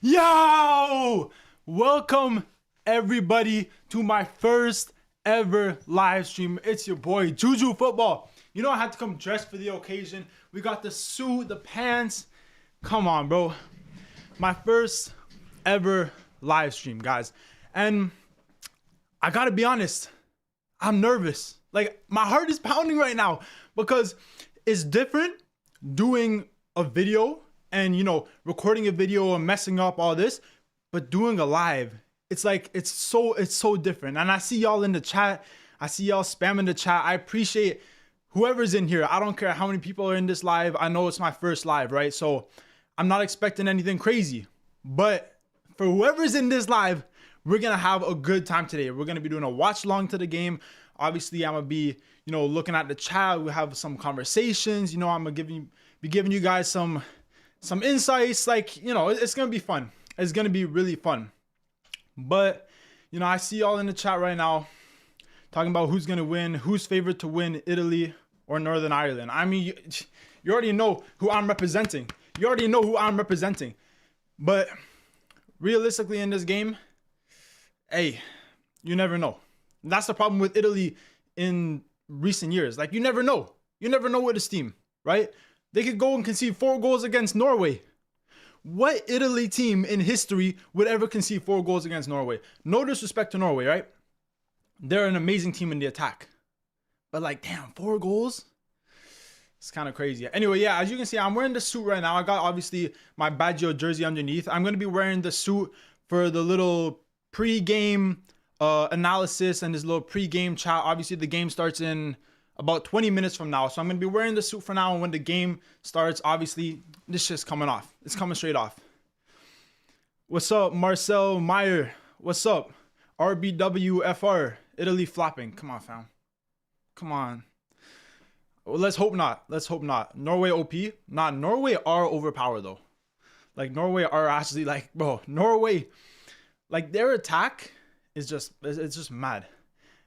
Yo! Welcome everybody to my first ever live stream. It's your boy Juju Football. You know I had to come dressed for the occasion. We got the suit, the pants. Come on, bro. My first ever live stream, guys. And I gotta be honest, I'm nervous. Like, my heart is pounding right now because it's different doing a video and, you know, recording a video and messing up all this, but doing a live, it's like, it's so different. And I see y'all in the chat. I see y'all spamming the chat. I appreciate whoever's in here. I don't care how many people are in this live. I know it's my first live, right? So I'm not expecting anything crazy, but for whoever's in this live, we're going to have a good time today. We're going to be doing a watch along to the game. Obviously, I'm going to be, you know, looking at the chat. We have some conversations. You know, I'm going to be giving you guys some insights. Like, you know, it's going to be fun. It's going to be really fun. But, you know, I see y'all in the chat right now talking about who's going to win, who's favored to win, Italy or Northern Ireland. I mean, you already know who I'm representing. You already know who I'm representing. But realistically in this game, hey, you never know. That's the problem with Italy in recent years. Like, you never know. You never know with this team, right? They could go and concede 4 goals against Norway. What Italy team in history would ever concede 4 goals against Norway? No disrespect to Norway, right? They're an amazing team in the attack. But like, damn, 4 goals? It's kind of crazy. Anyway, yeah, as you can see, I'm wearing the suit right now. I got, obviously, my Baggio jersey underneath. I'm going to be wearing the suit for the little pre-game analysis and this little pre-game chat. Obviously, the game starts in about 20 minutes from now. So I'm going to be wearing the suit for now. And when the game starts, obviously, this shit's coming off. It's coming straight off. What's up, Marcel Meyer? What's up? RBWFR. Italy flopping. Come on, fam. Come on. Well, let's hope not. Let's hope not. Norway OP. Nah, Norway are overpowered, though. Like, Norway are actually, like, bro, Norway, like, their attack is just, it's just mad.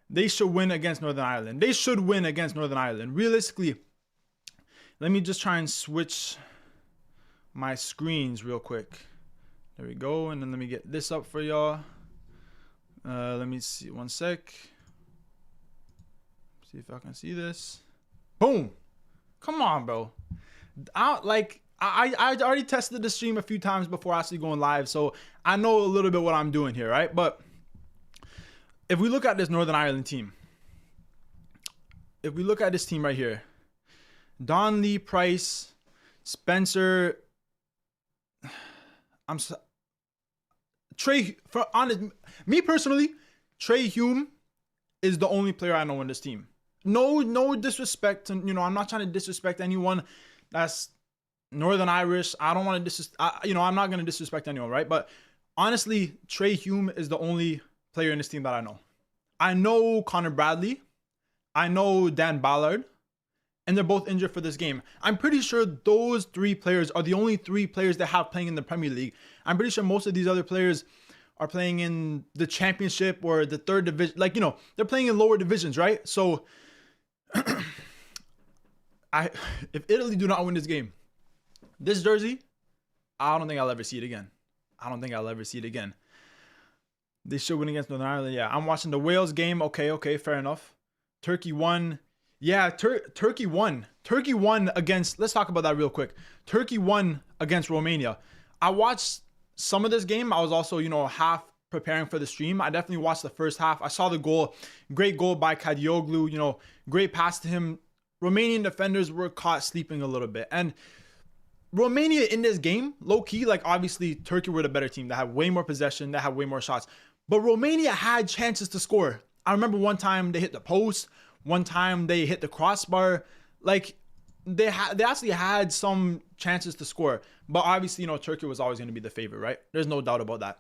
They should win against Northern Ireland. They should win against Northern Ireland. Realistically, let me just try and switch my screens real quick. There we go. And then let me get this up for y'all. Let me see. One sec. See if I can see this. Boom. Come on, bro. I already tested the stream a few times before actually going live, so I know a little bit what I'm doing here, right? But if we look at this Northern Ireland team, if we look at this team right here, Don Lee Price, Spencer, Trey, for honest, me personally, Trey Hume is the only player I know in this team. No disrespect, and you know, I'm not trying to disrespect anyone that's Northern Irish. I don't want to disrespect, you know, I'm not going to disrespect anyone, right? But honestly, Trey Hume is the only player in this team that I know. I know Connor Bradley. I know Dan Ballard. And they're both injured for this game. I'm pretty sure those 3 players are the only 3 players they have playing in the Premier League. I'm pretty sure most of these other players are playing in the Championship or the 3rd division. Like, you know, they're playing in lower divisions, right? So, if Italy do not win this game, this jersey, I don't think I'll ever see it again. I don't think I'll ever see it again. They should win against Northern Ireland. Yeah, I'm watching the Wales game. Okay, fair enough. Turkey won. Yeah, Turkey won. Turkey won against, let's talk about that real quick. Turkey won against Romania. I watched some of this game. I was also, you know, half preparing for the stream. I definitely watched the first half. I saw the goal. Great goal by Kadioglu. You know, great pass to him. Romanian defenders were caught sleeping a little bit. And Romania in this game, low-key, like, obviously Turkey were the better team. They had way more possession. They had way more shots. But Romania had chances to score. I remember one time they hit the post. One time they hit the crossbar. Like, they actually had some chances to score. But obviously, you know, Turkey was always going to be the favorite, right? There's no doubt about that.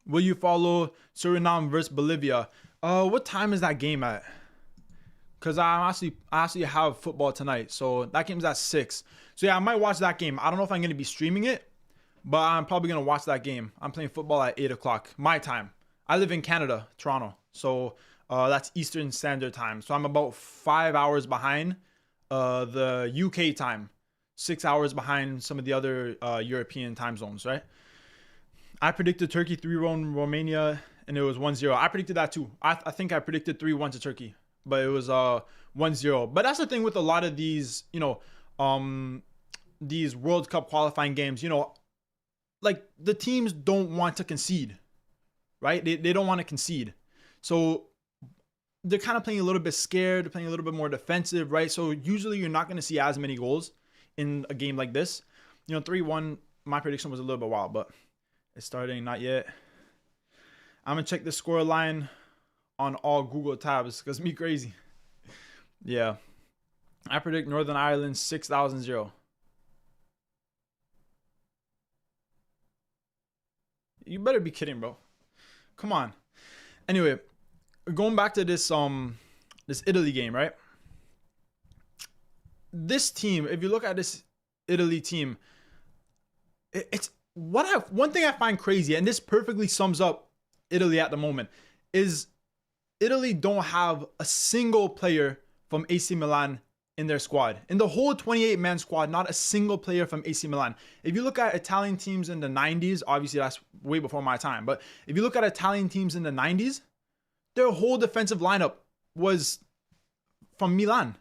Will you follow Suriname versus Bolivia? What time is that game at? Because I actually have football tonight. So that game's at 6. So yeah, I might watch that game. I don't know if I'm going to be streaming it, but I'm probably going to watch that game. I'm playing football at 8 o'clock, my time. I live in Canada, Toronto. So that's Eastern Standard Time. So I'm about 5 hours behind the UK time. 6 hours behind some of the other European time zones, right? I predicted Turkey 3-1 Romania, and it was 1-0. I predicted that too. I think I predicted 3-1 to Turkey, but it was 1-0. But that's the thing with a lot of these, these World Cup qualifying games, like the teams don't want to concede, right? They don't want to concede. So they're kind of playing a little bit scared, they're playing a little bit more defensive, right? So usually you're not going to see as many goals in a game like this. 3-1, my prediction was a little bit wild, but it's starting, not yet. I'm going to check the score line on all Google tabs because me crazy. Yeah. I predict Northern Ireland 6,000-0. You better be kidding, bro. Come on. Anyway, going back to this this Italy game, right? This team, if you look at this Italy team, it's one thing I find crazy, and this perfectly sums up Italy at the moment, is Italy don't have a single player from AC Milan in their squad. In the whole 28-man squad, not a single player from AC Milan. If you look at Italian teams in the 90s, obviously that's way before my time, but if you look at Italian teams in the 90s, their whole defensive lineup was from Milan,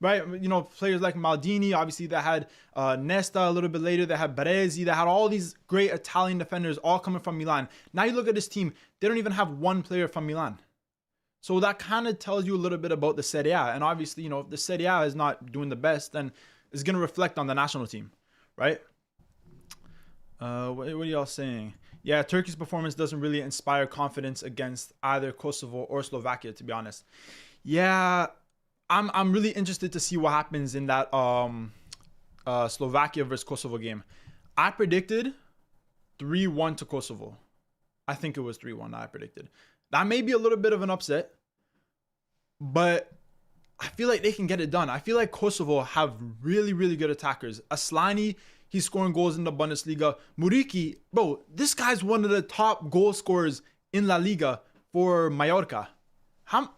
right? Players like Maldini, obviously they had Nesta a little bit later, they had Baresi, they had all these great Italian defenders all coming from Milan. Now you look at this team, they don't even have one player from Milan. So that kind of tells you a little bit about the Serie A. And obviously, if the Serie A is not doing the best, then it's going to reflect on the national team, right? What are y'all saying? Yeah, Turkey's performance doesn't really inspire confidence against either Kosovo or Slovakia, to be honest. Yeah, I'm really interested to see what happens in that Slovakia versus Kosovo game. I predicted 3-1 to Kosovo. I think it was 3-1 that I predicted. That may be a little bit of an upset, but I feel like they can get it done. I feel like Kosovo have really, really good attackers. Aslani, he's scoring goals in the Bundesliga. Muriqi, bro, this guy's one of the top goal scorers in La Liga for Mallorca. How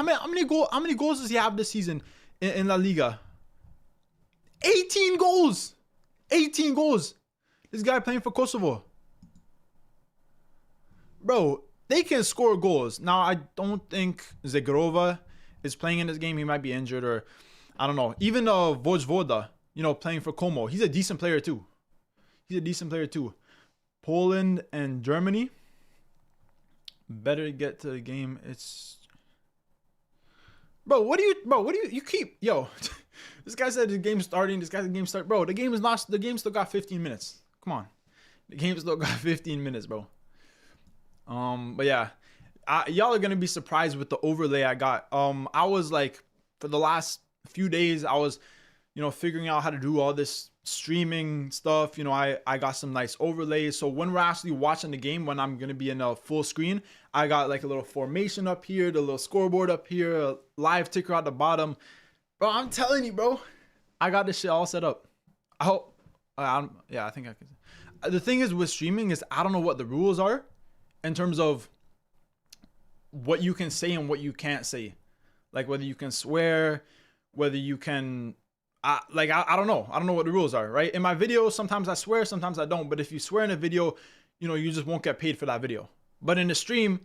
many goals does he have this season in La Liga? 18 goals. 18 goals. This guy playing for Kosovo. Bro, they can score goals. Now, I don't think Zegrova is playing in this game. He might be injured, or I don't know. Even Vojvoda, playing for Como. He's a decent player too. Poland and Germany. Better get to the game. Bro, you keep, this guy said the game's starting. Bro, the game still got 15 minutes. Come on. The game still got 15 minutes, bro. But yeah, y'all are gonna be surprised with the overlay I got. I was like, for the last few days, I was, figuring out how to do all this streaming stuff. I got some nice overlays. So when we're actually watching the game, when I'm gonna be in a full screen, I got like a little formation up here, the little scoreboard up here, a live ticker at the bottom. Bro, I'm telling you, bro, I got this shit all set up. I hope. I think I can. The thing is with streaming is I don't know what the rules are in terms of what you can say and what you can't say, like whether you can swear, whether you can, I don't know what the rules are, right? In my videos, sometimes I swear, sometimes I don't. But if you swear in a video, you just won't get paid for that video. But in the stream,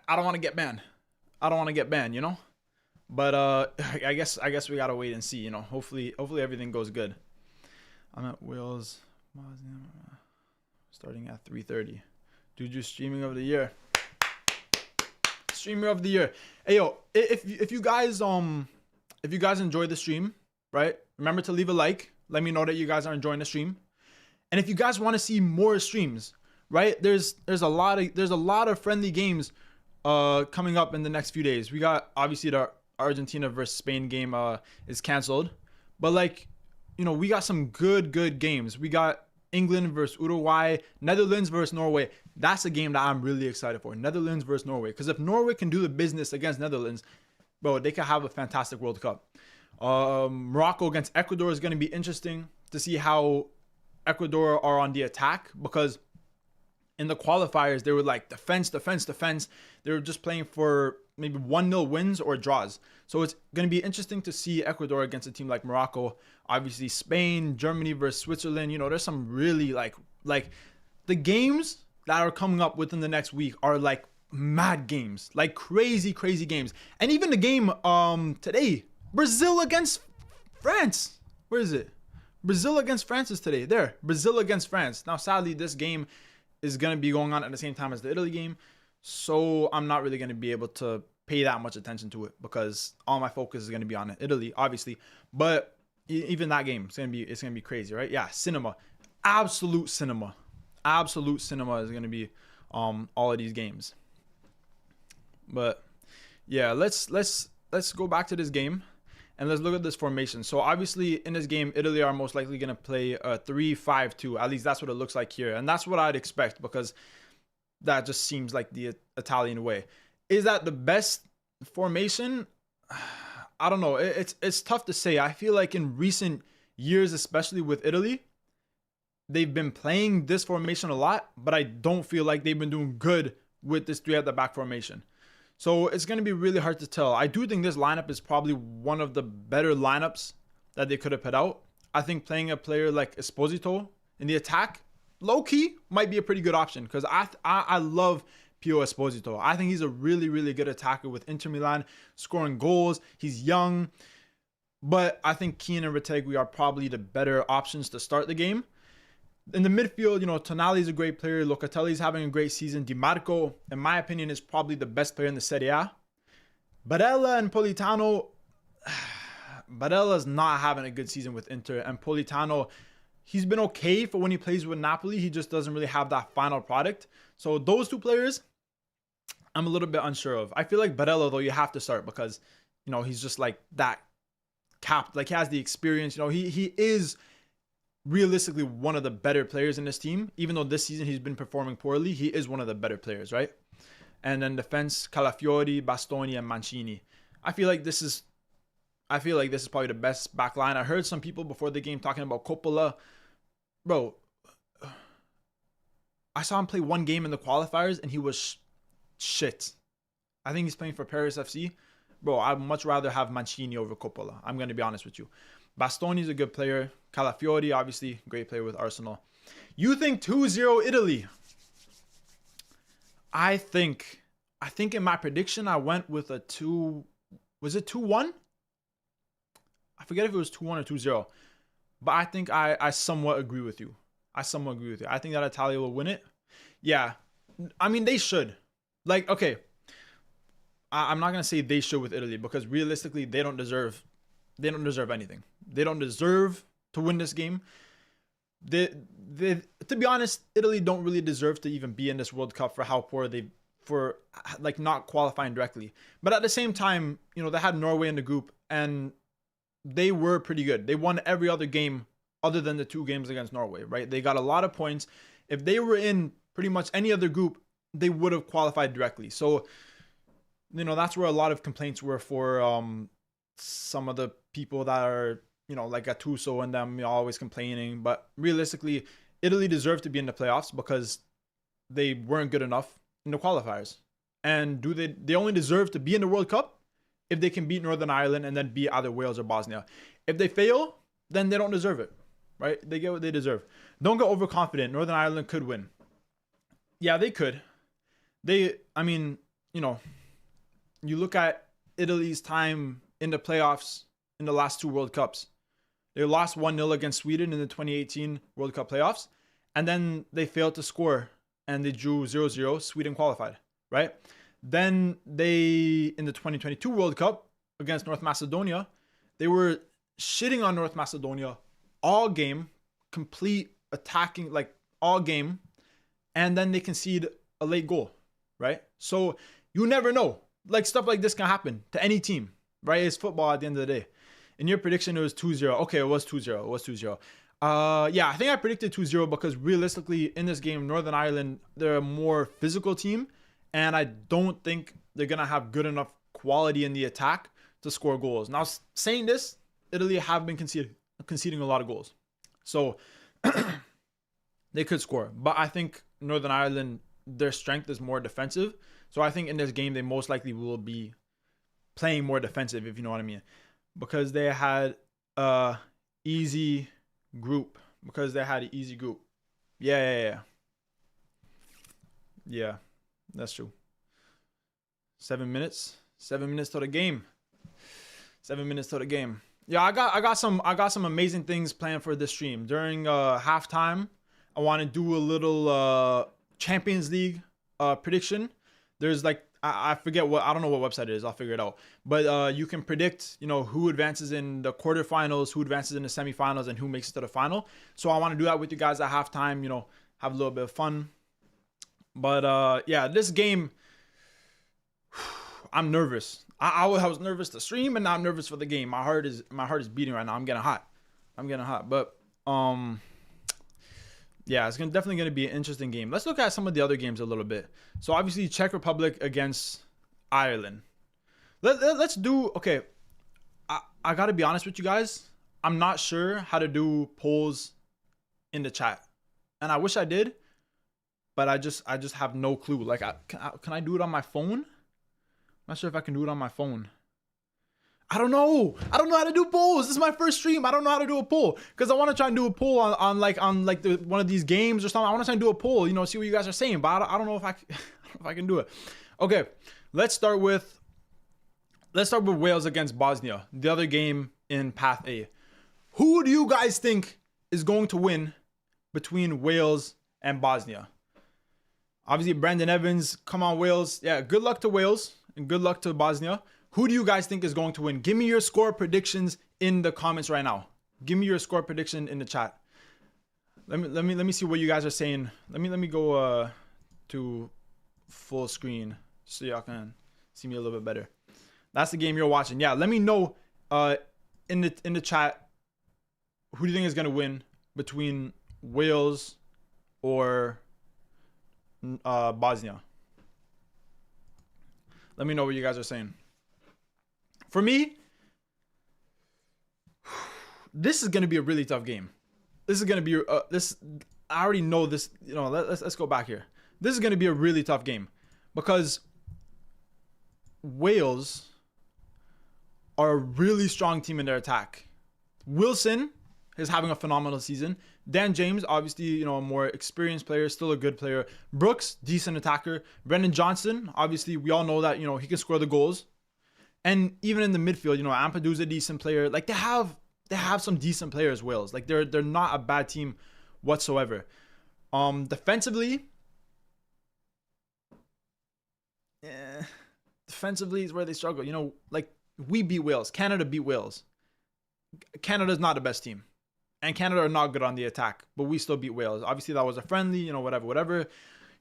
I don't want to get banned. But I guess we gotta wait and see. Hopefully everything goes good. I'm at Wales, starting at 3:30. Juju streaming of the year. Streamer of the year. Hey yo, if you guys enjoy the stream, right? Remember to leave a like. Let me know that you guys are enjoying the stream. And if you guys want to see more streams, right? There's a lot of friendly games coming up in the next few days. We got obviously the Argentina versus Spain game is canceled. But we got some good games. We got England versus Uruguay, Netherlands versus Norway. That's a game that I'm really excited for. Netherlands versus Norway. Because if Norway can do the business against Netherlands, bro, they could have a fantastic World Cup. Morocco against Ecuador is going to be interesting to see how Ecuador are on the attack, because in the qualifiers, they were like defense. They were just playing for maybe 1-0 wins or draws. So it's going to be interesting to see Ecuador against a team like Morocco. Obviously, Spain, Germany versus Switzerland. There's some really like the games that are coming up within the next week are like mad games, like crazy games. And even the game today, Brazil against France. Where is it? Brazil against France is today. There, Brazil against France. Now, sadly, this game is going to be going on at the same time as the Italy game. So I'm not really going to be able to pay that much attention to it because all my focus is going to be on Italy, obviously. But even that game, it's gonna be crazy, right? Yeah, cinema, absolute cinema is gonna be all of these games. But yeah, let's go back to this game and let's look at this formation. So obviously in this game, Italy are most likely gonna play a 3-5-2. At least that's what it looks like here, and that's what I'd expect because that just seems like the Italian way. Is that the best formation? I don't know. It's tough to say. I feel like in recent years, especially with Italy, they've been playing this formation a lot, but I don't feel like they've been doing good with this 3 at the back formation. So it's going to be really hard to tell. I do think this lineup is probably one of the better lineups that they could have put out. I think playing a player like Esposito in the attack, low key, might be a pretty good option because I love Pio Esposito. I think he's a really good attacker with Inter Milan, scoring goals. He's young, but I think Keane and Retegui are probably the better options to start the game. In the midfield, Tonali's a great player. Locatelli's having a great season. Di Marco, in my opinion, is probably the best player in the Serie A. Barella and Politano, Barella's not having a good season with Inter, and Politano, he's been okay for when he plays with Napoli. He just doesn't really have that final product. So those 2 players, I'm a little bit unsure of. I feel like Barella, though, you have to start because, he's just like that capped. Like, he has the experience. He is realistically one of the better players in this team. Even though this season he's been performing poorly, he is one of the better players, right? And then defense, Calafiori, Bastoni, and Mancini. I feel like this is probably the best back line. I heard some people before the game talking about Coppola. Bro, I saw him play one game in the qualifiers and he was shit. I think he's playing for Paris FC. Bro, I'd much rather have Mancini over Coppola. I'm going to be honest with you. Bastoni's a good player. Calafiori, obviously, great player with Arsenal. You think 2-0 Italy? I think in my prediction, I went with a 2... Was it 2-1? I forget if it was 2-1 or 2-0. But I think I somewhat agree with you. I think that Italia will win it. Yeah. I mean, they should. Like, okay. I'm not going to say they should with Italy because realistically, they don't deserve anything. They don't deserve to win this game. To be honest, Italy don't really deserve to even be in this World Cup for how poor for like not qualifying directly. But at the same time, they had Norway in the group and they were pretty good. They won every other game other than the 2 games against Norway, right? They got a lot of points. If they were in pretty much any other group, they would have qualified directly. So, that's where a lot of complaints were for some of the people that are, like Gattuso and them, always complaining. But realistically, Italy deserved to be in the playoffs because they weren't good enough in the qualifiers. And they only deserve to be in the World Cup if they can beat Northern Ireland and then beat either Wales or Bosnia. If they fail, then they don't deserve it, right? They get what they deserve. Don't get overconfident. Northern Ireland could win. Yeah, they could. You look at Italy's time in the playoffs in the last 2 World Cups. They lost 1-0 against Sweden in the 2018 World Cup playoffs. And then they failed to score and they drew 0-0. Sweden qualified, right? Then in the 2022 World Cup against North Macedonia, they were shitting on North Macedonia all game, complete attacking, like all game. And then they concede a late goal, right? So you never know. Like stuff like this can happen to any team, right? It's football at the end of the day. In your prediction, it was 2-0. Okay, it was 2-0. Yeah, I think I predicted 2-0 because realistically in this game, Northern Ireland, they're a more physical team. And I don't think they're going to have good enough quality in the attack to score goals. Now, saying this, Italy have been conceding a lot of goals. So they could score. But I think Northern Ireland, their strength is more defensive. So I think in this game, they most likely will be playing more defensive, if you know what I mean. Because they had easy group. Yeah. Yeah, that's true. 7 minutes. 7 minutes to the game. 7 minutes to the game. Yeah, I got some amazing things planned for this stream. During halftime, I want to do a little Champions League prediction. There's like I forget what, I don't know what website it is. I'll figure it out. But you can predict, who advances in the quarterfinals, who advances in the semifinals, and who makes it to the final. So I want to do that with you guys at halftime. Have a little bit of fun. But yeah, this game, I'm nervous. I was nervous to stream, and now I'm nervous for the game. My heart is beating right now. I'm getting hot. But yeah, it's definitely gonna be an interesting game. Let's look at some of the other games a little bit. So obviously Czech Republic against Ireland. Let's do, okay. I gotta be honest with you guys. I'm not sure how to do polls in the chat, and I wish I did, but I just have no clue. Like, can I do it on my phone? I'm not sure if I can do it on my phone. I don't know how to do polls. This is my first stream. I don't know how to do a poll, because I want to try and do a poll on one of these games or something. I want to try and do a poll, see what you guys are saying, but I don't know if I can do it. Okay, let's start with Wales against Bosnia, the other game in Path A. Who do you guys think is going to win between Wales and Bosnia? Obviously, Brandon Evans, come on, Wales. Yeah, good luck to Wales and good luck to Bosnia. Who do you guys think is going to win? Give me your score predictions in the comments right now. Give me your score prediction in the chat. Let me see what you guys are saying. Let me go to full screen so y'all can see me a little bit better. That's the game you're watching. Yeah, let me know in the chat, who do you think is gonna win between Wales or Bosnia? Let me know what you guys are saying. For me, this is going to be a really tough game. This is going to be I already know this. Let's go back here. This is going to be a really tough game, because Wales are a really strong team in their attack. Wilson is having a phenomenal season. Dan James, obviously, a more experienced player, still a good player. Brooks, decent attacker. Brendan Johnson, obviously, we all know that, he can score the goals. And even in the midfield, Ampadu's a decent player. Like, they have some decent players, Wales. Like, they're not a bad team whatsoever. Defensively is where they struggle. Like, we beat Wales. Canada beat Wales. Canada's not the best team. And Canada are not good on the attack, but we still beat Wales. Obviously, that was a friendly, whatever.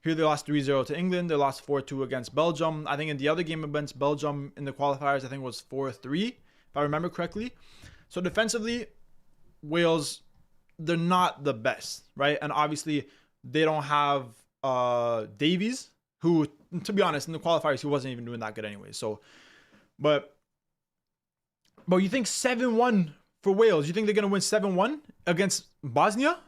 Here they lost 3-0 to England. They lost 4-2 against Belgium. I think in the other game against Belgium in the qualifiers, I think it was 4-3, if I remember correctly. So defensively, Wales, they're not the best, right? And obviously, they don't have Davies, who, to be honest, in the qualifiers, he wasn't even doing that good anyway. So, but you think 7-1 for Wales? You think they're going to win 7-1 against Bosnia?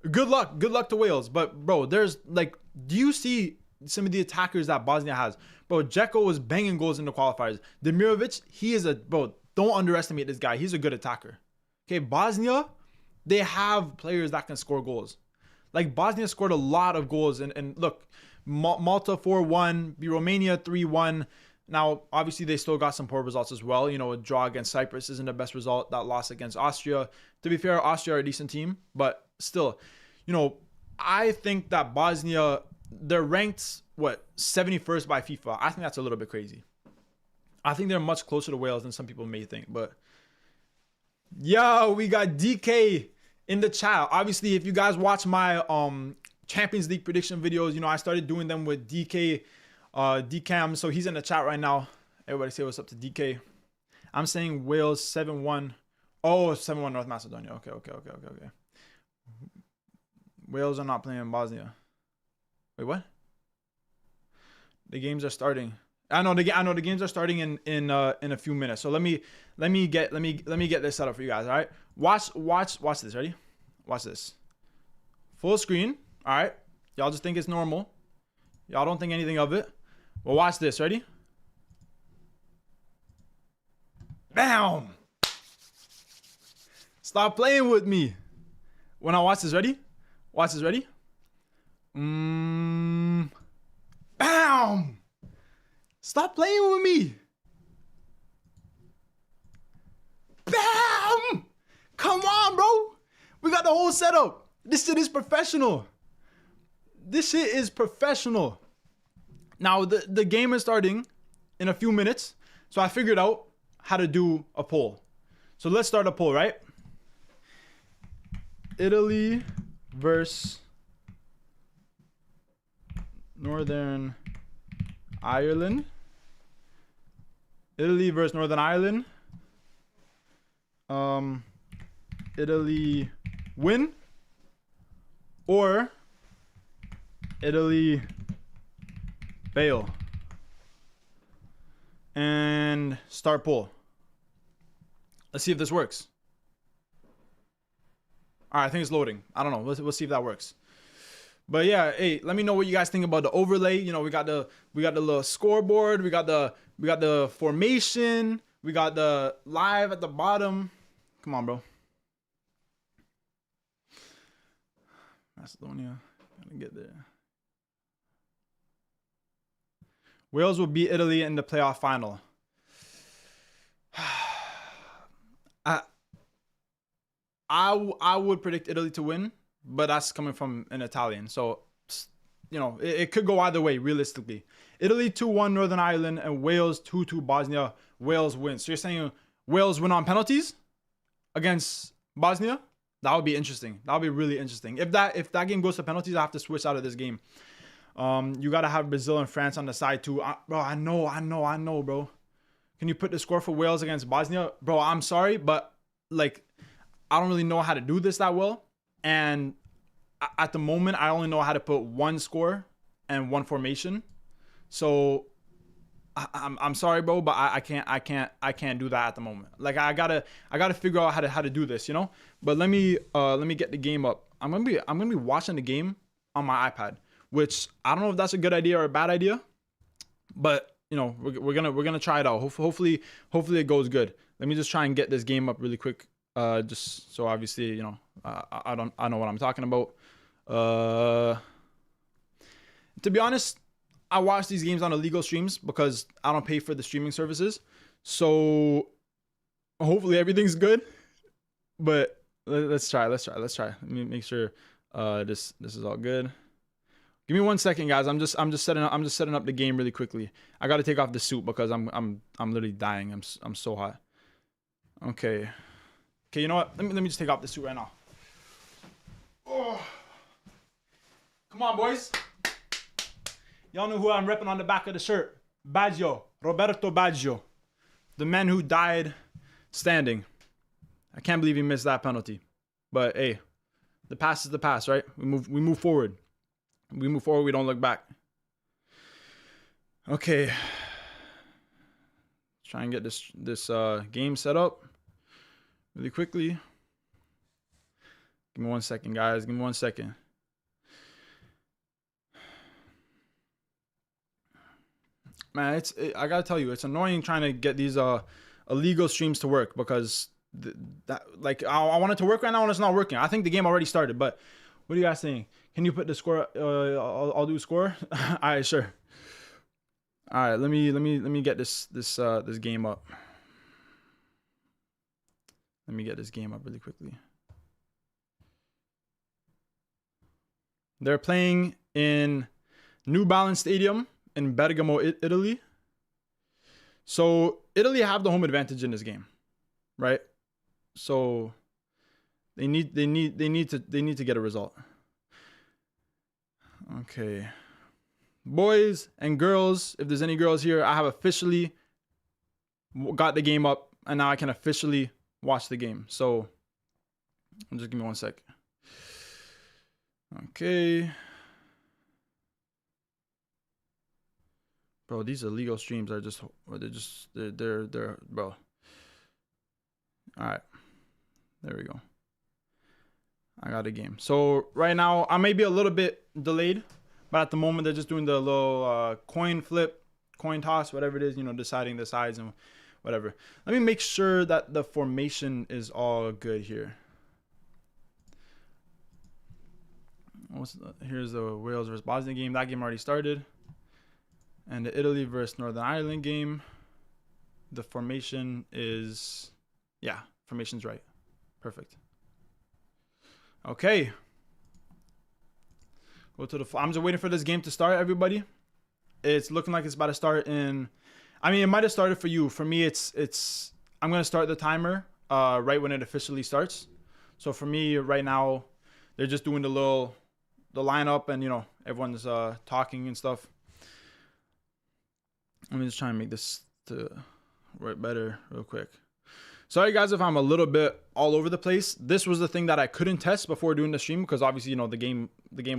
Good luck to Wales. But bro, there's do you see some of the attackers that Bosnia has? Bro, Dzeko was banging goals in the qualifiers. Demirovic, he is don't underestimate this guy. He's a good attacker. Okay, Bosnia, they have players that can score goals. Like, Bosnia scored a lot of goals, and look, Malta 4-1, Romania 3-1. Now, obviously, they still got some poor results as well. A draw against Cyprus isn't the best result. That loss against Austria. To be fair, Austria are a decent team, but still, I think that Bosnia, they're ranked, 71st by FIFA. I think that's a little bit crazy. I think they're much closer to Wales than some people may think. But, yo, we got DK in the chat. Obviously, if you guys watch my Champions League prediction videos, I started doing them with DK, DCam. So he's in the chat right now. Everybody say what's up to DK. I'm saying Wales 7-1. Oh, 7-1 North Macedonia. Okay. Wales are not playing in Bosnia. Wait, what? The games are starting. I know the games are starting in a few minutes. So let me get this set up for you guys. All right, watch this. Ready? Watch this. Full screen. All right, y'all just think it's normal. Y'all don't think anything of it. Well, watch this. Ready? Bam! Stop playing with me. When I watch this, ready? Watch this. Ready? Bam! Stop playing with me. Bam! Come on, bro. We got the whole setup. This shit is professional. This shit is professional. Now, the game is starting in a few minutes. So I figured out how to do a poll. So let's start a poll, right? Italy versus Northern Ireland. Italy versus Northern Ireland. Italy win or Italy fail. And start poll. Let's see if this works. All right, I think it's loading. I don't know. We'll see if that works. But yeah, hey, let me know what you guys think about the overlay. You know, we got the little scoreboard. We got the formation. We got the live at the bottom. Come on, bro. Macedonia. Gotta get there. Wales will beat Italy in the playoff final. I would predict Italy to win, but that's coming from an Italian. So, you know, it could go either way, realistically. Italy 2-1 Northern Ireland and Wales 2-2 Bosnia. Wales wins. So you're saying Wales win on penalties against Bosnia? That would be interesting. That would be really interesting. If that game goes to penalties, I have to switch out of this game. You got to have Brazil and France on the side too. Bro, I know, bro. Can you put the score for Wales against Bosnia? Bro, I'm sorry, but like, I don't really know how to do this that well. And at the moment, I only know how to put one score and one formation. So I'm sorry, bro, but I can't do that at the moment. Like I gotta figure out how to do this, you know. But let me get the game up. I'm gonna be watching the game on my iPad, which I don't know if that's a good idea or a bad idea, but you know, we're gonna try it out. Hopefully it goes good. Let me just try and get this game up really quick. Just so obviously, you know, I know what I'm talking about. To be honest, I watch these games on illegal streams because I don't pay for the streaming services. So hopefully everything's good. But let's try. Let me make sure this is all good. Give me 1 second, guys. I'm just setting up the game really quickly. I got to take off the suit because I'm literally dying. I'm so hot. Okay. Okay, you know what? Let me just take off the suit right now. Oh. Come on, boys. Y'all know who I'm repping on the back of the shirt. Baggio. Roberto Baggio. The man who died standing. I can't believe he missed that penalty. But hey, the past is the past, right? We move forward. We move forward, we don't look back. Okay. Let's try and get this game set up really quickly. Give me 1 second, guys. Give me 1 second. Man, I gotta tell you, it's annoying trying to get these illegal streams to work because I want it to work right now and it's not working. I think the game already started, but what are you guys saying? Can you put the score? I'll do score. All right, sure. All right, let me get this game up. Let me get this game up really quickly. They're playing in New Balance Stadium in Bergamo, Italy. So Italy have the home advantage in this game, right? So they need to get a result. Okay. Boys and girls, if there's any girls here, I have officially got the game up and now I can officially watch the game. So just give me 1 sec. Okay. Bro, these illegal streams are they're bro. All right. There we go. I got a game. So right now I may be a little bit delayed, but at the moment they're just doing the little coin flip, coin toss, whatever it is, you know, deciding the sides and whatever. Let me make sure that the formation is all good here. Here's the Wales versus Bosnia game. That game already started. And the Italy versus Northern Ireland game. The formation is, yeah, formation's right. Perfect. Okay. Go to the. I'm just waiting for this game to start, everybody. It's looking like it's about to start in. I mean, it might have started for you. For me, it's. I'm gonna start the timer right when it officially starts. So for me, right now, they're just doing the lineup, and everyone's talking and stuff. Let me just try and make this to work better real quick. Sorry guys if I'm a little bit all over the place. This was the thing that I couldn't test before doing the stream because obviously the game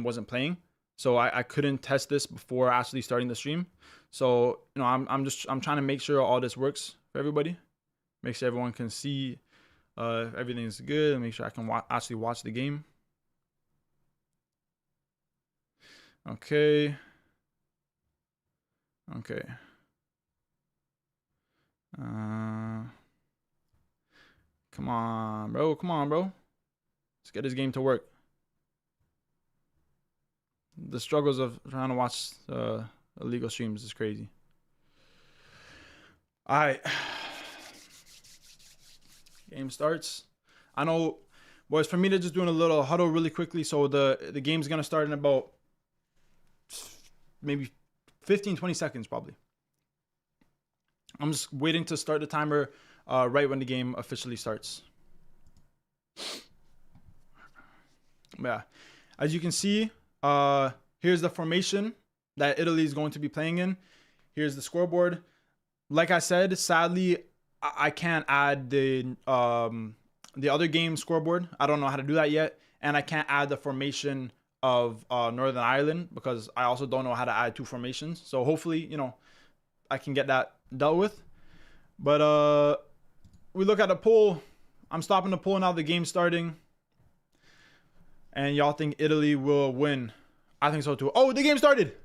wasn't playing, so I couldn't test this before actually starting the stream. So I'm trying to make sure all this works for everybody, make sure everyone can see if everything's good, and make sure I can actually watch the game. Okay. Come on, bro. Let's get this game to work. The struggles of trying to watch illegal streams is crazy. All right. Game starts. I know, boys, for me, they're just doing a little huddle really quickly. So the game's going to start in about maybe 15, 20 seconds probably. I'm just waiting to start the timer right when the game officially starts. Yeah, as you can see, here's the formation that Italy is going to be playing in. Here's the scoreboard. Like I said, sadly, I can't add the other game scoreboard. I don't know how to do that yet, and I can't add the formation of Northern Ireland because I also don't know how to add two formations. So hopefully, I can get that dealt with. But we look at the poll. I'm stopping the poll now. The game's starting. And y'all think Italy will win? I think so too. Oh, the game started.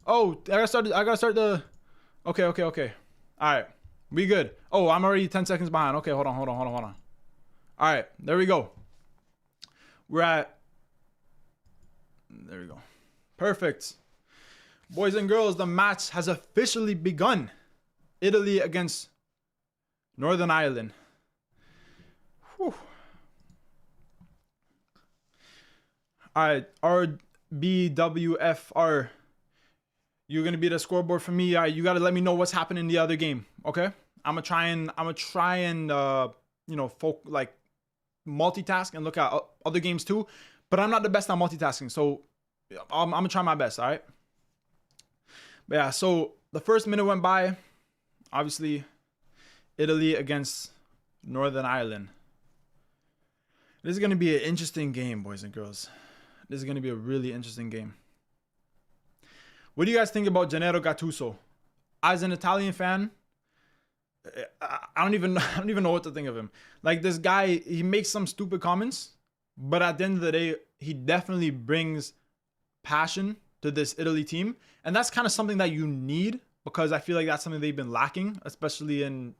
Oh, I gotta start the. Okay. All right, we good. Oh, I'm already 10 seconds behind. Okay, hold on. All right, there we go. There we go. Perfect. Boys and girls, the match has officially begun. Italy against Northern Ireland. Whew. All right, RBWFR. You're gonna be the scoreboard for me. All right, you gotta let me know what's happening in the other game. Okay, I'm gonna try and multitask and look at other games too. But I'm not the best on multitasking, so I'm gonna try my best. All right. But yeah, so the first minute went by. Obviously, Italy against Northern Ireland. This is going to be an interesting game, boys and girls. This is going to be a really interesting game. What do you guys think about Gennaro Gattuso? As an Italian fan, I don't even know what to think of him. Like, this guy, he makes some stupid comments, but at the end of the day, he definitely brings passion to this Italy team. And that's kind of something that you need, because I feel like that's something they've been lacking, especially in,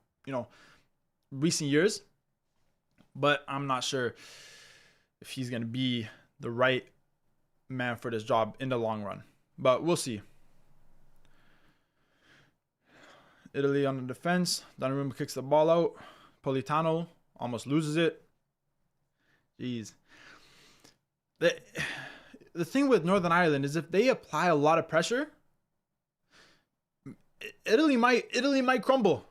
recent years. But I'm not sure if he's going to be the right man for this job in the long run. But we'll see. Italy on the defense. Donnarumma kicks the ball out. Politano almost loses it. Jeez. The thing with Northern Ireland is if they apply a lot of pressure, Italy might crumble.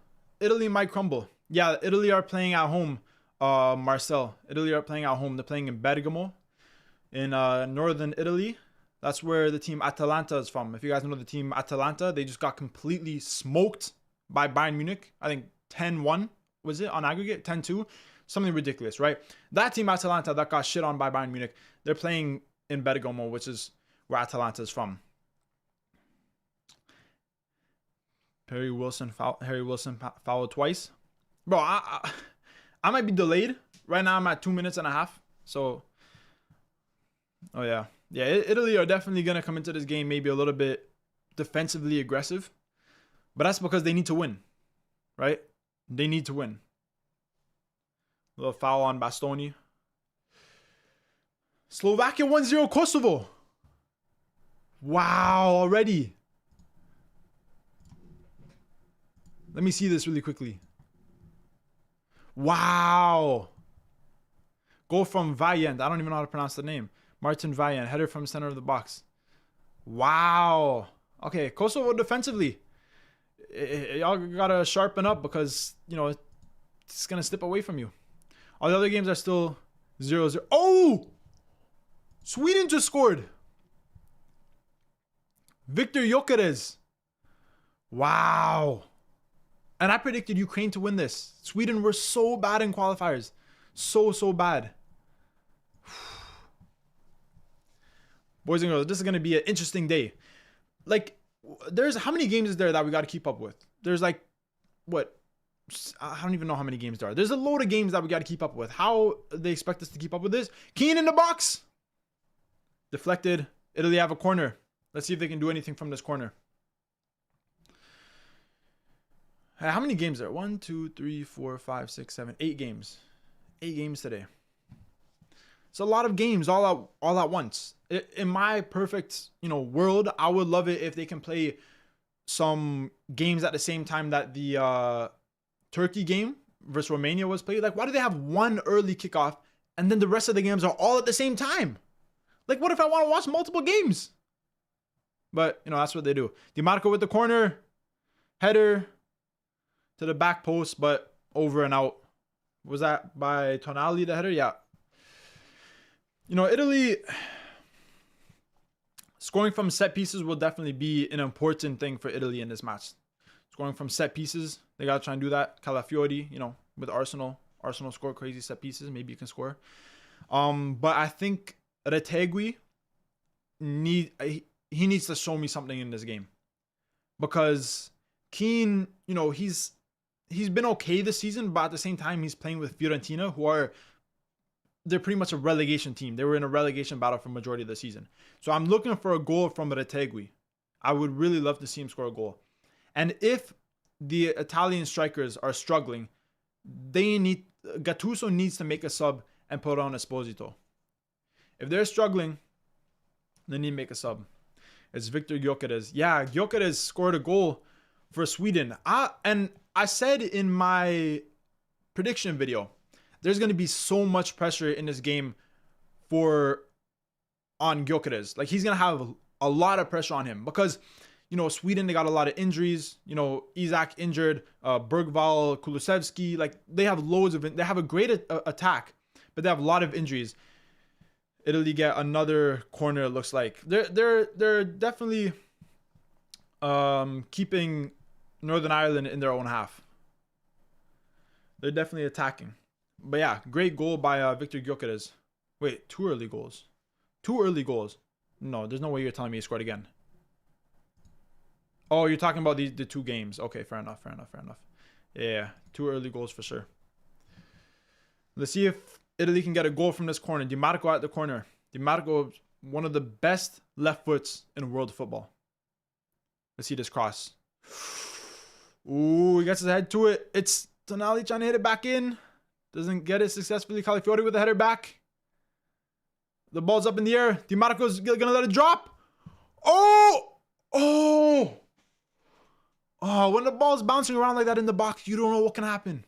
Yeah, Italy are playing at home. Marcel. Italy are playing at home. They're playing in Bergamo, in northern Italy. That's where the team Atalanta is from. If you guys know the team Atalanta, they just got completely smoked by Bayern Munich. I think 10-1 was it on aggregate, 10-2, something ridiculous, right? That team Atalanta that got shit on by Bayern Munich, they're playing in Bergamo, which is where Atalanta is from. Harry Wilson fouled twice. Bro, I might be delayed. Right now I'm at 2 minutes and a half. So, oh yeah. Yeah, Italy are definitely going to come into this game maybe a little bit defensively aggressive. But that's because they need to win, right? They need to win. A little foul on Bastoni. Slovakia 1-0 Kosovo. Wow, already. Let me see this really quickly. Wow. Goal from Vaillant. I don't even know how to pronounce the name. Martin Vaillant. Header from center of the box. Wow. Okay, Kosovo defensively. Y'all gotta sharpen up because, you know, it's gonna slip away from you. All the other games are still 0-0. Oh! Sweden just scored. Victor Gyökeres. Wow. And I predicted Ukraine to win this. Sweden were so bad in qualifiers. So bad. Boys and girls, this is going to be an interesting day. Like, there's how many games is there that we got to keep up with? There's like, what? I don't even know how many games there are. There's a load of games that we got to keep up with. How they expect us to keep up with this? Keane in the box. Deflected. Italy have a corner. Let's see if they can do anything from this corner. How many games are there? 1, 2, 3, 4, 5, 6, 7, 8 games. 8 games today. It's a lot of games all at once. In my perfect, world, I would love it if they can play some games at the same time that the Turkey game versus Romania was played. Like, why do they have one early kickoff and then the rest of the games are all at the same time? Like, what if I want to watch multiple games? But, that's what they do. DiMarco with the corner. Header to the back post, but over and out. Was that by Tonali, the header? Yeah. Italy scoring from set pieces will definitely be an important thing for Italy in this match. Scoring from set pieces, they got to try and do that. Calafiori, with Arsenal score crazy set pieces. Maybe you can score. But I think Retegui he needs to show me something in this game. Because Keane, he's been okay this season, but at the same time, he's playing with Fiorentina, they're pretty much a relegation team. They were in a relegation battle for majority of the season. So I'm looking for a goal from Retegui. I would really love to see him score a goal. And if the Italian strikers are struggling, Gattuso needs to make a sub and put on Esposito. If they're struggling, they need to make a sub. It's Victor Gyökeres. Yeah, Gyökeres scored a goal for Sweden. And I said in my prediction video, there's going to be so much pressure in this game on Gyökeres. Like, he's going to have a lot of pressure on him because, Sweden, they got a lot of injuries. Isak injured, Bergvall, Kulusevski. Like, they have they have a great attack, but they have a lot of injuries. Italy get another corner, it looks like. They're definitely keeping Northern Ireland in their own half. They're definitely attacking. But yeah, great goal by Victor Gyökeres. Wait, 2 early goals. 2 early goals. No, there's no way you're telling me he scored again. Oh, you're talking about the 2 games. Okay, fair enough. Yeah, 2 early goals for sure. Let's see if Italy can get a goal from this corner. DiMarco at the corner. DiMarco, one of the best left foots in world football. Let's see this cross. Ooh, he gets his head to it. It's Tonali trying to hit it back in. Doesn't get it successfully. Calafiori with the header back. The ball's up in the air. DiMarco's going to let it drop. Oh! When the ball's bouncing around like that in the box, you don't know what can happen.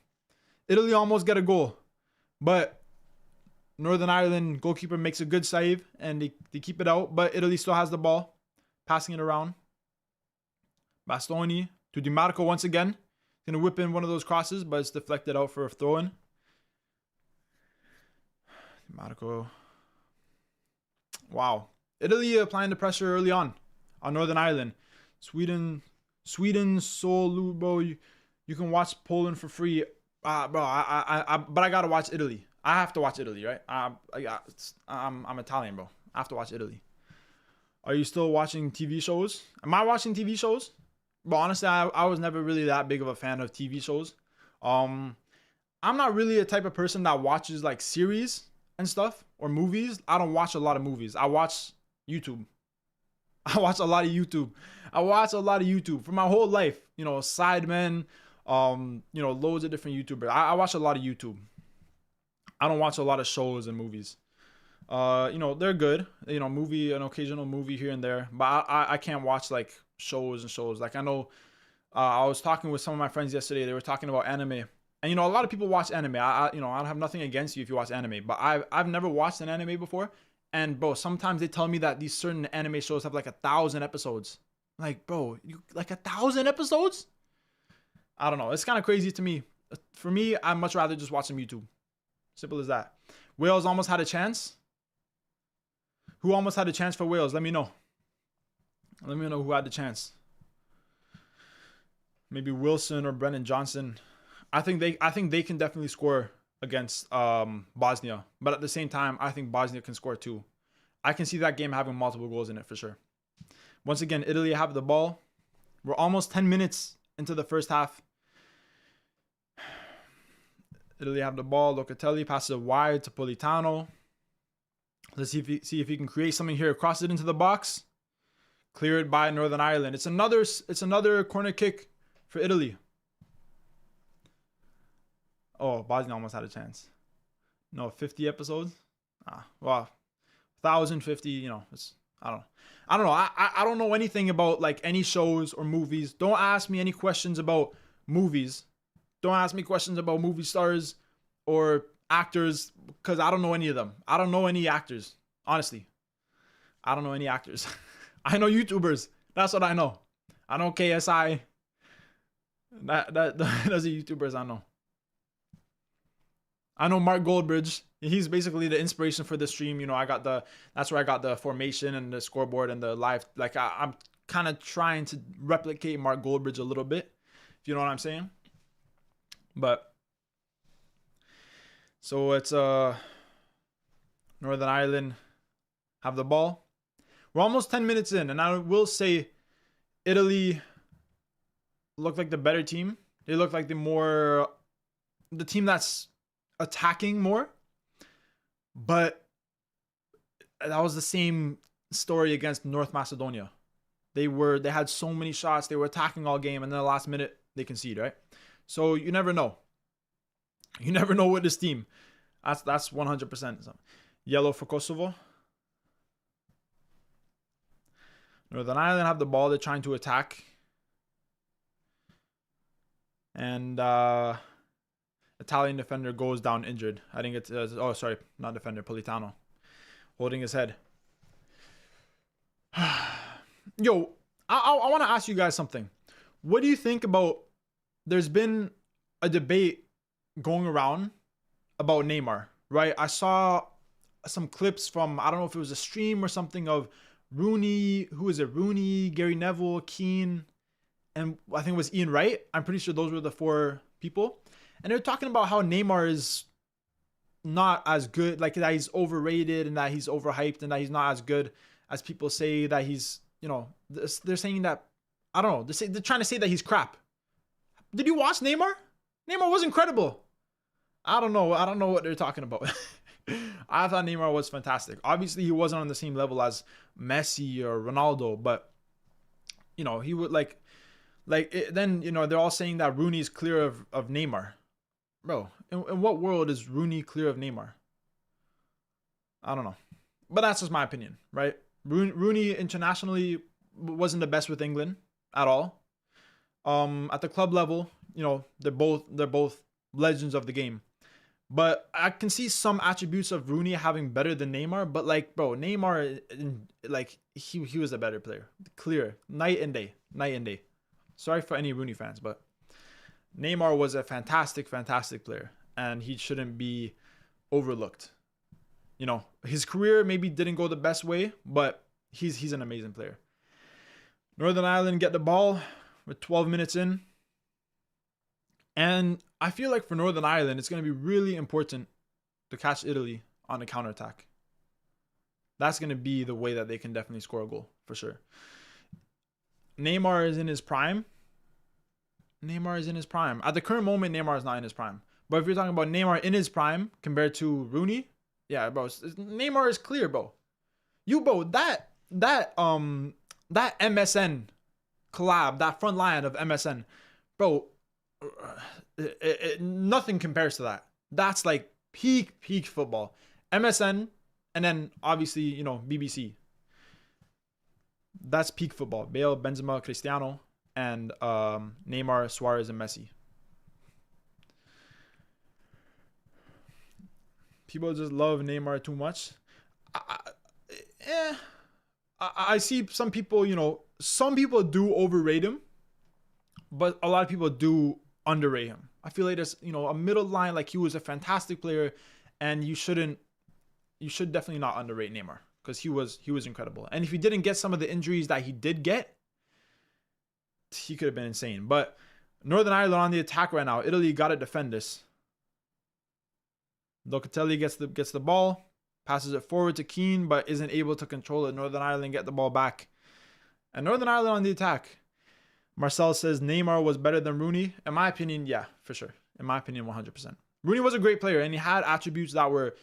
Italy almost get a goal. But Northern Ireland goalkeeper makes a good save and they keep it out. But Italy still has the ball. Passing it around. Bastoni to DiMarco once again. Going to whip in one of those crosses, but it's deflected out for a throw-in. DiMarco. Wow. Italy applying the pressure early on Northern Ireland. Sweden, Solubo. You can watch Poland for free. But I gotta watch Italy. I have to watch Italy, right? I'm Italian, bro. I have to watch Italy. Are you still watching TV shows? Am I watching TV shows? But honestly, I was never really that big of a fan of TV shows. I'm not really a type of person that watches like series and stuff or movies. I don't watch a lot of movies. I watch YouTube. I watch a lot of YouTube for my whole life. Sidemen, loads of different YouTubers. I watch a lot of YouTube. I don't watch a lot of shows and movies. They're good. An occasional movie here and there, but I can't watch like shows and shows. Like I know, I was talking with some of my friends yesterday. They were talking about anime, and a lot of people watch anime. I don't have nothing against you if you watch anime, but I've never watched an anime before. And bro, sometimes they tell me that these certain anime shows have like 1,000 episodes. Like, bro, you like 1,000 episodes? I don't know. It's kind of crazy to me. For me, I'd much rather just watch some YouTube. Simple as that. Wales almost had a chance. Who almost had a chance for Wales? Let me know. Let me know who had the chance. Maybe Wilson or Brennan Johnson. I think they can definitely score against Bosnia. But at the same time, I think Bosnia can score too. I can see that game having multiple goals in it for sure. Once again, Italy have the ball. We're almost 10 minutes into the first half. Italy have the ball. Locatelli passes it wide to Politano. Let's see if he can create something here. Cross it into the box. Cleared by Northern Ireland. It's another corner kick for Italy. Oh, Bosnia almost had a chance. No, 50 episodes. Well, 1,050. It's I don't know. I don't know anything about like any shows or movies. Don't ask me any questions about movies. Don't ask me questions about movie stars or actors because I don't know any of them. I don't know any actors. Honestly, I don't know any actors. I know YouTubers. That's what I know. I know KSI. That's the YouTubers I know. I know Mark Goldbridge. He's basically the inspiration for the stream. That's where I got the formation and the scoreboard and the live. Like I'm kind of trying to replicate Mark Goldbridge a little bit, if you know what I'm saying. But so it's Northern Ireland have the ball. We're almost 10 minutes in, and I will say Italy looked like the better team. They look like the team that's attacking more. But that was the same story against North Macedonia. They had so many shots. They were attacking all game, and then the last minute they concede, right? So you never know. You never know with this team. That's 100%. Yellow for Kosovo. Northern Ireland have the ball. They're trying to attack. And Italian defender goes down injured. I think it's not defender, Politano, holding his head. Yo, I want to ask you guys something. What do you think about? There's been a debate going around about Neymar, right? I saw some clips from, I don't know if it was a stream or something, of Rooney. Who is it? Rooney, Gary Neville, Keane, and I think it was Ian Wright. I'm pretty sure those were the four people. And they're talking about how Neymar is not as good, like that he's overrated and that he's overhyped and that he's not as good as people say that he's, they're saying that, I don't know, they're trying to say that he's crap. Did you watch Neymar? Neymar was incredible. I don't know what they're talking about. I thought Neymar was fantastic. Obviously, he wasn't on the same level as Messi or Ronaldo, but, he would then, they're all saying that Rooney's clear of Neymar. Bro, in what world is Rooney clear of Neymar? I don't know. But that's just my opinion, right? Rooney internationally wasn't the best with England at all. At the club level, they're both legends of the game. But I can see some attributes of Rooney having better than Neymar. But Neymar, he was a better player. Clear. Night and day. Sorry for any Rooney fans, but Neymar was a fantastic, fantastic player, and he shouldn't be overlooked. His career maybe didn't go the best way, but he's an amazing player. Northern Ireland get the ball with 12 minutes in. And I feel like for Northern Ireland, it's going to be really important to catch Italy on a counterattack. That's going to be the way that they can definitely score a goal, for sure. Neymar is in his prime. At the current moment, Neymar is not in his prime. But if you're talking about Neymar in his prime compared to Rooney, yeah, bro, Neymar is clear, bro. That MSN collab, that front line of MSN, bro, nothing compares to that. That's like peak football. MSN And then obviously, you know, BBC. That's peak football. Bale, Benzema, Cristiano, and Neymar, Suarez, and Messi. People just love Neymar too much. I see some people, you know, some people do overrate him, but a lot of people do underrate him. I feel like there's, you know, a middle line. Like, he was a fantastic player, and you should definitely not underrate Neymar, because he was incredible. And if he didn't get some of the injuries that he did get, he could have been insane. But Northern Ireland on the attack right now. Italy got to defend this. Locatelli gets the ball, passes it forward to Keane, but isn't able to control it. Northern Ireland get the ball back. And Northern Ireland on the attack. Marcel says Neymar was better than Rooney. In my opinion, yeah, for sure. In my opinion, 100%. Rooney was a great player, and he had attributes that were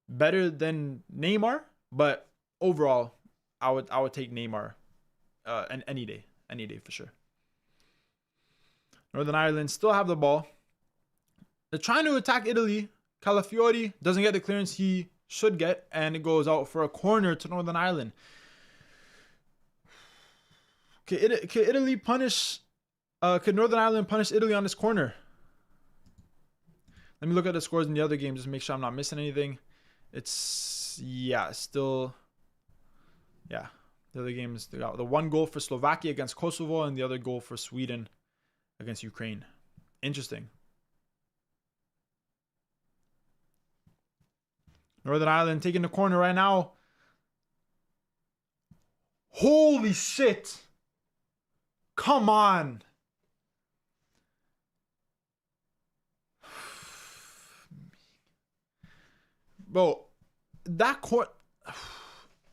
better than Neymar. But overall, I would take Neymar any day for sure. Northern Ireland still have the ball. They're trying to attack Italy. Calafiori doesn't get the clearance he should get, and it goes out for a corner to Northern Ireland. Could Italy punish? Could Northern Ireland punish Italy on this corner? Let me look at the scores in the other games just to make sure I'm not missing anything. It's the other games. They got the one goal for Slovakia against Kosovo, and the other goal for Sweden against Ukraine. Interesting. Northern Ireland taking the corner right now. Holy shit. Come on. Bro, that court.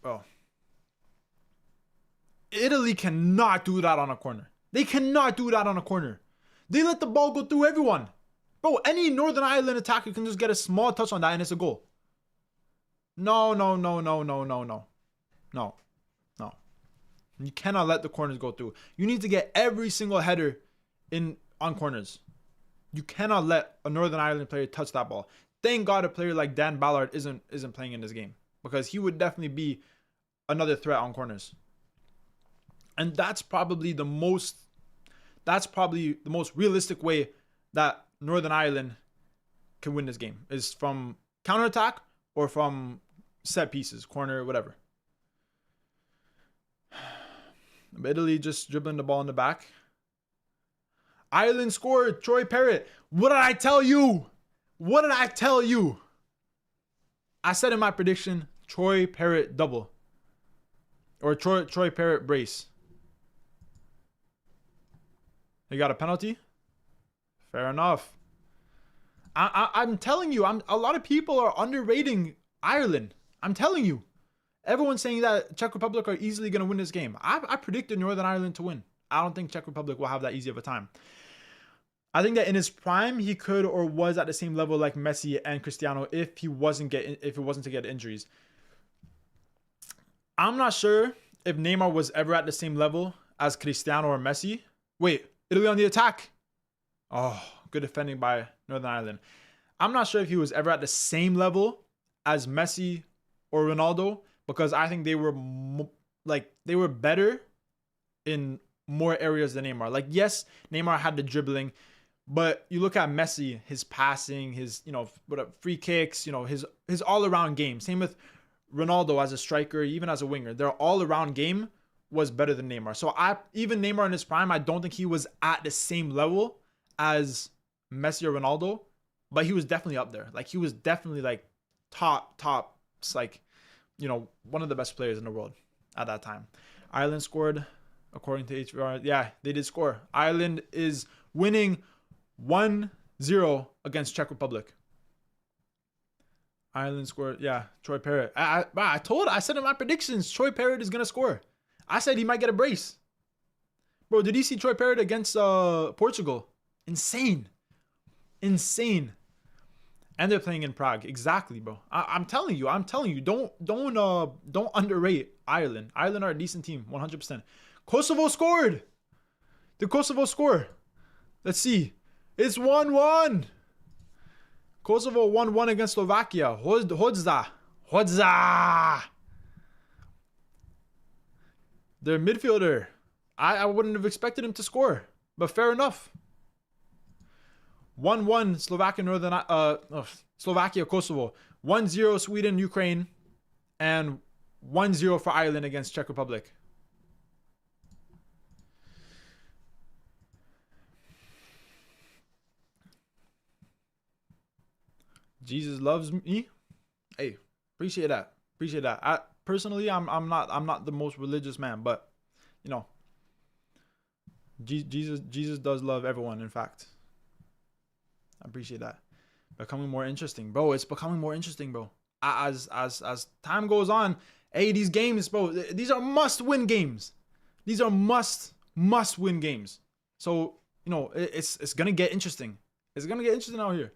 Bro. Italy cannot do that on a corner. They cannot do that on a corner. They let the ball go through everyone. Bro, any Northern Ireland attacker can just get a small touch on that and it's a goal. No. You cannot let the corners go through. You need to get every single header on corners. You cannot let a Northern Ireland player touch that ball. Thank God a player like Dan Ballard isn't playing in this game, because he would definitely be another threat on corners. And that's probably the most realistic way that Northern Ireland can win this game, is from counterattack or from set pieces, corner, whatever. Italy just dribbling the ball in the back. Ireland scored. Troy Parrott. What did I tell you? I said in my prediction, Troy Parrott double. Or Troy Parrott brace. They got a penalty? Fair enough. I'm telling you, a lot of people are underrating Ireland. I'm telling you. Everyone's saying that Czech Republic are easily going to win this game. I predicted Northern Ireland to win. I don't think Czech Republic will have that easy of a time. I think that in his prime, he could or was at the same level like Messi and Cristiano if it wasn't to get injuries. I'm not sure if Neymar was ever at the same level as Cristiano or Messi. Wait, Italy on the attack. Oh, good defending by Northern Ireland. I'm not sure if he was ever at the same level as Messi or Ronaldo, because I think they were better in more areas than Neymar. Like, yes, Neymar had the dribbling, but you look at Messi, his passing, his, free kicks, his all-around game. Same with Ronaldo as a striker, even as a winger. Their all-around game was better than Neymar. So even Neymar in his prime, I don't think he was at the same level as Messi or Ronaldo, but he was definitely up there. Like, he was definitely like top, like, one of the best players in the world at that time. Ireland scored according to HVR. Yeah, they did score. Ireland is winning 1-0 against Czech Republic. Ireland scored. Yeah, Troy Parrott. I said in my predictions, Troy Parrott is going to score. I said he might get a brace. Bro, did you see Troy Parrott against Portugal? Insane. And they're playing in Prague. Exactly, bro. I'm telling you. Don't underrate Ireland. Ireland are a decent team, 100%. Kosovo scored. Did Kosovo score? Let's see. It's 1-1. Kosovo 1-1 against Slovakia. Hodza. Hodza! Their midfielder. I wouldn't have expected him to score, but fair enough. 1-1 Slovakia Kosovo. 1-0 Sweden Ukraine, and 1-0 for Ireland against Czech Republic. Jesus loves me. Hey, appreciate that. Appreciate that. I'm not the most religious man, but you know, Jesus does love everyone. In fact, I appreciate that. Becoming more interesting, bro. It's becoming more interesting, bro. As time goes on, hey, these games, bro, these are must-win games. These are must-win games. So you know, it's gonna get interesting. It's gonna get interesting out here.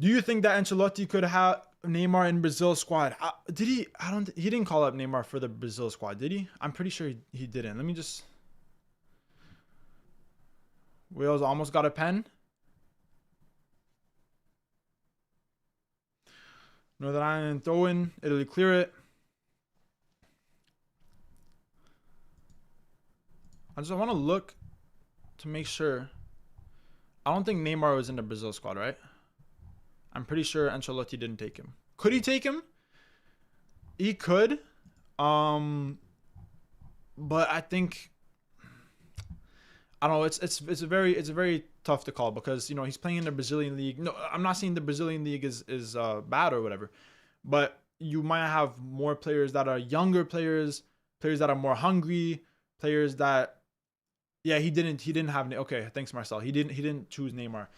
Do you think that Ancelotti could have Neymar in Brazil squad? Did he? He didn't call up Neymar for the Brazil squad, did he? I'm pretty sure he didn't. Let me just. Wales almost got a pen. Northern Ireland throw in. Italy clear it. I just want to look to make sure. I don't think Neymar was in the Brazil squad, right? I'm pretty sure Ancelotti didn't take him. Could he take him? He could. But I think I don't know. It's a very tough to call because you know he's playing in the Brazilian league. No, I'm not saying the Brazilian league is bad or whatever, but you might have more players that are younger players that are more hungry, players that he didn't have. Okay, thanks Marcel. He didn't choose Neymar.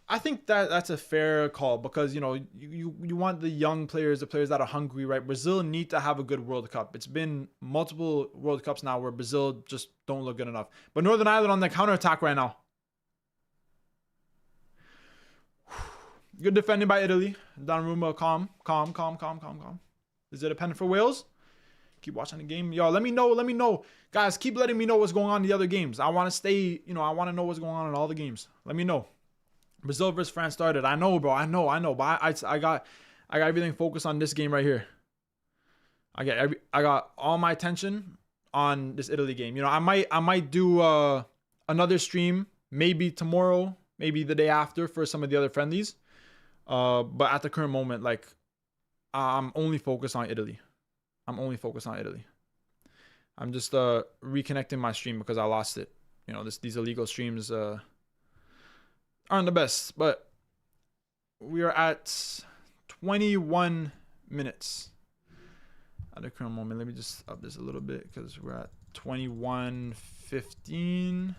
I think that's a fair call because you know you want the young players, the players that are hungry, right? Brazil need to have a good World Cup. It's been multiple World Cups now where Brazil just don't look good enough. But Northern Ireland on the counterattack right now. Good defending by Italy. Donnarumma, calm. Is it a pen for Wales? Keep watching the game. Yo, let me know. Guys, keep letting me know what's going on in the other games. I want to stay, I want to know what's going on in all the games. Let me know. Brazil versus France started. I know, bro. I know. But I got everything focused on this game right here. I got all my attention on this Italy game. I might do another stream maybe tomorrow, maybe the day after for some of the other friendlies. But at the current moment, like I'm only focused on Italy. I'm just reconnecting my stream because I lost it. These illegal streams aren't the best, but we are at 21 minutes at the current moment. Let me just up this a little bit because we're at 21:15.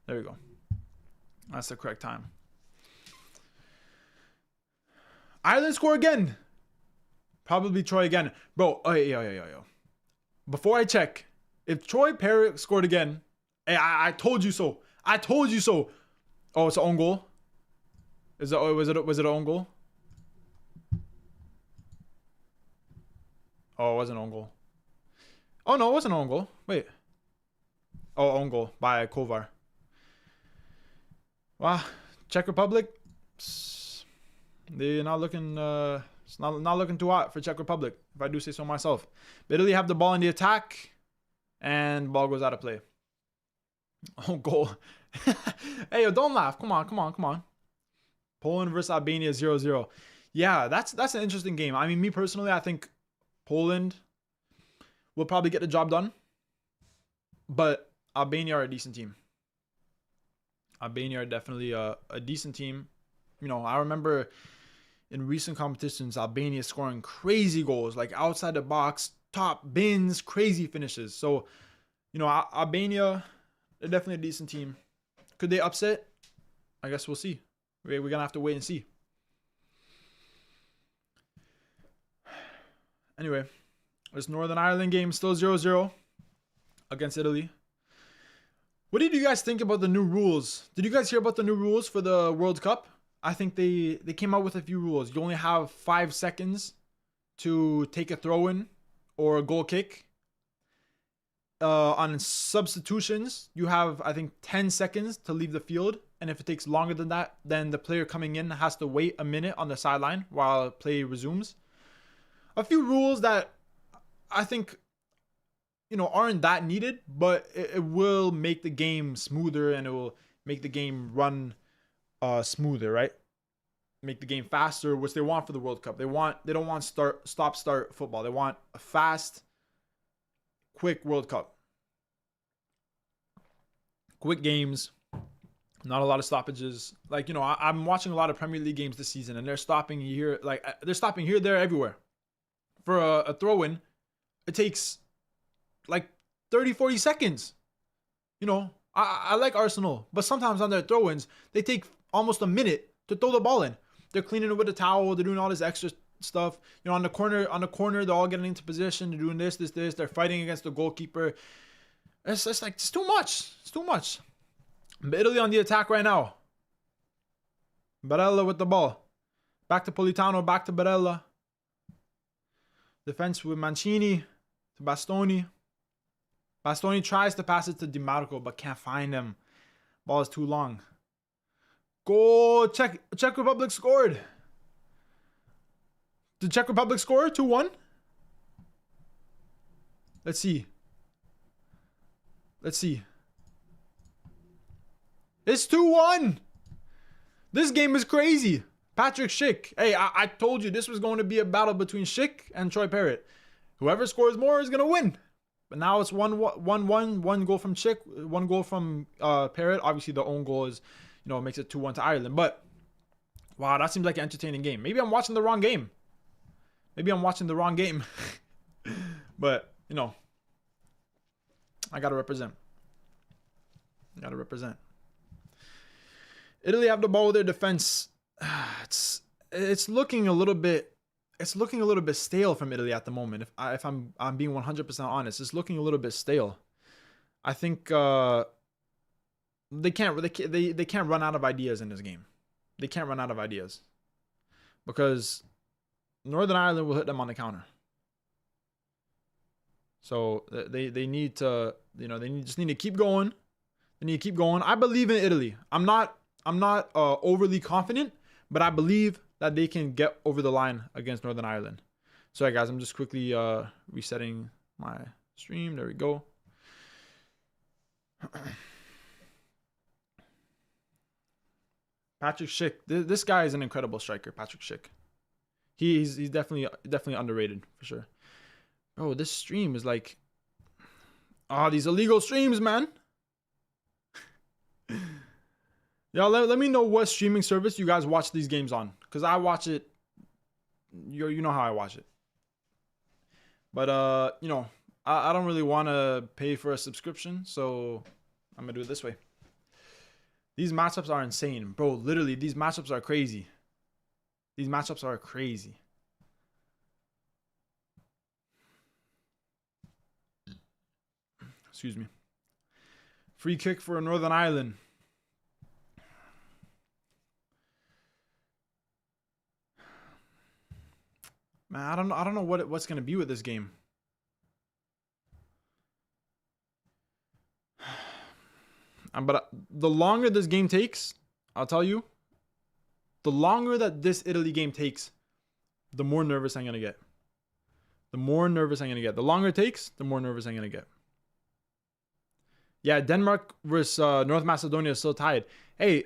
There we go. That's the correct time. Ireland score again. Probably Troy again. Bro, oh, yo. Before I check, if Troy Parrott scored again, hey, I told you so. Oh, it's an own goal. Was it an own goal? Oh, it wasn't an own goal. Oh no, it wasn't an own goal. Wait. Oh, own goal by Kovar. Wow, Czech Republic. They're not looking. It's not looking too hot for Czech Republic, if I do say so myself. But Italy have the ball in the attack, and ball goes out of play. Oh, goal. Hey, yo, don't laugh. Come on. Poland versus Albania 0-0. Yeah, that's an interesting game. I mean, me personally, I think Poland will probably get the job done. But Albania are a decent team. Albania are definitely a decent team. I remember in recent competitions, Albania scoring crazy goals, like outside the box, top bins, crazy finishes. So, Albania, they're definitely a decent team. Could they upset? I guess we'll see. We're going to have to wait and see. Anyway, this Northern Ireland game still 0-0 against Italy. What did you guys think about the new rules? Did you guys hear about the new rules for the World Cup? I think they came out with a few rules. You only have 5 seconds to take a throw-in or a goal kick. on substitutions, you have, I think, 10 seconds to leave the field. And if it takes longer than that, then the player coming in has to wait a minute on the sideline while play resumes. A few rules that I think, aren't that needed, but it will make the game smoother, and it will make the game run smoother, right? Make the game faster, which they want for the World Cup. They don't want stop-start football. They want a fast, quick World Cup. Quick games, not a lot of stoppages. Like, I'm watching a lot of Premier League games this season, and they're stopping here, there, everywhere. For a throw-in, it takes like 30, 40 seconds. I like Arsenal, but sometimes on their throw-ins, they take almost a minute to throw the ball in. They're cleaning it with a towel. They're doing all this extra stuff. On the corner, they're all getting into position. They're doing this. They're fighting against the goalkeeper. It's too much. It's too much. But Italy on the attack right now. Barella with the ball. Back to Politano. Back to Barella. Defense with Mancini to Bastoni. Bastoni tries to pass it to DiMarco, but can't find him. Ball is too long. Goal. Czech Republic scored. Did Czech Republic score? 2-1? Let's see. It's 2-1. This game is crazy. Patrick Schick. Hey, I told you this was going to be a battle between Schick and Troy Parrott. Whoever scores more is going to win. But now it's 1-1. One goal from Schick, one goal from Parrott. Obviously, the own goal is, makes it 2-1 to Ireland. But, wow, that seems like an entertaining game. Maybe I'm watching the wrong game. But, I got to represent. Italy have the ball with their defense. It's looking a little bit stale from Italy at the moment. If I'm being 100% honest, it's looking a little bit stale. I think they can't run out of ideas in this game. They can't run out of ideas because Northern Ireland will hit them on the counter. So they need to, just need to keep going. They need to keep going. I believe in Italy. I'm not overly confident, but I believe that they can get over the line against Northern Ireland. Sorry, guys. I'm just quickly resetting my stream. There we go. Patrick Schick. This guy is an incredible striker, Patrick Schick. He's definitely underrated for sure. Bro, this stream is like... these illegal streams, man. Y'all, let me know what streaming service you guys watch these games on. Because I watch it... You know how I watch it. But, I don't really want to pay for a subscription. So, I'm going to do it this way. These matchups are insane. Bro, literally, these matchups are crazy. Excuse me. Free kick for Northern Ireland. Man, I don't know what's gonna be with this game. But the longer this game takes, I'll tell you, the longer that this Italy game takes, the more nervous I'm gonna get. The longer it takes, the more nervous I'm gonna get. Yeah, Denmark versus North Macedonia is still tied. Hey,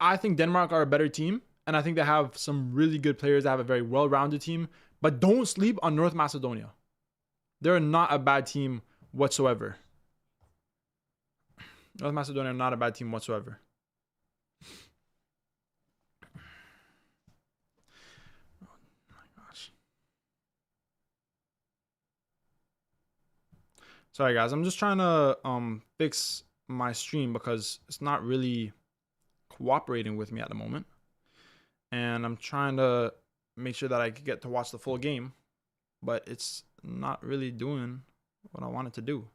I think Denmark are a better team, and I think they have some really good players. They have a very well-rounded team, but don't sleep on North Macedonia. They're not a bad team whatsoever. North Macedonia are not a bad team whatsoever. Oh my gosh. Sorry guys, I'm just trying to fix my stream because it's not really cooperating with me at the moment. And I'm trying to make sure that I can get to watch the full game, but it's not really doing what I want it to do.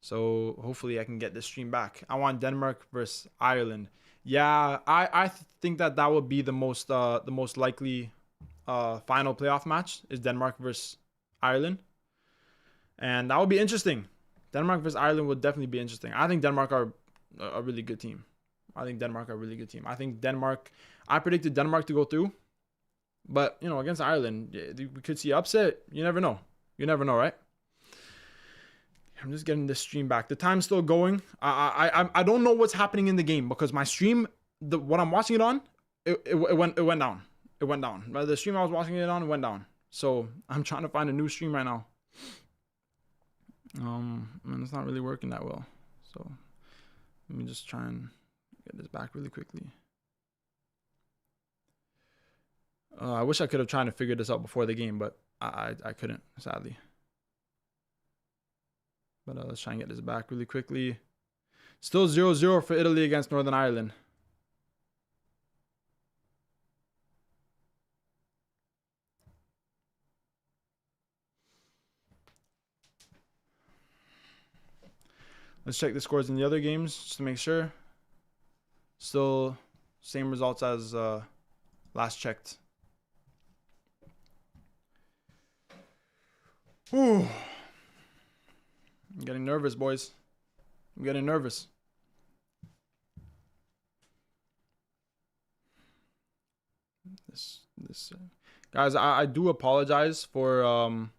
So hopefully I can get this stream back. I want Denmark versus Ireland. Yeah, I think that would be the most likely final playoff match is Denmark versus Ireland, and that would be interesting. Denmark versus Ireland would definitely be interesting. I think Denmark are a really good team. I think Denmark, I predicted Denmark to go through. But, you know, against Ireland, we could see upset. You never know. You never know, right? I'm just getting this stream back. The time's still going. I don't know what's happening in the game because my stream, what I'm watching it on, it went down. It went down. But the stream I was watching it on went down. So I'm trying to find a new stream right now. And it's not really working that well. So let me just try and get this back really quickly. I wish I could have tried to figure this out before the game, but I couldn't, sadly. But let's try and get this back really quickly. Still 0-0 for Italy against Northern Ireland. Let's check the scores in the other games just to make sure. Still same results as last checked. Whew. I'm getting nervous, boys. I'm getting nervous. Guys, I do apologize for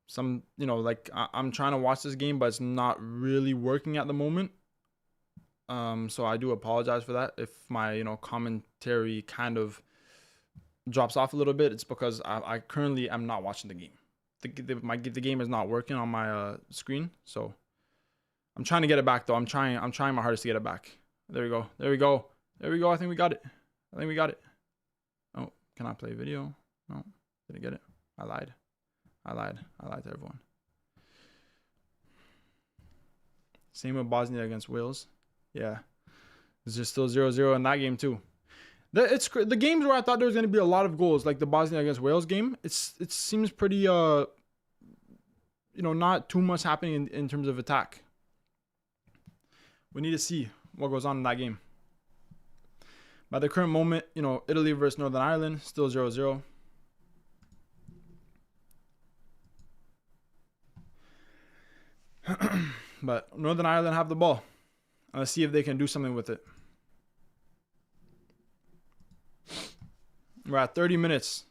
some, you know, like I'm trying to watch this game, but it's not really working at the moment. So I do apologize for that. If my, you know, commentary kind of drops off a little bit, it's because I currently am not watching the game. The game is not working on my screen, so I'm trying to get it back though. I'm trying my hardest to get it back. There we go. I think we got it. Oh, can I play video? No, didn't get it. I lied to everyone. Same with Bosnia against Wales. Yeah, it's just still 0-0 in that game too. The games where I thought there was going to be a lot of goals, like the Bosnia against Wales game, it seems pretty, you know, not too much happening in terms of attack. We need to see what goes on in that game. By the current moment, you know, Italy versus Northern Ireland, still 0-0. But Northern Ireland have the ball. Let's see if they can do something with it. We're at 30 minutes.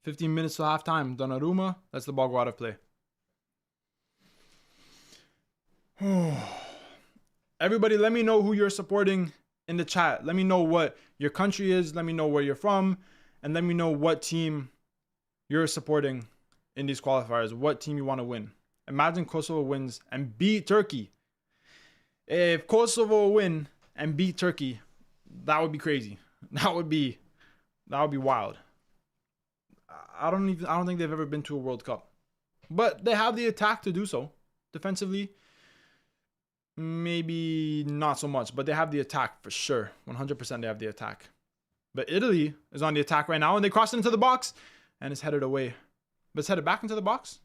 15 minutes to halftime. Donnarumma lets the ball go out of play. Everybody, let me know who you're supporting in the chat. Let me know what your country is. Let me know where you're from. And let me know what team you're supporting in these qualifiers. What team you want to win. Imagine Kosovo wins and beat Turkey. If Kosovo win and beat Turkey, that would be crazy. That would be wild. I don't think they've ever been to a World Cup. But they have the attack to do so. Defensively, maybe not so much, but they have the attack for sure. 100% they have the attack. But Italy is on the attack right now, and they cross into the box, and it's headed away. But it's headed back into the box?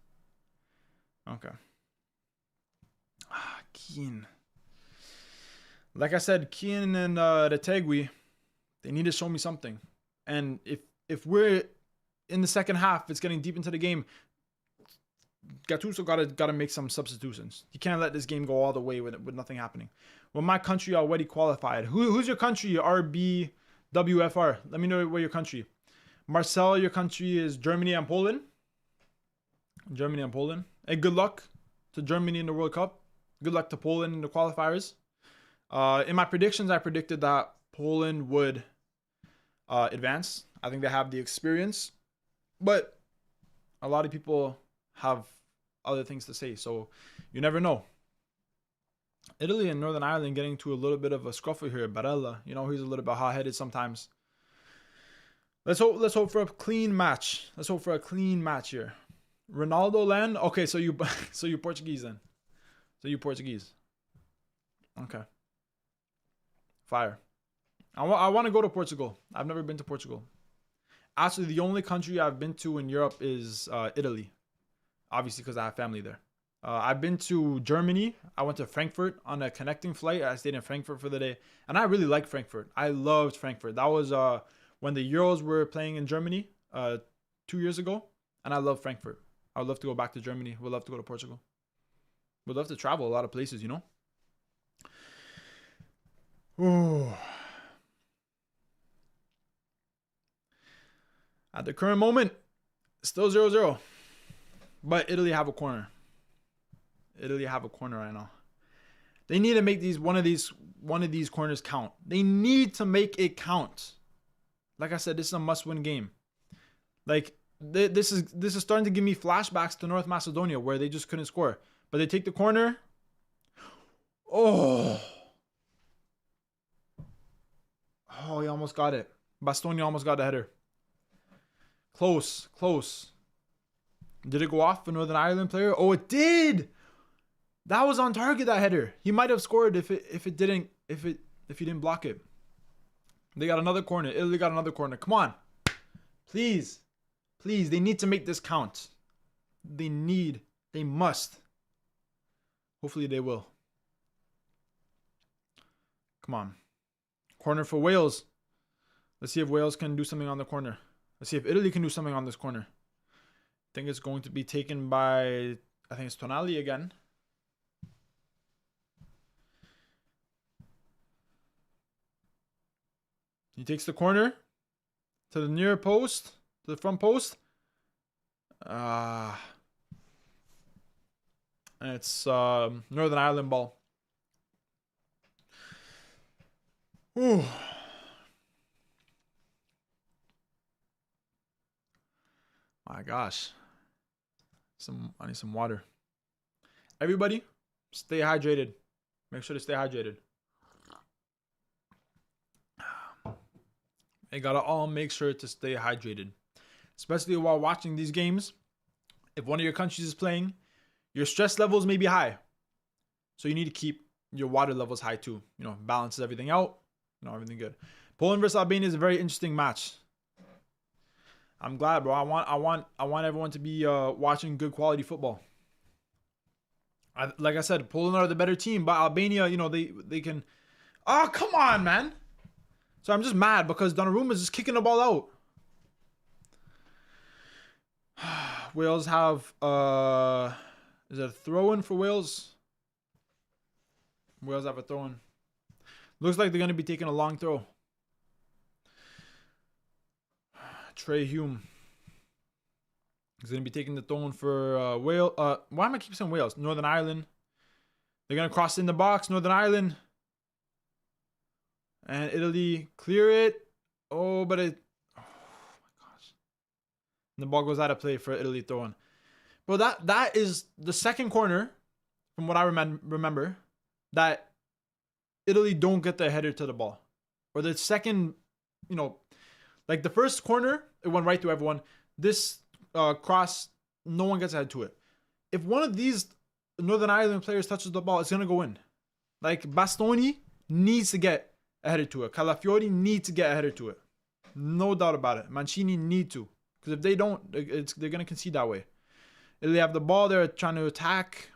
Okay. Keane. Like I said, Keane and Retegui, they need to show me something. And if we're in the second half, it's getting deep into the game, Gattuso gotta make some substitutions. You can't let this game go all the way with nothing happening. Well, my country already qualified. Who's your country? RBWFR. Let me know where your country. Marcel, your country is Germany and Poland. Germany and Poland. Hey, good luck to Germany in the World Cup. Good luck to Poland in the qualifiers. In my predictions, I predicted that Poland would advance. I think they have the experience, but a lot of people have other things to say, so you never know. Italy and Northern Ireland getting to a little bit of a scruffle here. Barella, you know, he's a little bit hot-headed sometimes. Let's hope for a clean match. Let's hope for a clean match here. Ronaldo land. Okay, so you Portuguese then. So you Portuguese. Okay. Fire. I want to go to Portugal. I've never been to Portugal. Actually, the only country I've been to in Europe is Italy. Obviously, because I have family there. I've been to Germany. I went to Frankfurt on a connecting flight. I stayed in Frankfurt for the day. And I really liked Frankfurt. I loved Frankfurt. That was when the Euros were playing in Germany 2 years ago. And I love Frankfurt. I would love to go back to Germany. Would love to go to Portugal. Would love to travel a lot of places, you know? Ooh. At the current moment, still 0-0. But Italy have a corner. Italy have a corner right now. They need to make one of these corners count. They need to make it count. Like I said, this is a must-win game. Like this is starting to give me flashbacks to North Macedonia where they just couldn't score. But they take the corner. Oh, he almost got it. Bastoni almost got the header. Close. Did it go off for Northern Ireland player? Oh, it did. That was on target, that header. He might have scored if he didn't block it. They got another corner. Italy got another corner. Come on. Please. They need to make this count. They must. Hopefully they will. Come on. Corner for Wales. Let's see if Wales can do something on the corner. Let's see if Italy can do something on this corner. I think it's going to be taken by, I think it's Tonali again. He takes the corner to the near post, to the front post. And it's Northern Ireland ball. Ooh. My gosh. I need some water. Everybody, stay hydrated. Make sure to stay hydrated. You gotta all make sure to stay hydrated. Especially while watching these games. If one of your countries is playing, your stress levels may be high. So you need to keep your water levels high too. You know, balances everything out. You know, everything good. Poland versus Albania is a very interesting match. I'm glad, bro. I want everyone to be watching good quality football. Like I said, Poland are the better team, but Albania, you know, they can. Oh, come on, man. So I'm just mad because Donnarumma is just kicking the ball out. Wales have is it a throw-in for Wales? Wales have a throw-in. Looks like they're gonna be taking a long throw. Trey Hume is going to be taking the throw for Wales. Why am I keep saying Wales? Northern Ireland. They're going to cross in the box. Northern Ireland. And Italy clear it. Oh, but it... Oh, my gosh. And the ball goes out of play for Italy throwing. Bro, that is the second corner, from what I remember, that Italy don't get the header to the ball. Or the second, you know... Like the first corner, it went right to everyone. This cross, no one gets ahead to it. If one of these Northern Ireland players touches the ball, it's going to go in. Like Bastoni needs to get ahead to it. Calafiori needs to get ahead to it. No doubt about it. Mancini need to. Because if they don't, they're going to concede that way. Italy have the ball. They're trying to attack.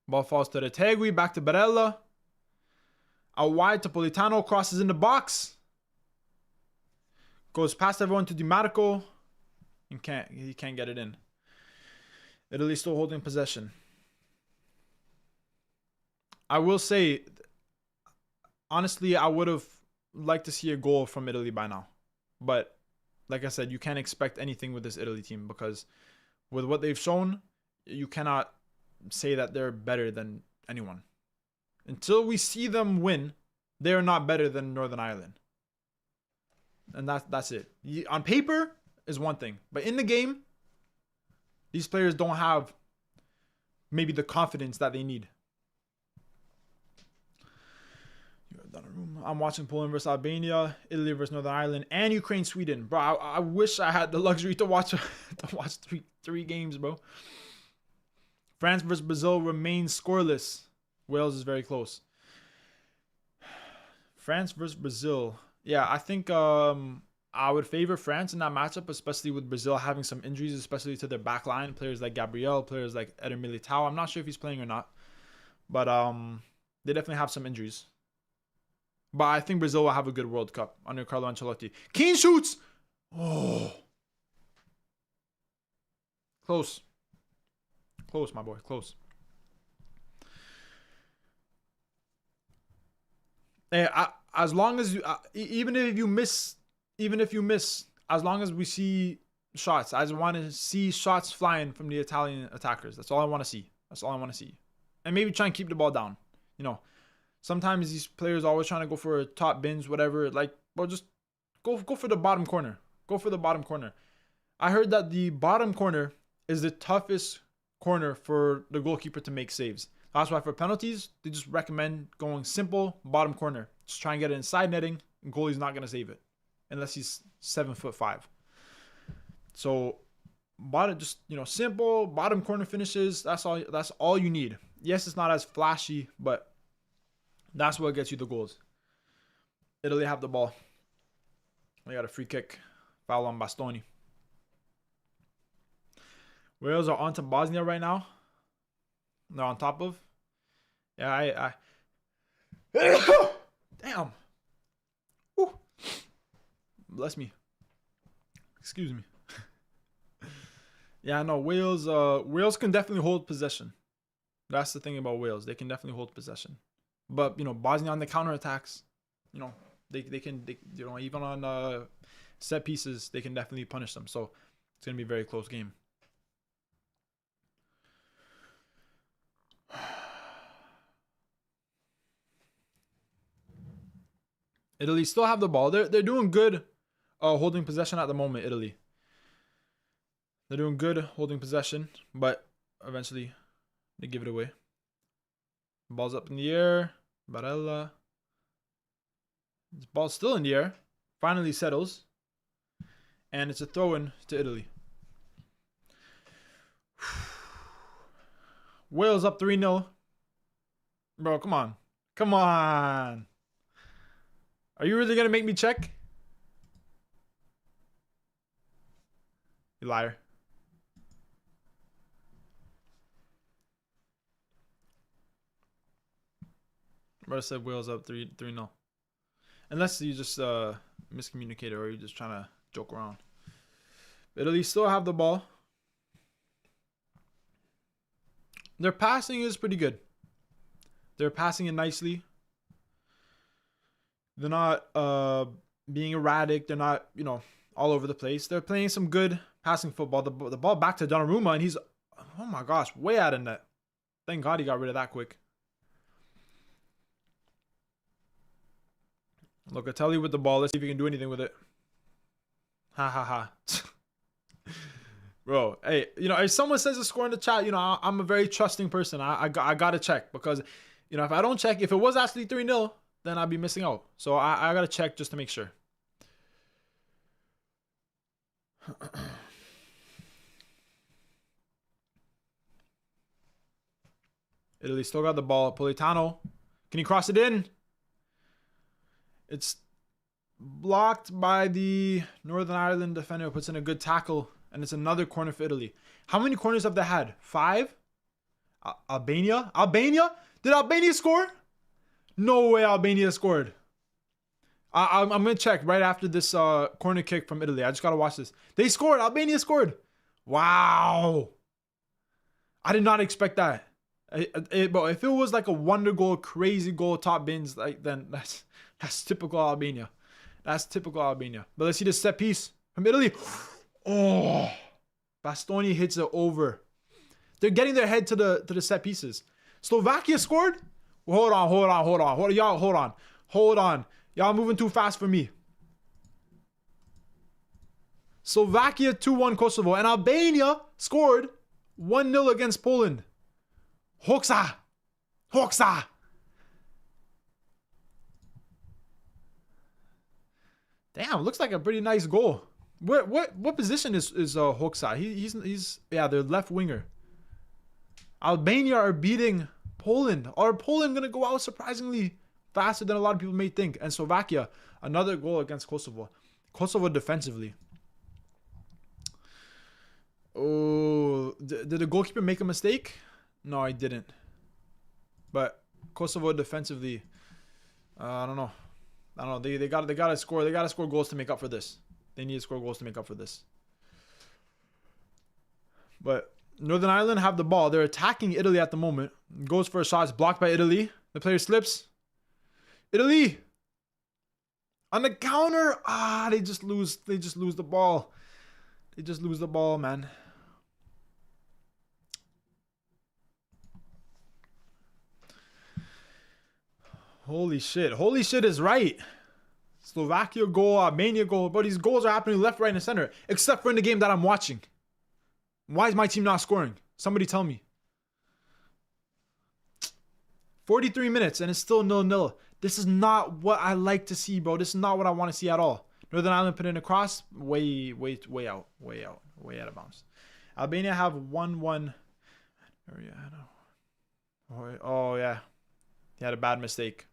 Ball falls to Retegui. Back to Barella. Out wide to Politano. Crosses in the box. Goes past everyone to Di Marco. He can't get it in. Italy still holding possession. I will say, honestly, I would have liked to see a goal from Italy by now. But like I said, you can't expect anything with this Italy team because with what they've shown, you cannot say that they're better than anyone. Until we see them win, they're not better than Northern Ireland. And that's it. On paper is one thing, but in the game, these players don't have maybe the confidence that they need. I'm watching Poland versus Albania, Italy versus Northern Ireland, and Ukraine, Sweden. Bro, I wish I had the luxury to watch three games, bro. France versus Brazil remains scoreless. Wales is very close. France versus Brazil. Yeah, I think I would favor France in that matchup, especially with Brazil having some injuries, especially to their back line. Players like Gabriel, players like Eder Militao. I'm not sure if he's playing or not, but they definitely have some injuries. But I think Brazil will have a good World Cup under Carlo Ancelotti. Keane shoots! Oh. Close. Close, my boy. Close. Hey, as long as you, even if you miss, as long as we see shots, I just want to see shots flying from the Italian attackers. That's all I want to see. That's all I want to see. And maybe try and keep the ball down. You know, sometimes these players are always trying to go for top bins, whatever. Like, well, just go for the bottom corner. Go for the bottom corner. I heard that the bottom corner is the toughest corner for the goalkeeper to make saves. That's why for penalties, they just recommend going simple bottom corner. Just try and get it inside netting, and goalie's not gonna save it unless he's 7'5". So, bottom, just simple bottom corner finishes. That's all you need. Yes, it's not as flashy, but that's what gets you the goals. Italy have the ball. We got a free kick, foul on Bastoni. Wales are on to Bosnia right now. They're on top of. Yeah, damn. Woo. Bless me. Excuse me. Yeah, no, Wales can definitely hold possession. That's the thing about Wales. They can definitely hold possession. But, Bosnia on the counterattacks, they can even on set pieces, they can definitely punish them. So, it's going to be a very close game. Italy still have the ball. They're doing good holding possession at the moment, Italy. They're doing good holding possession, but eventually they give it away. Ball's up in the air. Barella. This ball's still in the air. Finally settles. And it's a throw-in to Italy. Wales up 3-0. Bro, come on. Come on. Are you really going to make me check? You liar. Bro said Wales up 3-0. Unless you just miscommunicated or you're just trying to joke around. Italy still have the ball. Their passing is pretty good. They're passing it nicely. They're not being erratic. They're not, all over the place. They're playing some good passing football. The ball back to Donnarumma, and he's, oh my gosh, way out of net. Thank God he got rid of that quick. Locatelli with the ball. Let's see if he can do anything with it. Ha ha ha. Bro, hey, if someone says a score in the chat, I'm a very trusting person. I got to check because, if I don't check, if it was actually 3-0, then I'd be missing out. So I got to check just to make sure. Italy still got the ball. Politano. Can he cross it in? It's blocked by the Northern Ireland defender. Puts in a good tackle. And it's another corner for Italy. How many corners have they had? 5? Albania? Albania? Did Albania score? No way Albania scored. I'm going to check right after this corner kick from Italy. I just got to watch this. They scored. Albania scored. Wow. I did not expect that. But if it was like a wonder goal, crazy goal, top bins, then that's typical Albania. That's typical Albania. But let's see this set piece from Italy. Oh, Bastoni hits it over. They're getting their head to the set pieces. Slovakia scored. Hold on. Y'all, hold on. Y'all moving too fast for me. Slovakia 2-1 Kosovo. And Albania scored 1-0 against Poland. Hoxha. Damn, looks like a pretty nice goal. What position is Hoxha? He's their left winger. Albania are beating Poland. Are Poland gonna go out surprisingly faster than a lot of people may think? And Slovakia, another goal against Kosovo. Kosovo defensively. Oh, did the goalkeeper make a mistake? No, I didn't. But Kosovo defensively, I don't know. They gotta score. They gotta score goals to make up for this. They need to score goals to make up for this. But Northern Ireland have the ball. They're attacking Italy at the moment. Goes for a shot. It's blocked by Italy. The player slips. Italy on the counter. They just lose. They just lose the ball. They just lose the ball, man. Holy shit. Holy shit is right. Slovakia goal, Armenia goal. But these goals are happening left, right, and center. Except for in the game that I'm watching. Why is my team not scoring? Somebody tell me. 43 minutes and it's still 0-0. This is not what I like to see, bro. This is not what I want to see at all. Northern Ireland put in a cross. Way out. Way out of bounds. Albania have 1-1. Oh, yeah. He had a bad mistake.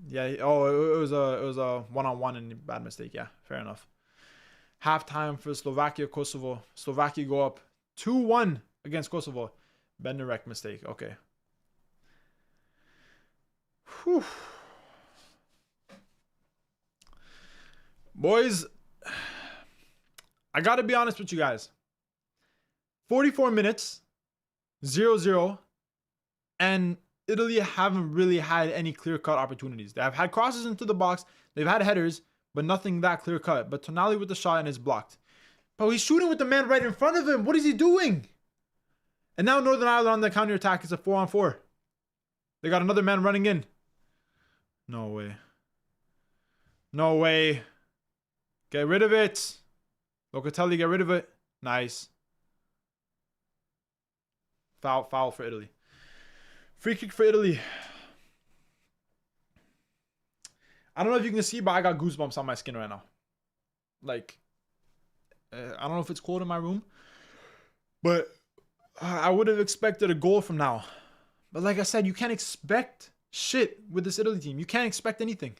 Yeah. It was a one-on-one and a bad mistake. Yeah, fair enough. Halftime for Slovakia, Kosovo. Slovakia go up 2-1 against Kosovo. Benderek mistake. Okay. Whew. Boys, I got to be honest with you guys. 44 minutes, 0-0, and Italy haven't really had any clear-cut opportunities. They have had crosses into the box. They've had headers, but nothing that clear-cut. But Tonali with the shot and it's blocked. Bro, he's shooting with the man right in front of him. What is he doing? And now Northern Ireland on the counter-attack. It's a 4-on-4. They got another man running in. No way. No way. Get rid of it. Locatelli, get rid of it. Nice. Foul for Italy. Free kick for Italy. I don't know if you can see, but I got goosebumps on my skin right now. Like, I don't know if it's cold in my room, but I would have expected a goal from now. But like I said, you can't expect shit with this Italy team. You can't expect anything.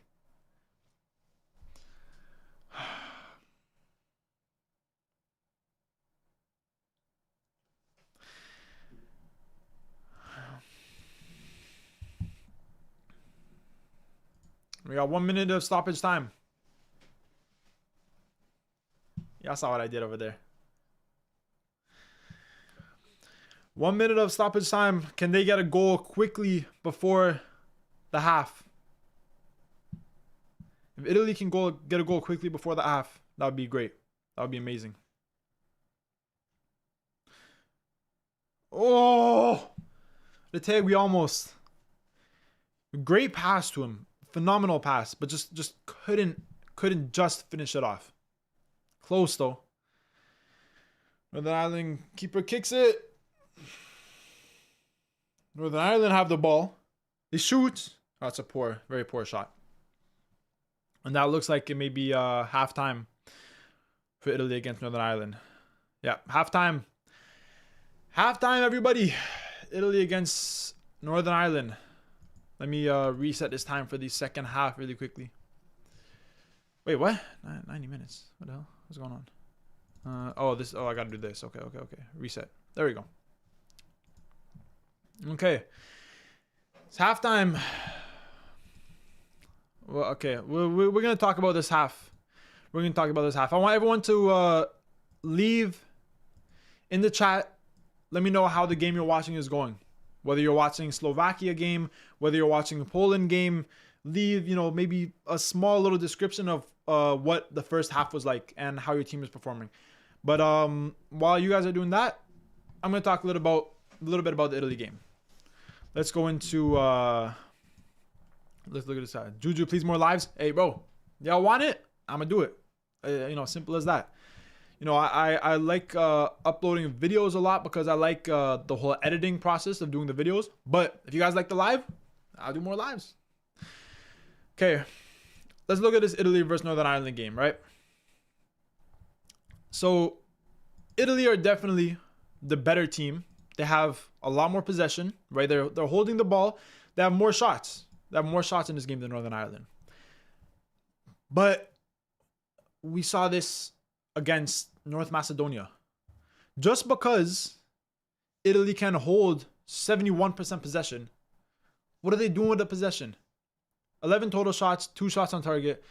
We got 1 minute of stoppage time. Y'all saw what I did over there. 1 minute of stoppage time. Can they get a goal quickly before the half? If Italy can get a goal quickly before the half, that would be great. That would be amazing. Oh! The tag, we almost. Great pass to him. Phenomenal pass, but just couldn't just finish it off. Close though. Northern Ireland keeper kicks it. Northern Ireland have the ball. They shoot. Oh, it's a very poor shot. And that looks like it may be halftime for Italy against Northern Ireland. Yeah, halftime. Halftime, everybody. Italy against Northern Ireland. Let me reset this time for the second half really quickly. Wait, what? 90 minutes. What the hell? What's going on? Oh, I gotta do this. Okay. Reset. There we go. Okay. It's halftime. Well, okay. We're gonna talk about this half. We're gonna talk about this half. I want everyone to leave in the chat. Let me know how the game you're watching is going. Whether you're watching Slovakia game, whether you're watching a Poland game, leave, maybe a small little description of what the first half was like and how your team is performing. But while you guys are doing that, I'm going to talk a little bit about the Italy game. Let's go into let's look at this side. Juju, please more lives. Hey, bro, y'all want it? I'm going to do it. Simple as that. I like uploading videos a lot because I like the whole editing process of doing the videos. But if you guys like the live, I'll do more lives. Okay, let's look at this Italy versus Northern Ireland game, right? So Italy are definitely the better team. They have a lot more possession, right? They're holding the ball. They have more shots. They have more shots in this game than Northern Ireland. But we saw this against North Macedonia. Just because Italy can hold 71% possession, what are they doing with the possession? 11 total shots, 2 shots on target,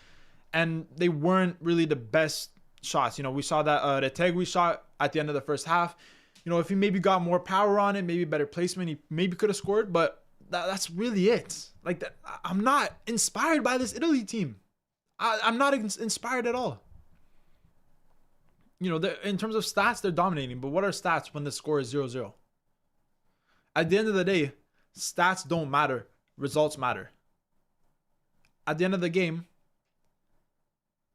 and they weren't really the best shots. We saw that the Tegui shot at the end of the first half. You know, if he maybe got more power on it, maybe better placement, he maybe could have scored. But that's really it. Like that, I'm not inspired by this Italy team. I'm not inspired at all. You know, in terms of stats, they're dominating. But what are stats when the score is 0-0? At the end of the day, stats don't matter. Results matter. At the end of the game,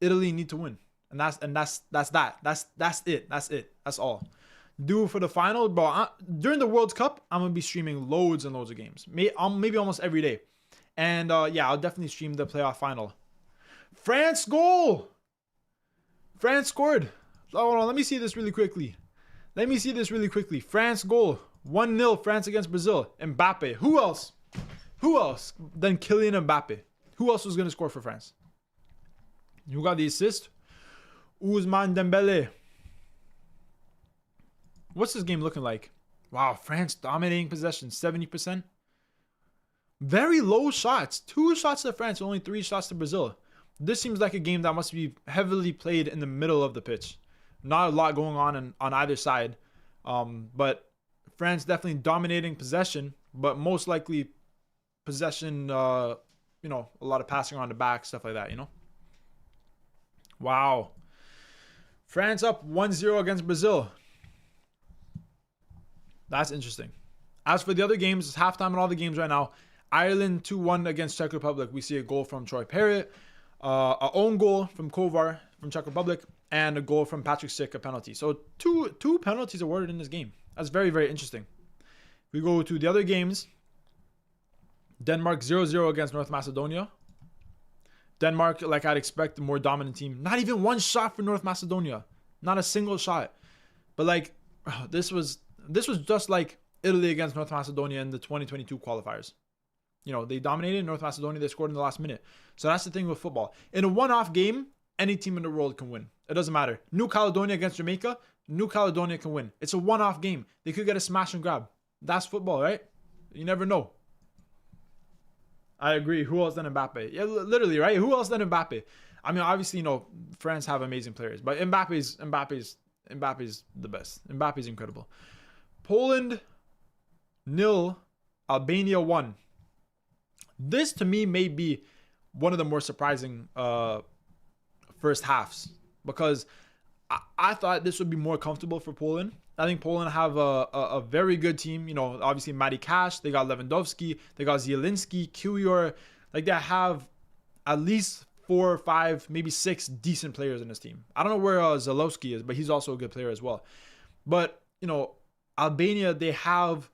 Italy need to win. And that's that. That's it. That's all. Do for the final, bro. During the World Cup, I'm gonna be streaming loads and loads of games. Maybe almost every day. And yeah, I'll definitely stream the playoff final. France goal. France scored. Hold on, let me see this really quickly. France goal. 1-0 France against Brazil. Mbappe. Who else? Who else than Kylian Mbappe? Who else was gonna score for France? Who got the assist? Ousmane Dembele. What's this game looking like? Wow, France dominating possession, 70%. Very low shots. 2 shots to France, only 3 shots to Brazil. This seems like a game that must be heavily played in the middle of the pitch. Not a lot going on either side. But France definitely dominating possession, but most likely possession, you know, a lot of passing around the back, stuff like that, you know? Wow. France up 1-0 against Brazil. That's interesting. As for the other games, it's halftime in all the games right now. Ireland 2-1 against Czech Republic. We see a goal from Troy Parrott, a own goal from Kovar from Czech Republic, and a goal from Patrick Schick, a penalty. So two penalties awarded in this game. That's very, very interesting. We go to the other games. Denmark 0-0 against North Macedonia. Denmark, like I'd expect, a more dominant team. Not even one shot for North Macedonia. Not a single shot. But like, this was just like Italy against North Macedonia in the 2022 qualifiers. You know, they dominated North Macedonia. They scored in the last minute. So that's the thing with football. In a one-off game, any team in the world can win. It doesn't matter. New Caledonia against Jamaica, New Caledonia can win. It's a one-off game. They could get a smash and grab. That's football, right? You never know. I agree. Who else than Mbappe? Yeah, literally, right? Who else than Mbappe? I mean, obviously, you know, France have amazing players, but Mbappe's the best. Mbappe's incredible. Poland 0, Albania 1. This to me may be one of the more surprising first halves, because I thought this would be more comfortable for Poland. I think Poland have a very good team. You know, obviously Matty Cash, they got Lewandowski, they got Zielinski, Kiwior. Like, they have at least 4 or 5, maybe 6 decent players in this team. I don't know where Zalewski is, but he's also a good player as well. But, you know, Albania, they have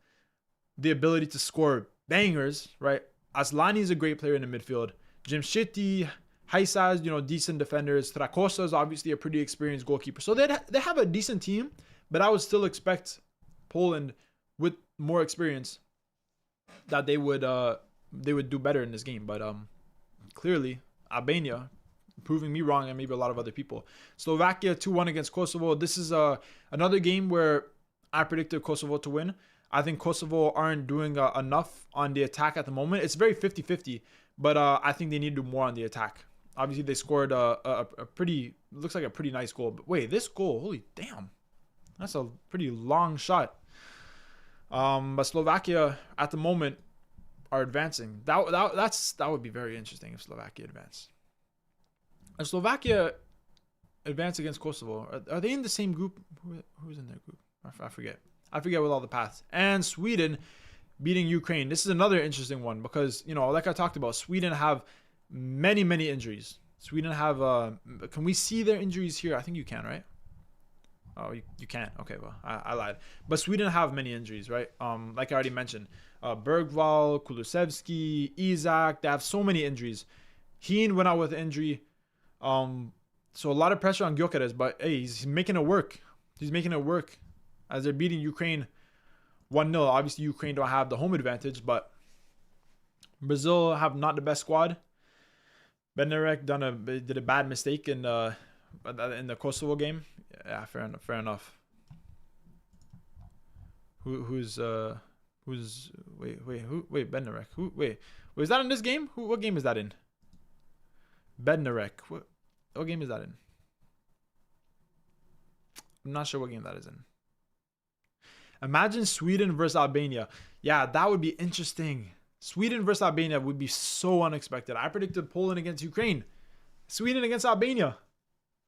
the ability to score bangers, right? Aslani is a great player in the midfield. Jimshiti, Haisaz, you know, decent defenders. Trakosa is obviously a pretty experienced goalkeeper. So they have a decent team, but I would still expect Poland with more experience that they would do better in this game. But clearly, Albania proving me wrong, and maybe a lot of other people. Slovakia 2-1 against Kosovo. This is another game where I predicted Kosovo to win. I think Kosovo aren't doing enough on the attack at the moment. It's very 50-50, but I think they need to do more on the attack. Obviously, they scored a pretty, looks like a pretty nice goal. But wait, this goal, holy damn. That's a pretty long shot. But Slovakia, at the moment, are advancing. That would be very interesting if Slovakia advance. If Slovakia advance against Kosovo, are they in the same group? Who's in their group? I forget. I forget with all the paths. And Sweden beating Ukraine. This is another interesting one because, you know, like I talked about, Sweden have many, many injuries. Sweden have, can we see their injuries here? I think you can, right? Oh, you can't. Okay, well, I lied. But Sweden have many injuries, right? Like I already mentioned. Bergvall, Kulusevski, Isak, they have so many injuries. Heen went out with an injury. So a lot of pressure on Gyökeres, but hey, he's making it work. He's making it work as they're beating Ukraine 1-0. Obviously, Ukraine don't have the home advantage, but Brazil have not the best squad. Bednarek did a bad mistake in the Kosovo game. Yeah, fair enough. Who's Bednarek? Wait, is that in this game? What game is that in? Bednarek. What game is that in? I'm not sure what game that is in. Imagine Sweden versus Albania. Yeah, that would be interesting. Sweden versus Albania would be so unexpected. I predicted Poland against Ukraine. Sweden against Albania.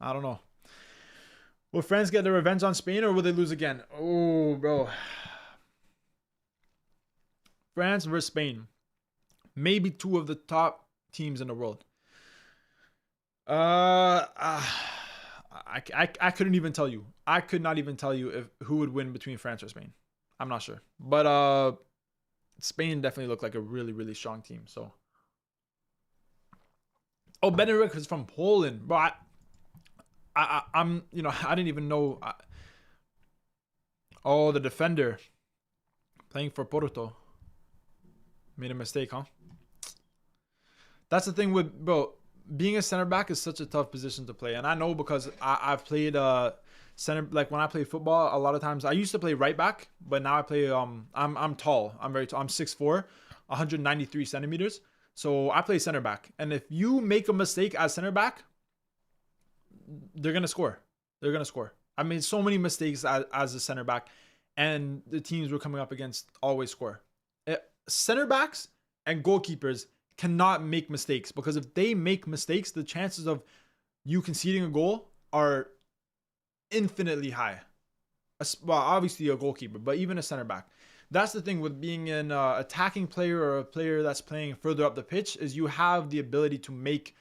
I don't know. Will France get their revenge on Spain or will they lose again? Oh, bro. France versus Spain. Maybe two of the top teams in the world. I couldn't even tell you. I could not even tell you if who would win between France or Spain. I'm not sure. But Spain definitely looked like a really, really strong team. So, oh, Benedict is from Poland, bro. I'm, I didn't even know. Oh, the defender playing for Porto made a mistake, huh? That's the thing with, bro, being a center back is such a tough position to play, and I know because I've played center, like when I play football. A lot of times I used to play right back, but now I play I'm tall. I'm very tall. I'm 6'4", 193 centimeters. So I play center back, and if you make a mistake as center back, they're gonna score. They're gonna score. I made so many mistakes as a center back, and the teams we're coming up against always score. Center backs and goalkeepers cannot make mistakes, because if they make mistakes, the chances of you conceding a goal are infinitely high. Well, obviously a goalkeeper, but even a center back. That's the thing with being an attacking player or a player that's playing further up the pitch, is you have the ability to make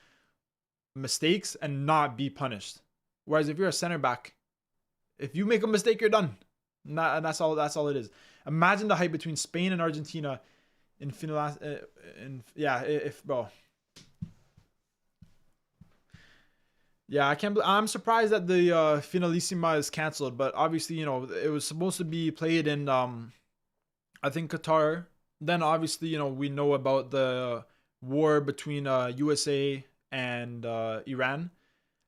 mistakes and not be punished. Whereas if you're a center back, if you make a mistake, you're done. And that's all it is. Imagine the hype between Spain and Argentina in Finland. I'm surprised that the Finalissima is canceled, but obviously, it was supposed to be played in I think Qatar. Then obviously, we know about the war between USA and Iran.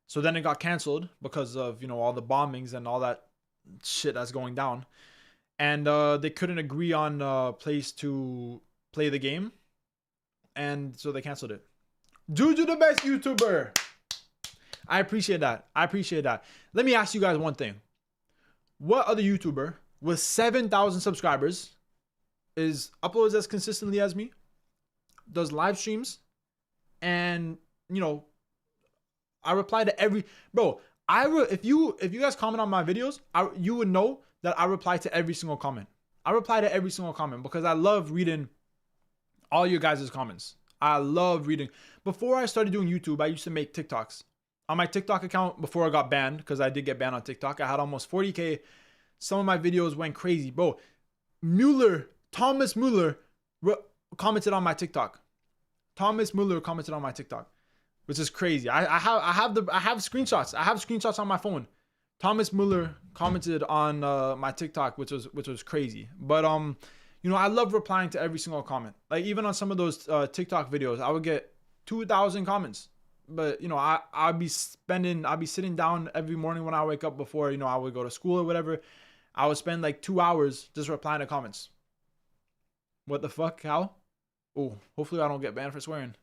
So then it got canceled because of, all the bombings and all that shit that's going down. And they couldn't agree on a place to play the game. And so they canceled it. Juju the best YouTuber. I appreciate that. Let me ask you guys one thing. What other YouTuber with 7,000 subscribers is uploads as consistently as me, does live streams, and I reply to every if you guys comment on my videos, you would know that I reply to every single comment. I reply to every single comment because I love reading all your guys' comments. I love reading. Before I started doing YouTube, I used to make TikToks. On my TikTok account, before I got banned, because I did get banned on TikTok, I had almost 40K. Some of my videos went crazy. Bro, Thomas Muller commented on my TikTok. Which is crazy. I have screenshots. I have screenshots on my phone. Thomas Muller commented on my TikTok, which was crazy. But I love replying to every single comment. Like even on some of those TikTok videos, I would get 2,000 comments. But I'll be sitting down every morning when I wake up before I would go to school or whatever. I would spend like 2 hours just replying to comments. What the fuck? How? Oh, hopefully I don't get banned for swearing.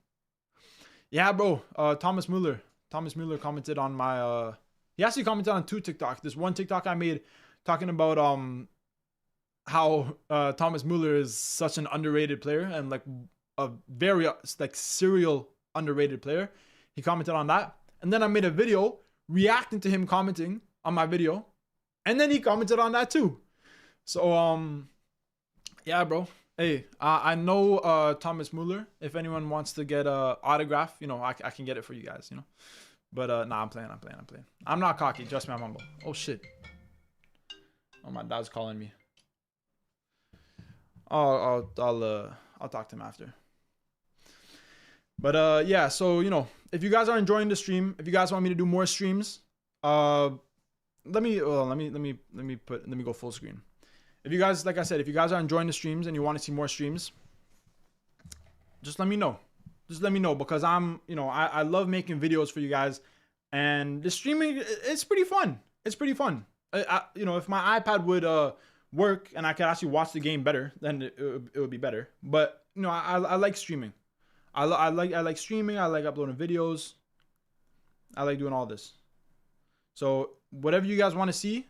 Yeah, bro. Thomas Muller commented on my he actually commented on 2 TikToks. This one TikTok I made talking about how Thomas Muller is such an underrated player and like a very serial underrated player. He commented on that. And then I made a video reacting to him commenting on my video. And then he commented on that too. So yeah, bro. Hey, I know Thomas Muller. If anyone wants to get a autograph, I can get it for you guys, But nah, I'm playing. I'm not cocky. Trust me, I'm humble. Oh shit. Oh, my dad's calling me. I'll talk to him after. But yeah, so if you guys are enjoying the stream, if you guys want me to do more streams, let me go full screen. If you guys, like I said, if you guys are enjoying the streams and you want to see more streams, just let me know. Because I love making videos for you guys, and the streaming, it's pretty fun. If my iPad would work and I could actually watch the game better, then it would be better. But I like streaming. I like streaming. I like uploading videos. I like doing all this. So whatever you guys want to see,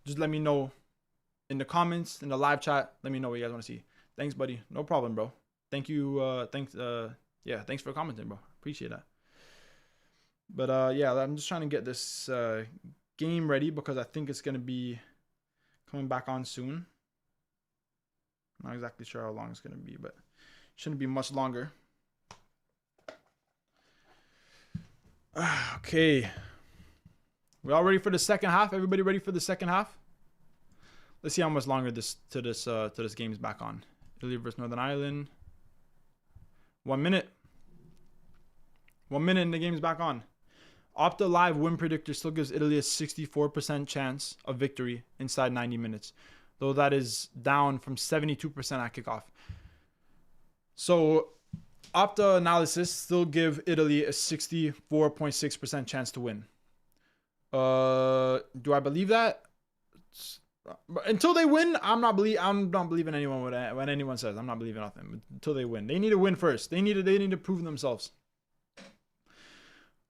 just let me know in the comments, in the live chat. Let me know what you guys want to see. Thanks, buddy. No problem, bro. Thank you. Thanks for commenting, bro. Appreciate that. But yeah, I'm just trying to get this game ready because I think it's gonna be coming back on soon. Not exactly sure how long it's gonna be, but shouldn't be much longer. Okay. We all ready for the second half? Everybody ready for the second half? Let's see how much longer this game is back on. Italy versus Northern Ireland. 1 minute. 1 minute and the game's back on. Opta Live win predictor still gives Italy a 64% chance of victory inside 90 minutes. Though that is down from 72% at kickoff. So Opta analysis still give Italy a 64.6% chance to win. Do I believe that? Until they win, I'm not believing anyone when anyone says. I'm not believing nothing until they win. They need to win first. They need to prove themselves.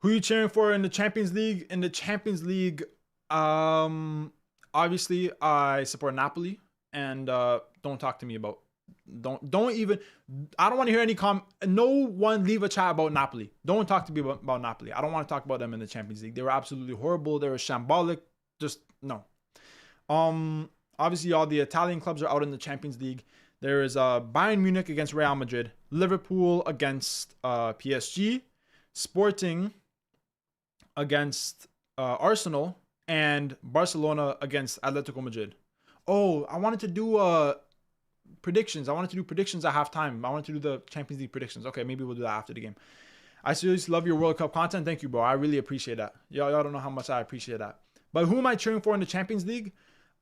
Who are you cheering for in the Champions League? In the Champions League, obviously I support Napoli, and don't talk to me about don't even. I don't want to hear any no one leave a chat about Napoli. Don't talk to me about Napoli. I don't want to talk about them in the Champions League. They were absolutely horrible. They were shambolic. Just no. Obviously all the Italian clubs are out in the Champions League. There is Bayern Munich against Real Madrid, Liverpool against PSG, Sporting against Arsenal, and Barcelona against Atletico Madrid. Oh, I wanted to do predictions. I wanted to do predictions at halftime. I wanted to do the Champions League predictions. Okay, maybe we'll do that after the game. I seriously love your World Cup content. Thank you, bro. I really appreciate that. Y'all don't know how much I appreciate that. But who am I cheering for in the Champions League?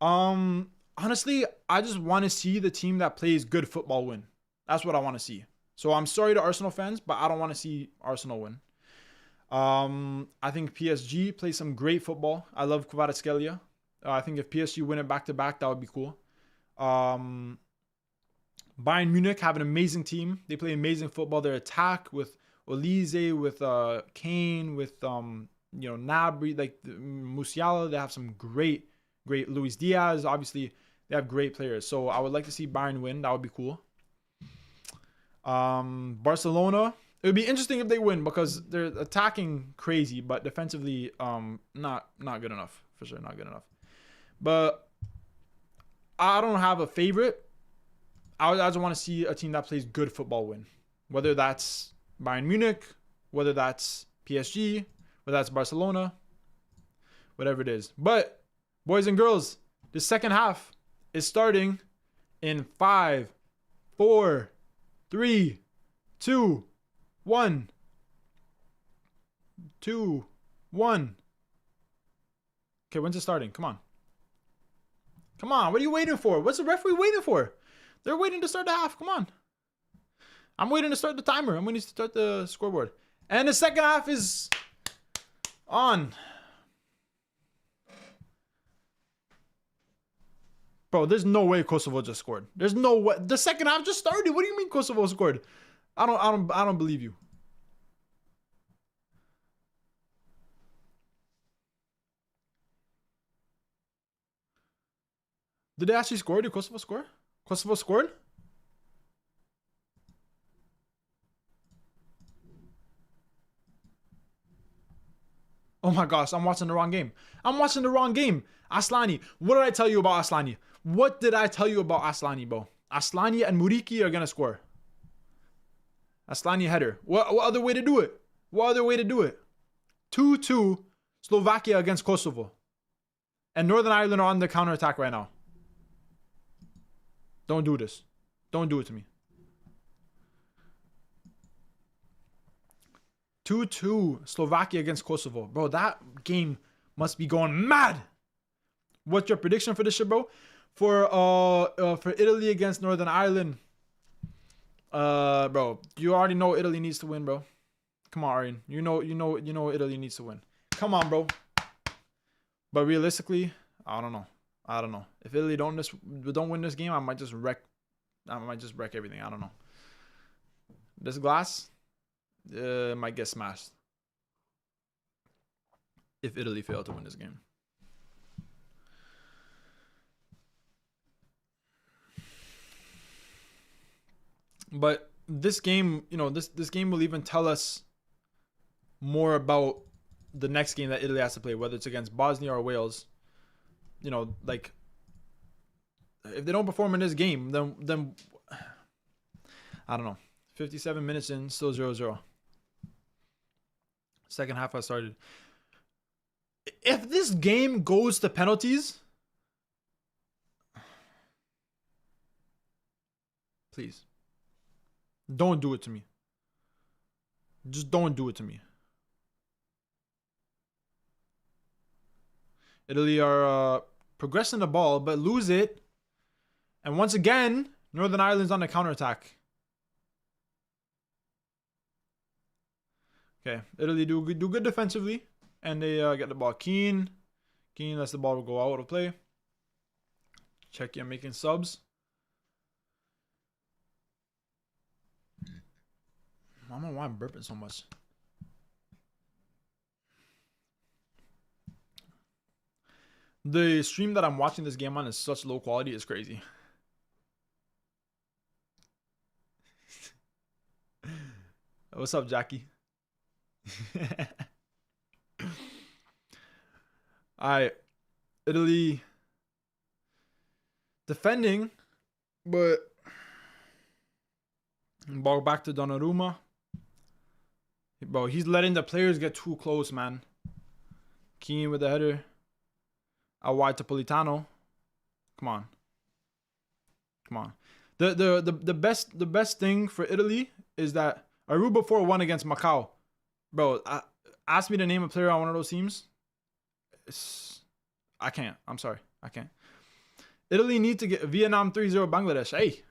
Honestly, I just want to see the team that plays good football win. That's what I want to see. So I'm sorry to Arsenal fans, but I don't want to see Arsenal win. I think PSG plays some great football. I love Kvaratskhelia. I think if PSG win it back-to-back, that would be cool. Bayern Munich have an amazing team. They play amazing football. Their attack with Olise, with Kane, with Gnabry, like Musiala. They have some great Luis Diaz. Obviously, they have great players. So I would like to see Bayern win. That would be cool. Barcelona. It would be interesting if they win because they're attacking crazy, but defensively, not good enough. For sure, not good enough. But I don't have a favorite. I just want to see a team that plays good football win. Whether that's Bayern Munich, whether that's PSG, whether that's Barcelona, whatever it is. But, boys and girls, the second half is starting in 5, 4, 3, 2, 1. 2, 1. Okay, when's it starting? Come on. Come on, what are you waiting for? What's the referee waiting for? They're waiting to start the half. Come on. I'm waiting to start the timer. I'm waiting to start the scoreboard. And the second half is on. Bro, there's no way Kosovo just scored. There's no way. The second half just started. What do you mean Kosovo scored? I don't believe you. Did they actually score? Did Kosovo score? Kosovo scored? Oh my gosh, I'm watching the wrong game. I'm watching the wrong game. Aslani. What did I tell you about Aslani? What did I tell you about Aslani, bro? Aslani and Muriki are going to score. Aslani header. What other way to do it? What other way to do it? 2-2 Slovakia against Kosovo. And Northern Ireland are on the counterattack right now. Don't do this. Don't do it to me. 2-2 Slovakia against Kosovo. Bro, that game must be going mad. What's your prediction for this shit, bro? For Italy against Northern Ireland. Bro, you already know Italy needs to win, bro. Come on, Aryan. You know Italy needs to win. Come on, bro. But realistically, I don't know. If Italy don't win this game, I might just wreck everything. I don't know. This glass might get smashed if Italy fail to win this game. But this game, this game will even tell us more about the next game that Italy has to play, whether it's against Bosnia or Wales. Like if they don't perform in this game, then I don't know. 57 minutes in, still 0-0. Second half I started. If this game goes to penalties, please don't do it to me. Just don't do it to me. Italy are progressing the ball, but lose it. And once again, Northern Ireland's on the counterattack. Okay, Italy do good defensively, and they get the ball. Keane lets the ball go out of play. Czechia making subs. I don't know why I'm burping so much. The stream that I'm watching this game on is such low quality, it's crazy. What's up, Jackie? Alright. Italy defending, but ball back to Donnarumma. Bro, he's letting the players get too close, man. Keane with the header. Out wide to Politano. Come on. The best thing for Italy is that Aruba 4-1 against Macau. Bro, ask me to name a player on one of those teams. I can't. I'm sorry. I can't. Italy need to get Vietnam 3-0 Bangladesh. Hey.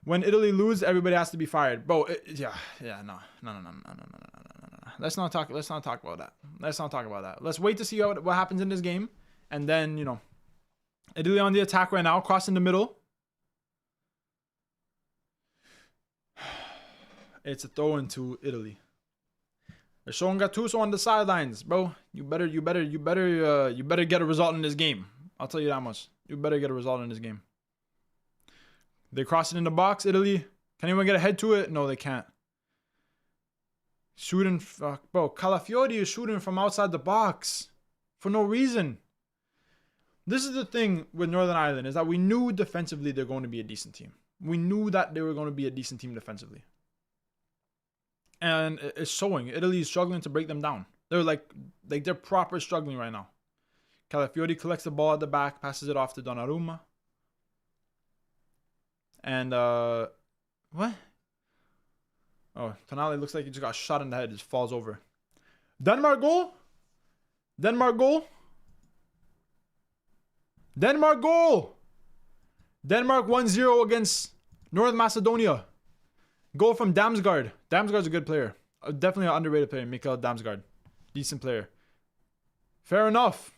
When Italy lose, everybody has to be fired. Bro, no. Let's not talk about that. Let's wait to see what happens in this game. And then, Italy on the attack right now, crossing the middle. It's a throw into Italy. They're showing Gattuso on the sidelines, bro. You better get a result in this game. I'll tell you that much. You better get a result in this game. They cross it in the box. Italy, can anyone get a head to it? No, they can't. Shooting, bro. Calafiori is shooting from outside the box for no reason. This is the thing with Northern Ireland, is that we knew defensively they're going to be a decent team. We knew that they were going to be a decent team defensively. And it's showing. Italy is struggling to break them down. They're like they're proper struggling right now. Calafiori collects the ball at the back, passes it off to Donnarumma. And what? Oh, Tonali looks like he just got shot in the head. Just falls over. Denmark goal. Denmark 1-0 against North Macedonia. Goal from Damsgaard. Damsgaard's a good player. Definitely an underrated player. Mikael Damsgaard. Decent player. Fair enough.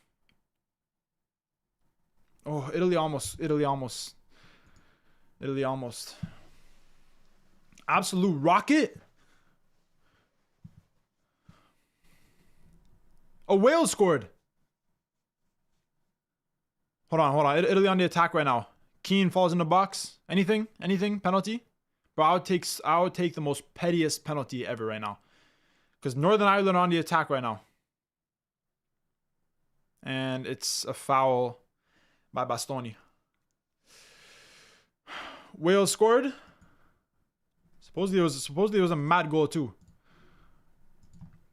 Oh, Italy almost. Absolute rocket. Oh, Wales scored. Hold on. Italy on the attack right now. Keane falls in the box. Anything? Penalty? Bro, I would take the most pettiest penalty ever right now. Because Northern Ireland are on the attack right now. And it's a foul by Bastoni. Wales scored. Supposedly it was a mad goal too.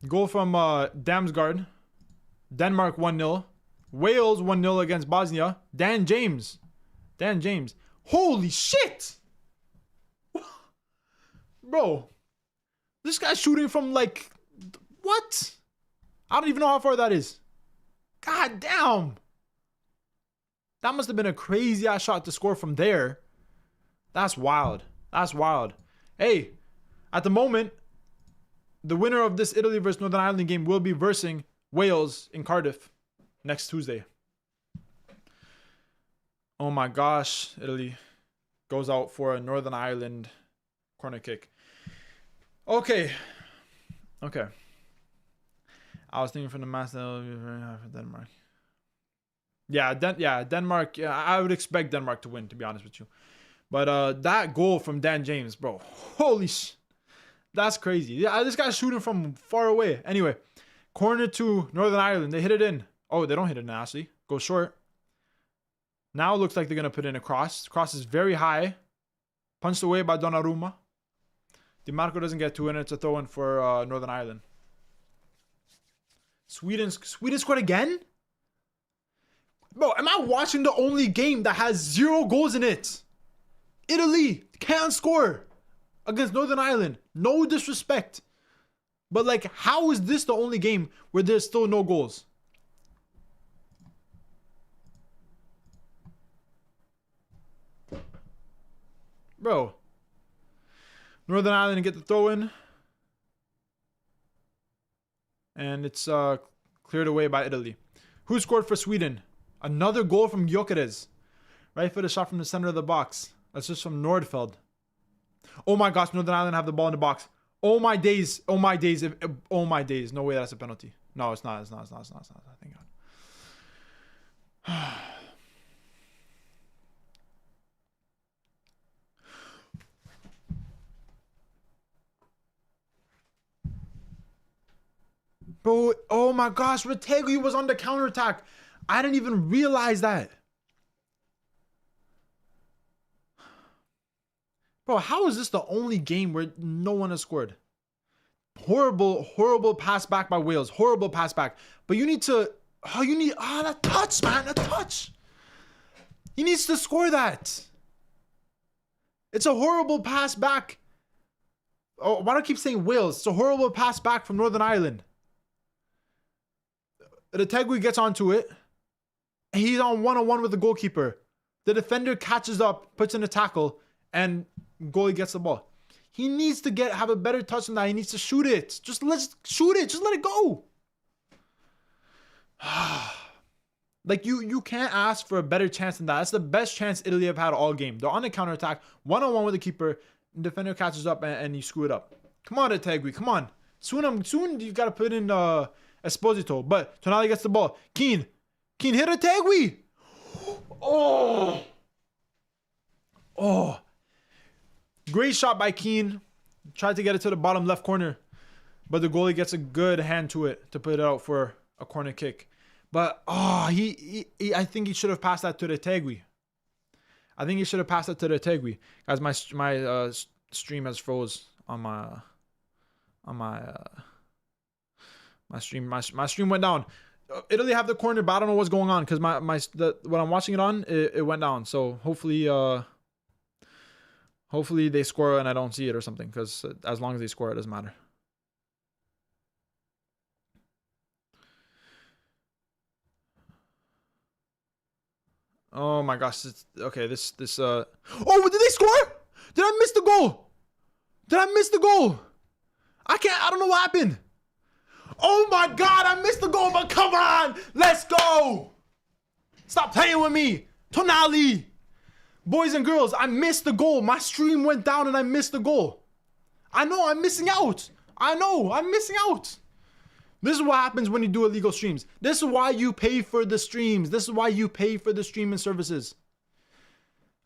Goal from Damsgaard. Denmark 1-0. Wales 1-0 against Bosnia. Dan James. Holy shit! Bro, this guy's shooting from like, what? I don't even know how far that is. God damn. That must have been a crazy ass shot to score from there. That's wild. Hey, at the moment, the winner of this Italy versus Northern Ireland game will be versing Wales in Cardiff next Tuesday. Oh my gosh, Italy goes out for a Northern Ireland corner kick. Okay. I was thinking from the match that will be very hard for Denmark. Denmark. Yeah, I would expect Denmark to win, to be honest with you. But that goal from Dan James, bro. Holy sh... That's crazy. Yeah, this guy's shooting from far away. Anyway, corner to Northern Ireland. They hit it in. Oh, they don't hit it in, actually. Go short. Now it looks like they're going to put in a cross. Cross is very high. Punched away by Donnarumma. DiMarco doesn't get to it, and it's a throw-in for Northern Ireland. Sweden scored again? Bro, am I watching the only game that has 0 goals in it? Italy can't score against Northern Ireland. No disrespect. But, like, how is this the only game where there's still no goals? Bro. Northern Ireland get the throw in. And it's cleared away by Italy. Who scored for Sweden? Another goal from Gyökeres. Right footed shot from the center of the box. That's just from Nordfeld. Oh my gosh, Northern Ireland have the ball in the box. Oh my days. Oh my days. Oh my days. No way that's a penalty. No, it's not. It's not. Thank God. Bro, oh my gosh, Retegui was on the counterattack. I didn't even realize that. Bro, how is this the only game where no one has scored? Horrible pass back by Wales. Horrible pass back. But you need to... that touch, man. That touch. He needs to score that. It's a horrible pass back. Oh, why do I keep saying Wales? It's a horrible pass back from Northern Ireland. Retegui gets onto it. He's on one-on-one with the goalkeeper. The defender catches up, puts in a tackle, and goalie gets the ball. He needs to have a better touch than that. He needs to shoot it. Just let's shoot it. Just let it go. Like, you can't ask for a better chance than that. That's the best chance Italy have had all game. They're on the counterattack, one-on-one with the keeper. The defender catches up and you screw it up. Come on, Retegui. Come on. Soon you've got to put in Esposito. But Tonali gets the ball. Keane hit Retegui. Oh. Great shot by Keane. Tried to get it to the bottom left corner. But the goalie gets a good hand to it to put it out for a corner kick. But, I think he should have passed that to Retegui. Guys, my stream has froze on my stream. My stream went down. Italy have the corner, but I don't know what's going on because what I'm watching it on, it went down. So hopefully they score and I don't see it or something, because as long as they score, it doesn't matter. Oh my gosh. Okay, oh, did they score? Did I miss the goal? I don't know what happened. Oh my God, I missed the goal, but come on. Let's go. Stop playing with me. Tonali. Boys and girls, I missed the goal. My stream went down and I missed the goal. I know, I'm missing out. This is what happens when you do illegal streams. This is why you pay for the streams. This is why you pay for the streaming services.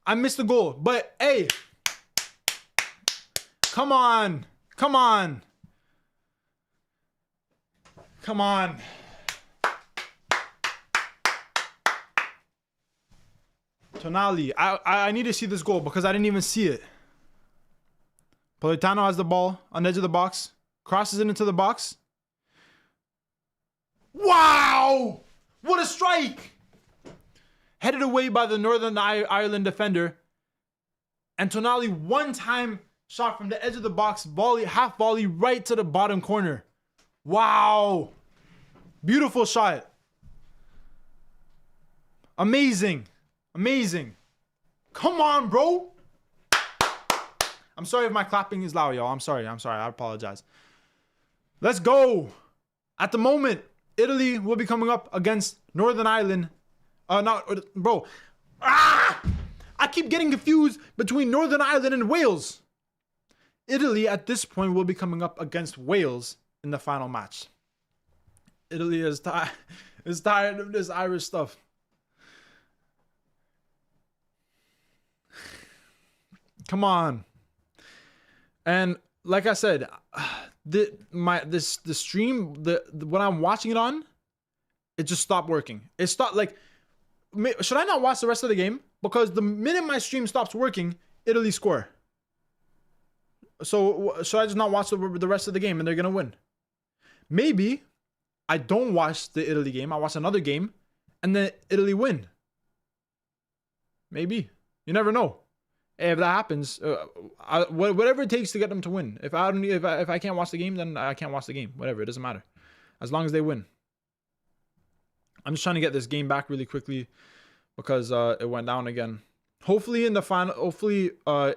I missed the goal, but hey, come on. Tonali, I need to see this goal because I didn't even see it. Politano has the ball on the edge of the box. Crosses it into the box. Wow! What a strike! Headed away by the Northern Ireland defender. And Tonali, one-time shot from the edge of the box. Half volley right to the bottom corner. Wow! Beautiful shot. Amazing. Come on, bro. I'm sorry if my clapping is loud, y'all. I'm sorry. I apologize. Let's go. At the moment, Italy will be coming up against Northern Ireland. I keep getting confused between Northern Ireland and Wales. Italy at this point will be coming up against Wales in the final match. Italy is tired of this Irish stuff. Come on. And like I said, the stream, when I'm watching it on, it just stopped working. It stopped. Like, should I not watch the rest of the game? Because the minute my stream stops working, Italy score. So should I just not watch the rest of the game and they're gonna win? Maybe I don't watch the Italy game. I watch another game, and then Italy win. Maybe. You never know. If that happens, whatever it takes to get them to win. If I can't watch the game, then I can't watch the game. Whatever, it doesn't matter, as long as they win. I'm just trying to get this game back really quickly because it went down again. Hopefully in the final, hopefully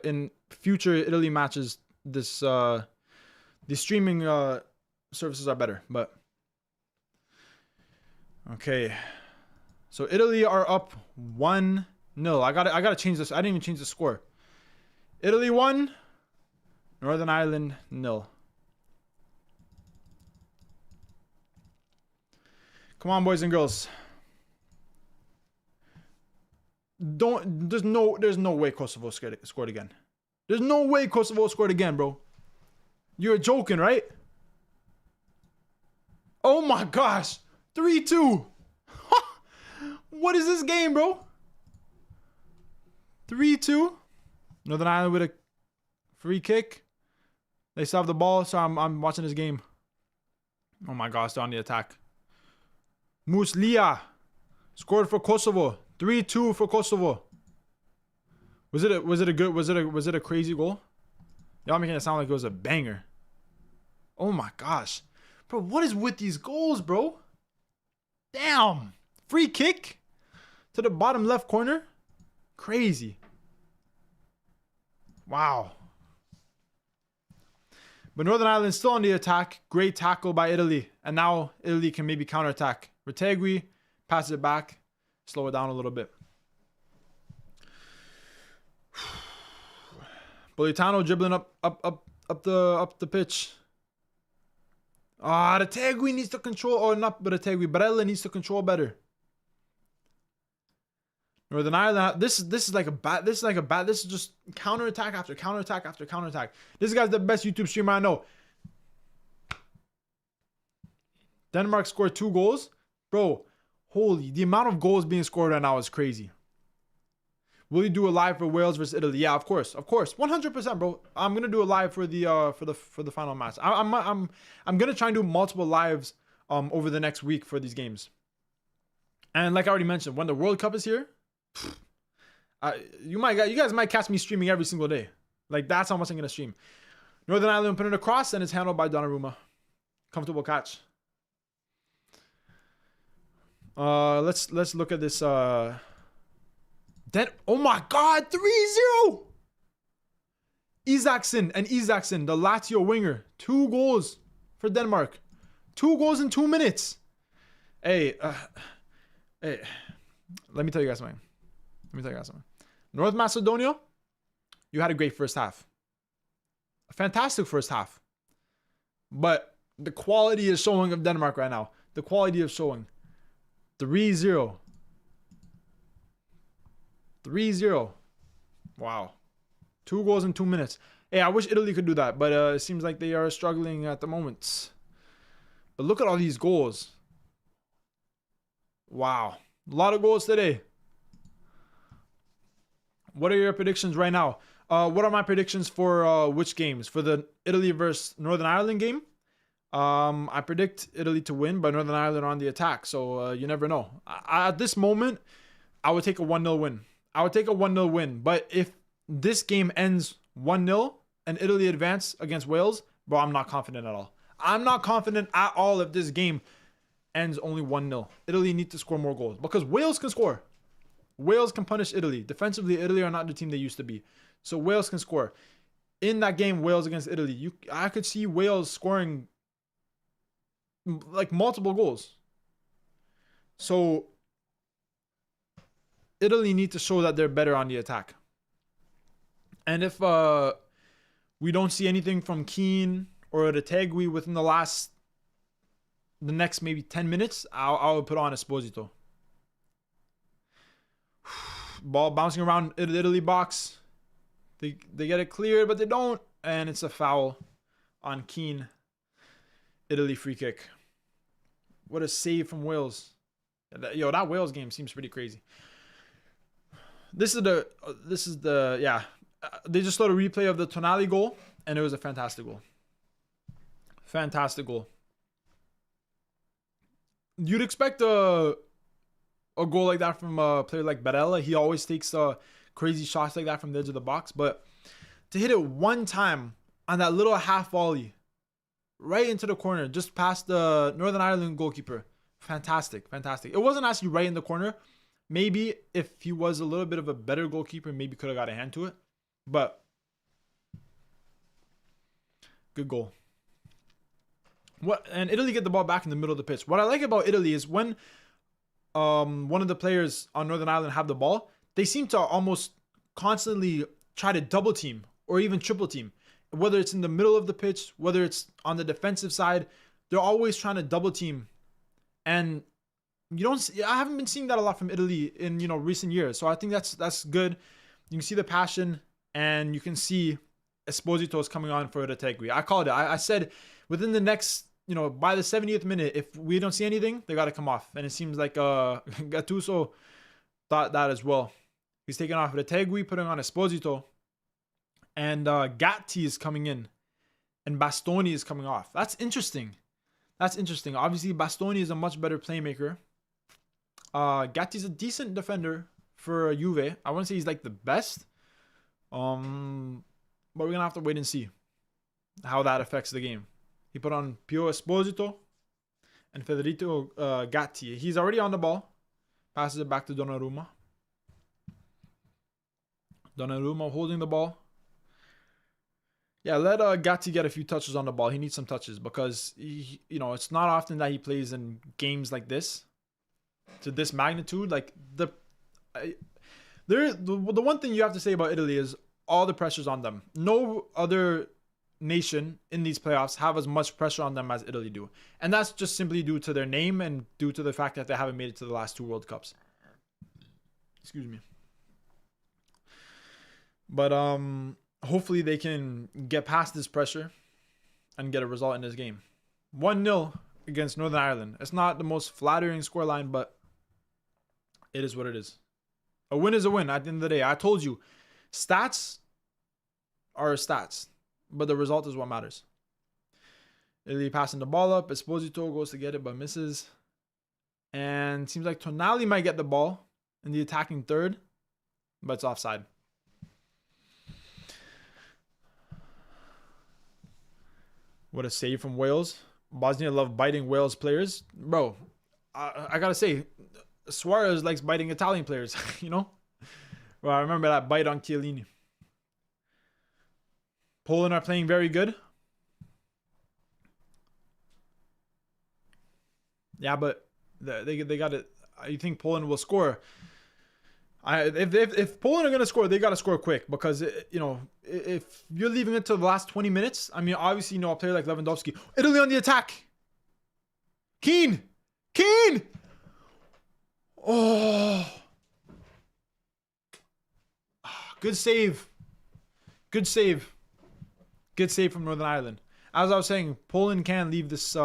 in future Italy matches, this the streaming services are better. But okay, so Italy are up 1-0. I gotta change this. I didn't even change the score. Italy 1, Northern Ireland 0. Come on, boys and girls. There's no way Kosovo scored again. There's no way Kosovo scored again, bro. You're joking, right? Oh my gosh. 3-2. What is this game, bro? 3-2. Northern Ireland with a free kick. They still have the ball, so I'm watching this game. Oh my gosh, they're on the attack. Muslia scored for Kosovo. 3-2 for Kosovo. Was it a crazy goal? Y'all making it sound like it was a banger. Oh my gosh. Bro, what is with these goals, bro? Damn. Free kick to the bottom left corner. Crazy. Wow. But Northern Ireland still on the attack. Great tackle by Italy. And now Italy can maybe counterattack. Retegui passes it back. Slow it down a little bit. Politano dribbling up the pitch. Retegui needs to control, or not Retegui, Barella needs to control better. Northern Ireland, this is just counterattack after counterattack after counterattack. This guy's the best YouTube streamer I know. Denmark scored 2 goals. Bro, holy, the amount of goals being scored right now is crazy. Will you do a live for Wales versus Italy? Yeah, of course, 100%, bro. I'm gonna do a live for the final match. I'm gonna try and do multiple lives over the next week for these games. And like I already mentioned, when the World Cup is here, you guys might catch me streaming every single day. Like, that's how much I'm gonna stream. Northern Ireland put it across, and it's handled by Donnarumma. Comfortable catch. Let's look at this. Oh my God, 3-0. Isaacson, the Lazio winger, 2 goals for Denmark. 2 goals in 2 minutes. Hey, let me tell you guys something. North Macedonia, you had a great first half. A fantastic first half. But the quality is showing of Denmark right now. The quality is showing. 3-0. 3-0. Wow. 2 goals in 2 minutes. Hey, I wish Italy could do that, but it seems like they are struggling at the moment. But look at all these goals. Wow. A lot of goals today. What are your predictions right now? What are my predictions for which games? For the Italy versus Northern Ireland game? I predict Italy to win, but Northern Ireland are on the attack. So you never know. At this moment, I would take a 1-0 win. But if this game ends 1-0 and Italy advance against Wales, bro, I'm not confident at all. I'm not confident at all if this game ends only 1-0. Italy need to score more goals because Wales can score. Wales can punish Italy. Defensively, Italy are not the team they used to be. So Wales can score. In that game, Wales against Italy, I could see Wales scoring like multiple goals. So Italy need to show that they're better on the attack. And if we don't see anything from Keane or Retegui within the next maybe 10 minutes, I would put on Esposito. Ball bouncing around Italy box. They get it cleared, but they don't, and it's a foul on Keane. Italy free kick. What a save from Wales. Yo, that Wales game seems pretty crazy. This is the yeah. They just saw a replay of the Tonali goal, and it was a fantastic goal. Fantastic goal. You'd expect a goal like that from a player like Barella. He always takes crazy shots like that from the edge of the box, but to hit it one time on that little half volley right into the corner, just past the Northern Ireland goalkeeper. Fantastic, fantastic. It wasn't actually right in the corner. Maybe if he was a little bit of a better goalkeeper, maybe could have got a hand to it. But good goal. And Italy get the ball back in the middle of the pitch. What I like about Italy is when one of the players on Northern Ireland have the ball, they seem to almost constantly try to double team or even triple team. Whether it's in the middle of the pitch, whether it's on the defensive side, they're always trying to double team. And I haven't been seeing that a lot from Italy in recent years. So I think that's good. You can see the passion, and you can see Esposito is coming on for the Tegui. I called it. I said within the next, by the 70th minute, if we don't see anything, they got to come off. And it seems like Gattuso thought that as well. He's taking off the Tegui, putting on Esposito, and Gatti is coming in, and Bastoni is coming off. That's interesting. Obviously, Bastoni is a much better playmaker. Gatti's a decent defender for Juve. I wouldn't say he's like the best. But we're going to have to wait and see how that affects the game. He put on Pio Esposito and Federico Gatti. He's already on the ball. Passes it back to Donnarumma. Donnarumma holding the ball. Yeah, let Gatti get a few touches on the ball. He needs some touches because it's not often that he plays in games like this to this magnitude. Like the one thing you have to say about Italy is all the pressure's on them. No other nation in these playoffs have as much pressure on them as Italy do, and that's just simply due to their name and due to the fact that they haven't made it to the last 2 World Cups. Excuse me. But hopefully they can get past this pressure and get a result in this game. 1-0 against Northern Ireland. It's not the most flattering scoreline, but it is what it is. A win is a win at the end of the day. I told you, stats are stats, but the result is what matters. Italy passing the ball up. Esposito goes to get it, but misses. And seems like Tonali might get the ball in the attacking third, but it's offside. What a save from Wales. Bosnia love biting Wales players. Bro, I gotta say, Suarez likes biting Italian players, Well, I remember that bite on Chiellini. Poland are playing very good. Yeah, but they got it. You think Poland will score? If Poland are gonna score, they gotta score quick because if you're leaving it to the last 20 minutes, I mean, obviously a player like Lewandowski. Italy on the attack. Keane. Oh, good save. Good save from Northern Ireland. As I was saying, Poland can't leave this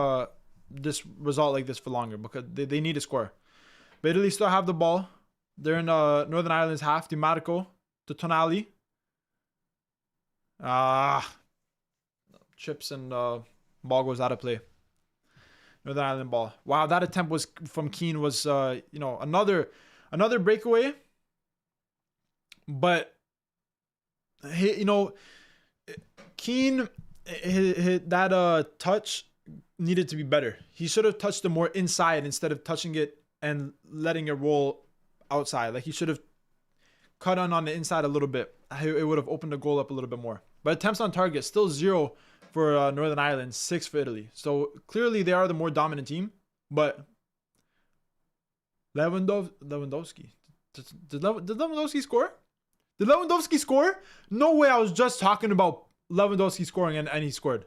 result like this for longer because they need to score. But Italy still have the ball. They're in Northern Ireland's half. Di Marco to Tonali. Chips and ball goes out of play. Northern Ireland ball. Wow, that attempt was from Keane was another breakaway. But Keane, that touch needed to be better. He should have touched it more inside instead of touching it and letting it roll outside. Like he should have cut on the inside a little bit. It would have opened the goal up a little bit more. But attempts on target, still 0 for Northern Ireland, 6 for Italy. So clearly they are the more dominant team. But Lewandowski. Did Lewandowski score? Did Lewandowski score? No way. I was just talking about Lewandowski scoring and he scored.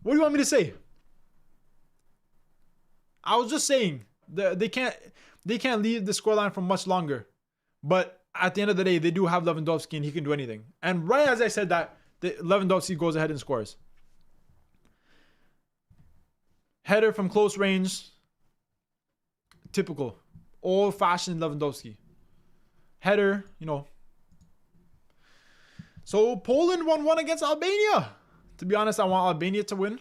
What do you want me to say? I was just saying they can't leave the scoreline for much longer. But at the end of the day, they do have Lewandowski and he can do anything. And right as I said that, Lewandowski goes ahead and scores. Header from close range. Typical. Old-fashioned Lewandowski. Header, you know. So Poland 1-1 against Albania. To be honest, I want Albania to win.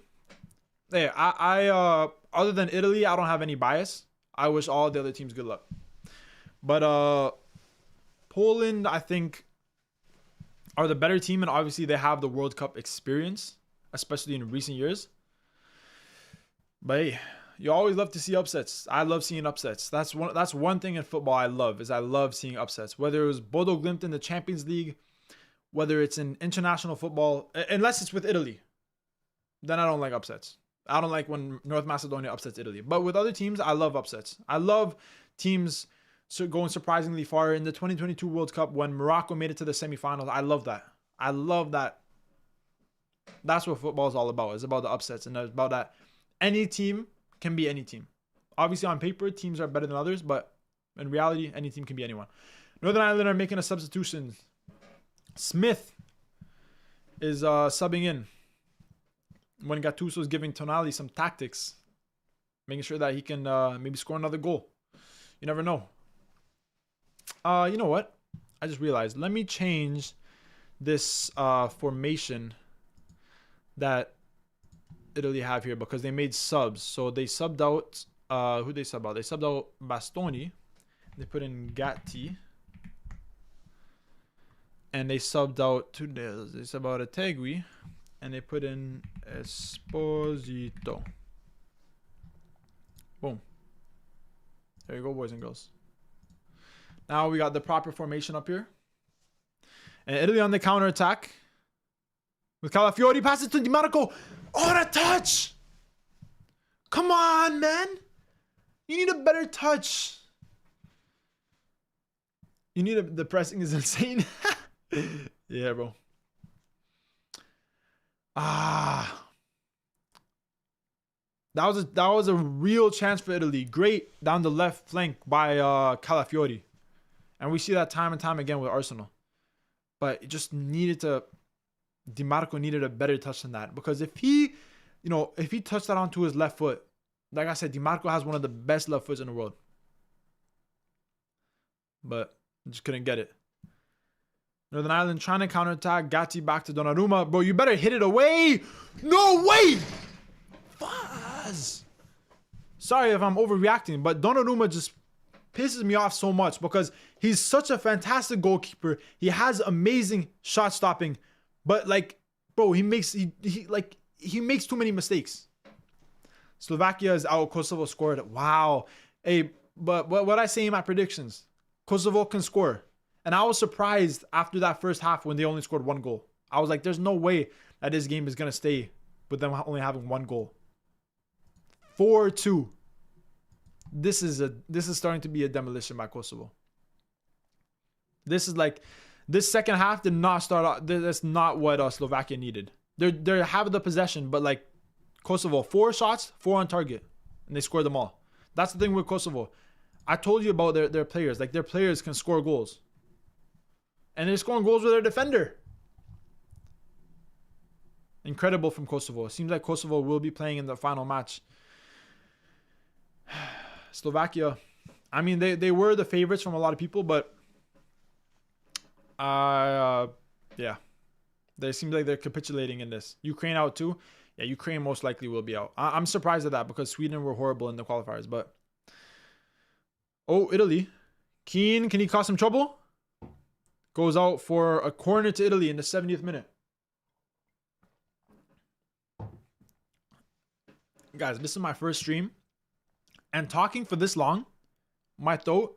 Hey, I other than Italy, I don't have any bias. I wish all the other teams good luck. But Poland, I think, are the better team, and obviously they have the World Cup experience, especially in recent years. But hey, you always love to see upsets. I love seeing upsets. That's one thing in football I love seeing upsets. Whether it was Bodo Glimt in the Champions League, whether it's in international football, unless it's with Italy, then I don't like upsets. I don't like when North Macedonia upsets Italy. But with other teams, I love upsets. I love teams going surprisingly far. In the 2022 World Cup, when Morocco made it to the semifinals, I love that. I love that. That's what football is all about. It's about the upsets, and it's about that any team can be any team. Obviously, on paper, teams are better than others, but in reality, any team can be anyone. Northern Ireland are making a substitution. Smith is subbing in when Gattuso is giving Tonali some tactics, making sure that he can maybe score another goal. You never know. You know what? I just realized. Let me change this formation that Italy have here, because they made subs. So they subbed out who they subbed out? They subbed out Bastoni. They put in Gatti. And they subbed out they subbed out Ategui, and they put in Esposito. Boom. There you go, boys and girls. Now we got the proper formation up here. And Italy on the counter attack. With Calafiori, passes to Di Marco. Oh, what a touch! Come on, man. You need a better touch. The pressing is insane. Yeah, bro. That was a real chance for Italy. Great down the left flank by Calafiori. And we see that time and time again with Arsenal. But it just needed to... Di Marco needed a better touch than that. Because if he touched that onto his left foot, like I said, Di Marco has one of the best left foots in the world. But just couldn't get it. Northern Ireland trying to counterattack. Gatti back to Donnarumma. Bro, you better hit it away. No way! Fuzz! Sorry if I'm overreacting, but Donnarumma just pisses me off so much because he's such a fantastic goalkeeper. He has amazing shot stopping, but like, bro, he makes too many mistakes. Slovakia is out. Kosovo scored. Wow. Hey, but what I say in my predictions, Kosovo can score. And I was surprised after that first half when they only scored one goal. I was like, there's no way that this game is going to stay with them only having one goal. 4-2. This is starting to be a demolition by Kosovo. This second half did not start out. That's not what Slovakia needed. They have the possession, but like Kosovo, 4 shots, 4 on target, and they scored them all. That's the thing with Kosovo. I told you about their players. Like, their players can score goals. And they're scoring goals with their defender. Incredible from Kosovo. It seems like Kosovo will be playing in the final match. Slovakia, I mean, they were the favorites from a lot of people, but yeah. They seem like they're capitulating in this. Ukraine out too. Yeah, Ukraine most likely will be out. I'm surprised at that because Sweden were horrible in the qualifiers, but... Oh, Italy. Keane, can he cause some trouble? Goes out for a corner to Italy in the 70th minute. Guys, this is my first stream. And talking for this long, my throat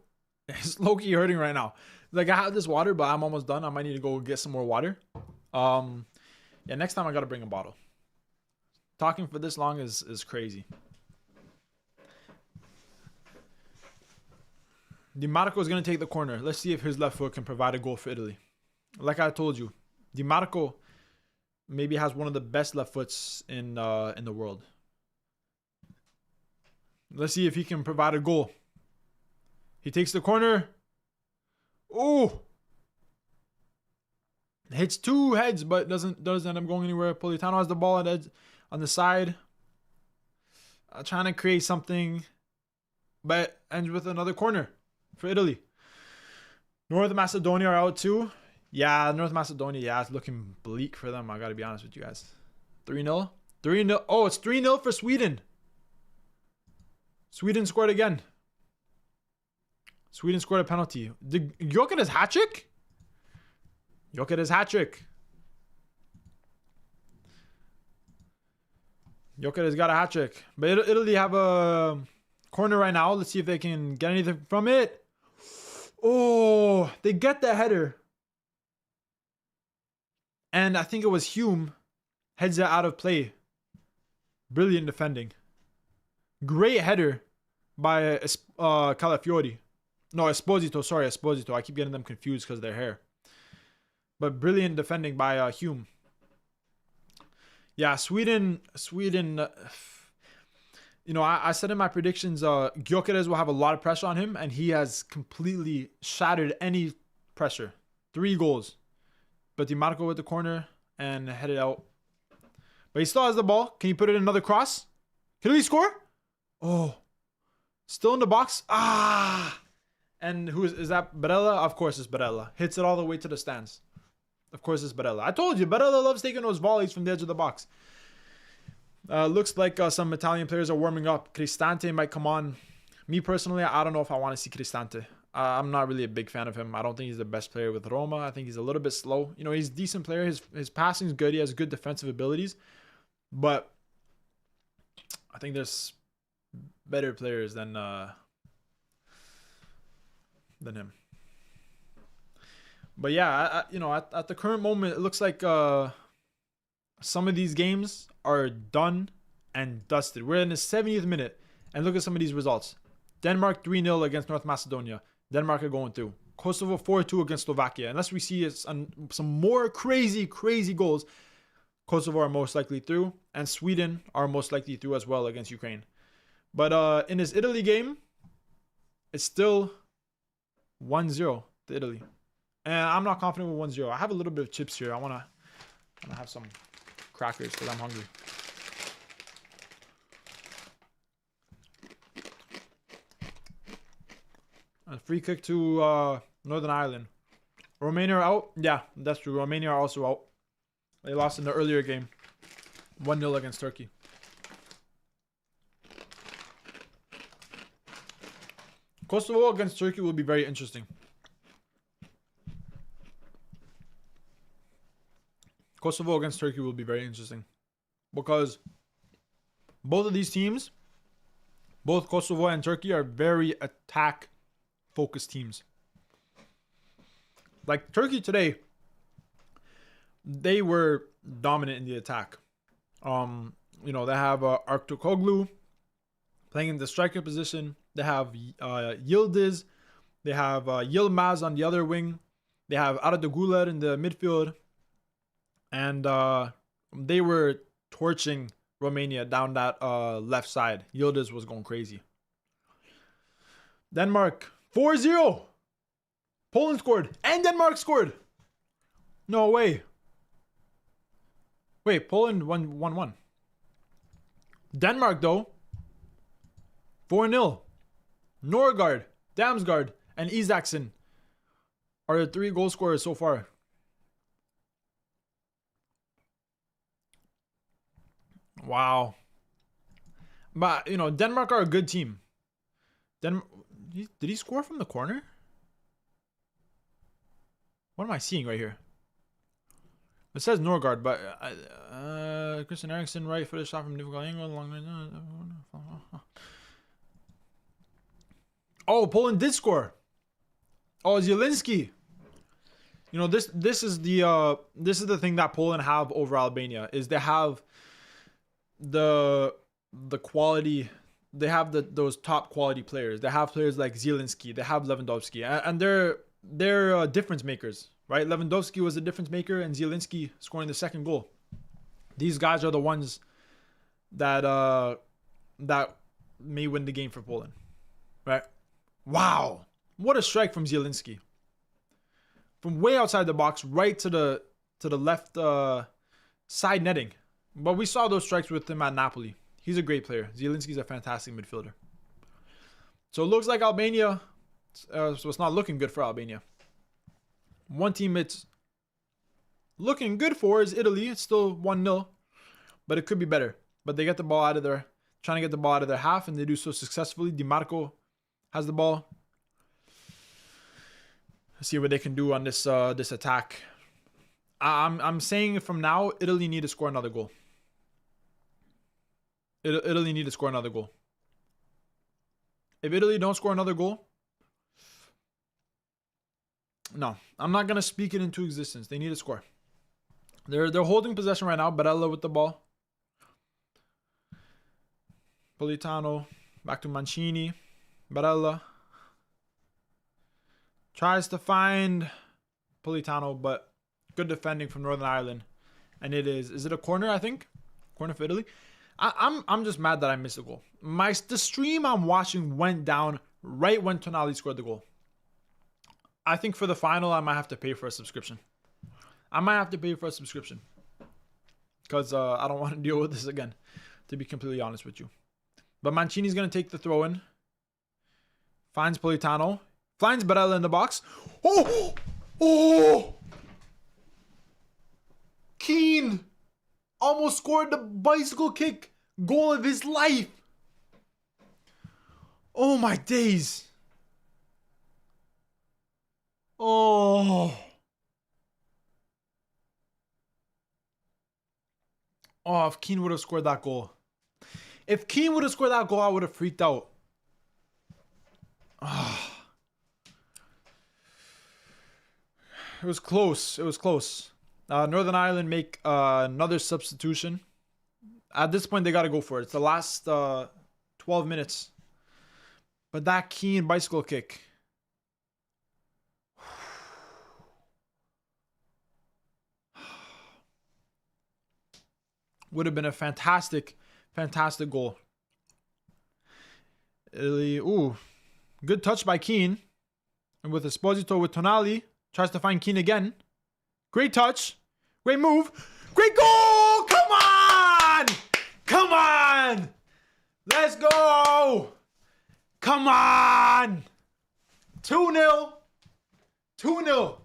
is low-key hurting right now. Like, I have this water, but I'm almost done. I might need to go get some more water. Yeah, next time I got to bring a bottle. Talking for this long is crazy. Di Marco is going to take the corner. Let's see if his left foot can provide a goal for Italy. Like I told you, Di Marco maybe has one of the best left foots in the world. Let's see if he can provide a goal. He takes the corner. Oh! Hits 2 heads, but doesn't end up going anywhere. Politano has the ball on the side. Trying to create something, but ends with another corner for Italy. North Macedonia are out too. Yeah, North Macedonia, yeah, it's looking bleak for them. I got to be honest with you guys. 3-0. 3-0. Oh, it's 3-0 for Sweden. Sweden scored again. Sweden scored a penalty. Did Gyökeres hat trick? Gyökeres hat trick. Gyökeres got a hat trick. But Italy have a corner right now. Let's see if they can get anything from it. Oh, they get the header. And I think it was Hume. Heads it out of play. Brilliant defending. Great header by Calafiori. No, Esposito. Sorry, Esposito. I keep getting them confused because of their hair. But brilliant defending by Hume. Yeah, Sweden. You know, I said in my predictions, Gyökeres will have a lot of pressure on him, and he has completely shattered any pressure. 3 goals. But Di Marco with the corner and headed out. But he still has the ball. Can he put it in another cross? Can he score? Oh. Still in the box. Ah. And who is that? Barella? Of course it's Barella. Hits it all the way to the stands. Of course it's Barella. I told you, Barella loves taking those volleys from the edge of the box. Looks like some Italian players are warming up. Cristante might come on. Me personally, I don't know if I want to see Cristante. I'm not really a big fan of him. I don't think he's the best player with Roma. I think he's a little bit slow. You know, he's a decent player. His passing is good. He has good defensive abilities. But I think there's better players than him. But yeah, you know, at the current moment, it looks like some of these games are done and dusted. We're in the 70th minute, and look at some of these results. Denmark 3-0 against North Macedonia. Denmark are going through. Kosovo 4-2 against Slovakia. Unless we see some more crazy goals, Kosovo are most likely through, and Sweden are most likely through as well against Ukraine. But in this Italy game, it's still 1-0 to Italy. And I'm not confident with 1-0. I have a little bit of chips here. I want to have some crackers because I'm hungry. A free kick to Northern Ireland. Romania are out. Yeah, that's true. Romania are also out. They lost in the earlier game. 1-0 against Turkey. Kosovo against Turkey will be very interesting. Kosovo against Turkey will be very interesting. Because both of these teams, both Kosovo and Turkey, are very attack-focused teams. Like Turkey today, they were dominant in the attack. You know, they have Artukoglu playing in the striker position. They have Yildiz. They have Yilmaz on the other wing. They have Arda in the midfield. And they were torching Romania down that left side. Yildiz was going crazy. Denmark 4-0. Poland scored. And Denmark scored. No way. Wait, Poland 1-1. Denmark, though, 4-0. Norgard, Damsgaard, and Isaacson are the 3 goal scorers so far. Wow. But, you know, Denmark are a good team. Did he score from the corner? What am I seeing right here? It says Norgard, but Christian Eriksen, right footed shot from difficult angle. Oh, Poland did score. Oh, Zielinski. You know, this is the thing that Poland have over Albania, is they have the quality. They have those top quality players. They have players like Zielinski. They have Lewandowski, and they're difference makers, right? Lewandowski was a difference maker, and Zielinski scoring the second goal. These guys are the ones that may win the game for Poland. Right? Wow. What a strike from Zielinski. From way outside the box, right to the left side netting. But we saw those strikes with him at Napoli. He's a great player. Zielinski's a fantastic midfielder. So it looks like Albania, so it's not looking good for Albania. One team it's looking good for is Italy. It's still 1-0, but it could be better. But they get the ball out of their, trying to get the ball out of their half, and they do so successfully. Di Marco has the ball. Let's see what they can do on this this attack. I'm saying from now, Italy need to score another goal. Italy need to score another goal. If Italy don't score another goal, no, I'm not gonna speak it into existence. They need to score. They're holding possession right now. Barella with the ball. Politano back to Mancini. Barella tries to find Politano, but good defending from Northern Ireland. And it is it a corner, I think? Corner for Italy. I'm just mad that I missed a goal. The stream I'm watching went down right when Tonali scored the goal. I think for the final, I might have to pay for a subscription. Because I don't want to deal with this again, to be completely honest with you. But Mancini's going to take the throw in. Finds Politano. Finds Barella in the box. Oh! Oh! Keane almost scored the bicycle kick goal of his life. Oh my days. Oh. Oh, if Keane would have scored that goal. If Keane would have scored that goal, I would have freaked out. Oh. It was close. It was close. Northern Ireland make another substitution. At this point, they got to go for it. It's the last 12 minutes. But that Keane bicycle kick. Would have been a fantastic, fantastic goal. Italy, ooh. Good touch by Keane. And with Esposito with Tonali. Tries to find Keane again. Great touch. Great move. Great goal! Come on! Come on! Let's go! Come on! 2-0. 2-0.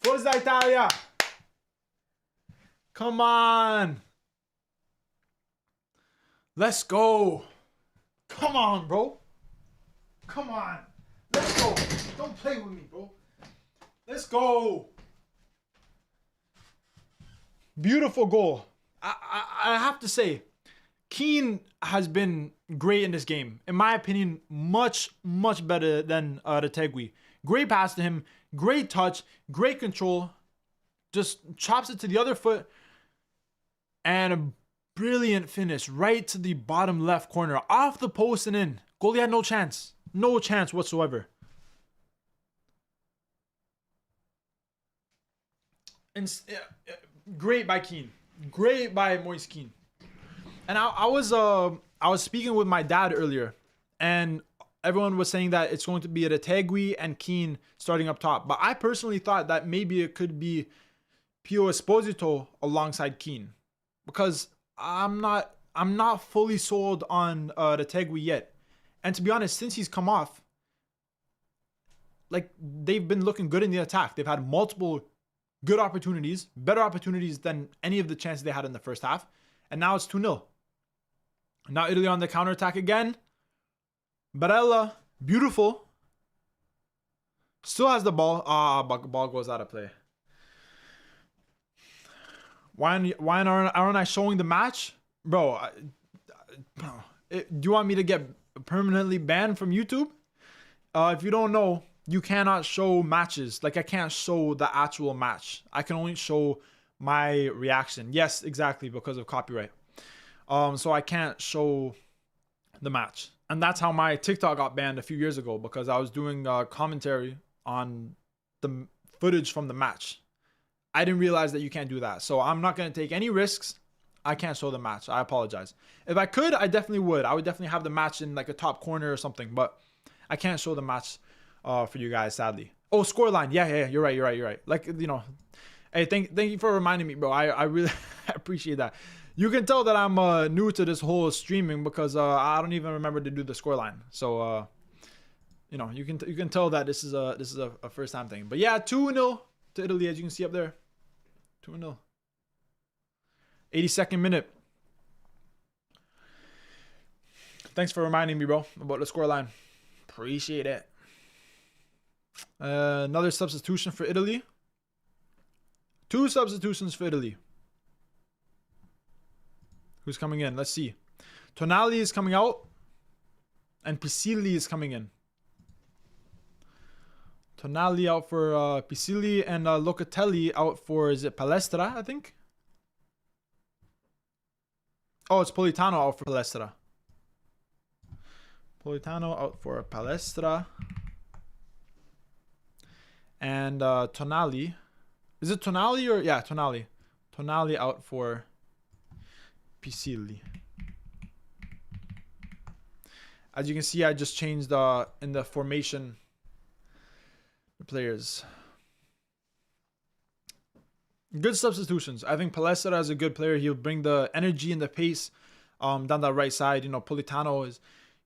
Forza Italia. Come on. Let's go. Come on, bro. Come on. Let's go. Don't play with me, bro. Let's go. Beautiful goal. I have to say, Keane has been great in this game. In my opinion, much, much better than Retegui. Great pass to him. Great touch. Great control. Just chops it to the other foot. And a brilliant finish right to the bottom left corner. Off the post and in. Goalie had no chance. No chance whatsoever. And great by Keane. Great by Moise Keane. And I was speaking with my dad earlier, and everyone was saying that it's going to be Retegui and Keane starting up top. But I personally thought that maybe it could be Pio Esposito alongside Keane, because I'm not fully sold on Retegui yet. And to be honest, since he's come off, like, they've been looking good in the attack. They've had multiple good opportunities, better opportunities than any of the chances they had in the first half. And now it's 2-0. Now Italy on the counterattack again. Barella, beautiful. Still has the ball. But ball goes out of play. Why aren't I showing the match? Bro, do you want me to get permanently banned from YouTube? If you don't know, you cannot show matches. Like, I can't show the actual match. I can only show my reaction. Yes, exactly, because of copyright. So I can't show the match. And that's how my TikTok got banned a few years ago, because I was doing commentary on the footage from the match. I didn't realize that you can't do that. So I'm not going to take any risks. I can't show the match. I apologize. If I could, I definitely would. I would definitely have the match in like a top corner or something, but I can't show the match for you guys, sadly. Oh, scoreline. Yeah. You're right. Like, you know, hey, thank you for reminding me, bro. I really appreciate that. You can tell that I'm new to this whole streaming because I don't even remember to do the scoreline. So, you know, you can tell that this is a first time thing. But yeah, 2-0 to Italy, as you can see up there. 2-0. 82nd minute. Thanks for reminding me, bro, about the scoreline. Appreciate it. Another substitution for Italy. 2 substitutions for Italy. Who's coming in? Let's see. Tonali is coming out. And Pisili is coming in. Tonali out for Pisili. And Locatelli out for, is it Palestra, I think? Oh, it's Politano out for Palestra. Politano out for Palestra. And Tonali. Is it Tonali or? Yeah, Tonali. Tonali out for Pisili. As you can see, I just changed in the formation the players. Good substitutions. I think Palestra is a good player. He'll bring the energy and the pace down that right side. You know, Politano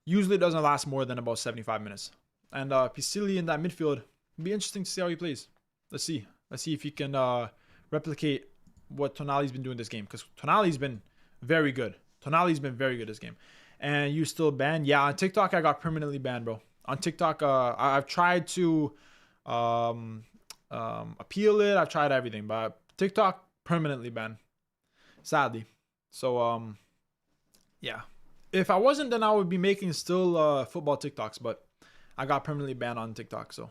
usually doesn't last more than about 75 minutes. And Pisili in that midfield, it'll be interesting to see how he plays. Let's see if he can replicate what Tonali's been doing this game, because Tonali's been very good. Tonali's been very good this game. And you still banned? Yeah, on TikTok I got permanently banned, bro. On TikTok, I've tried to appeal it. I've tried everything, but TikTok permanently banned, sadly. So yeah, if I wasn't, then I would be making still football TikToks, but I got permanently banned on TikTok. So,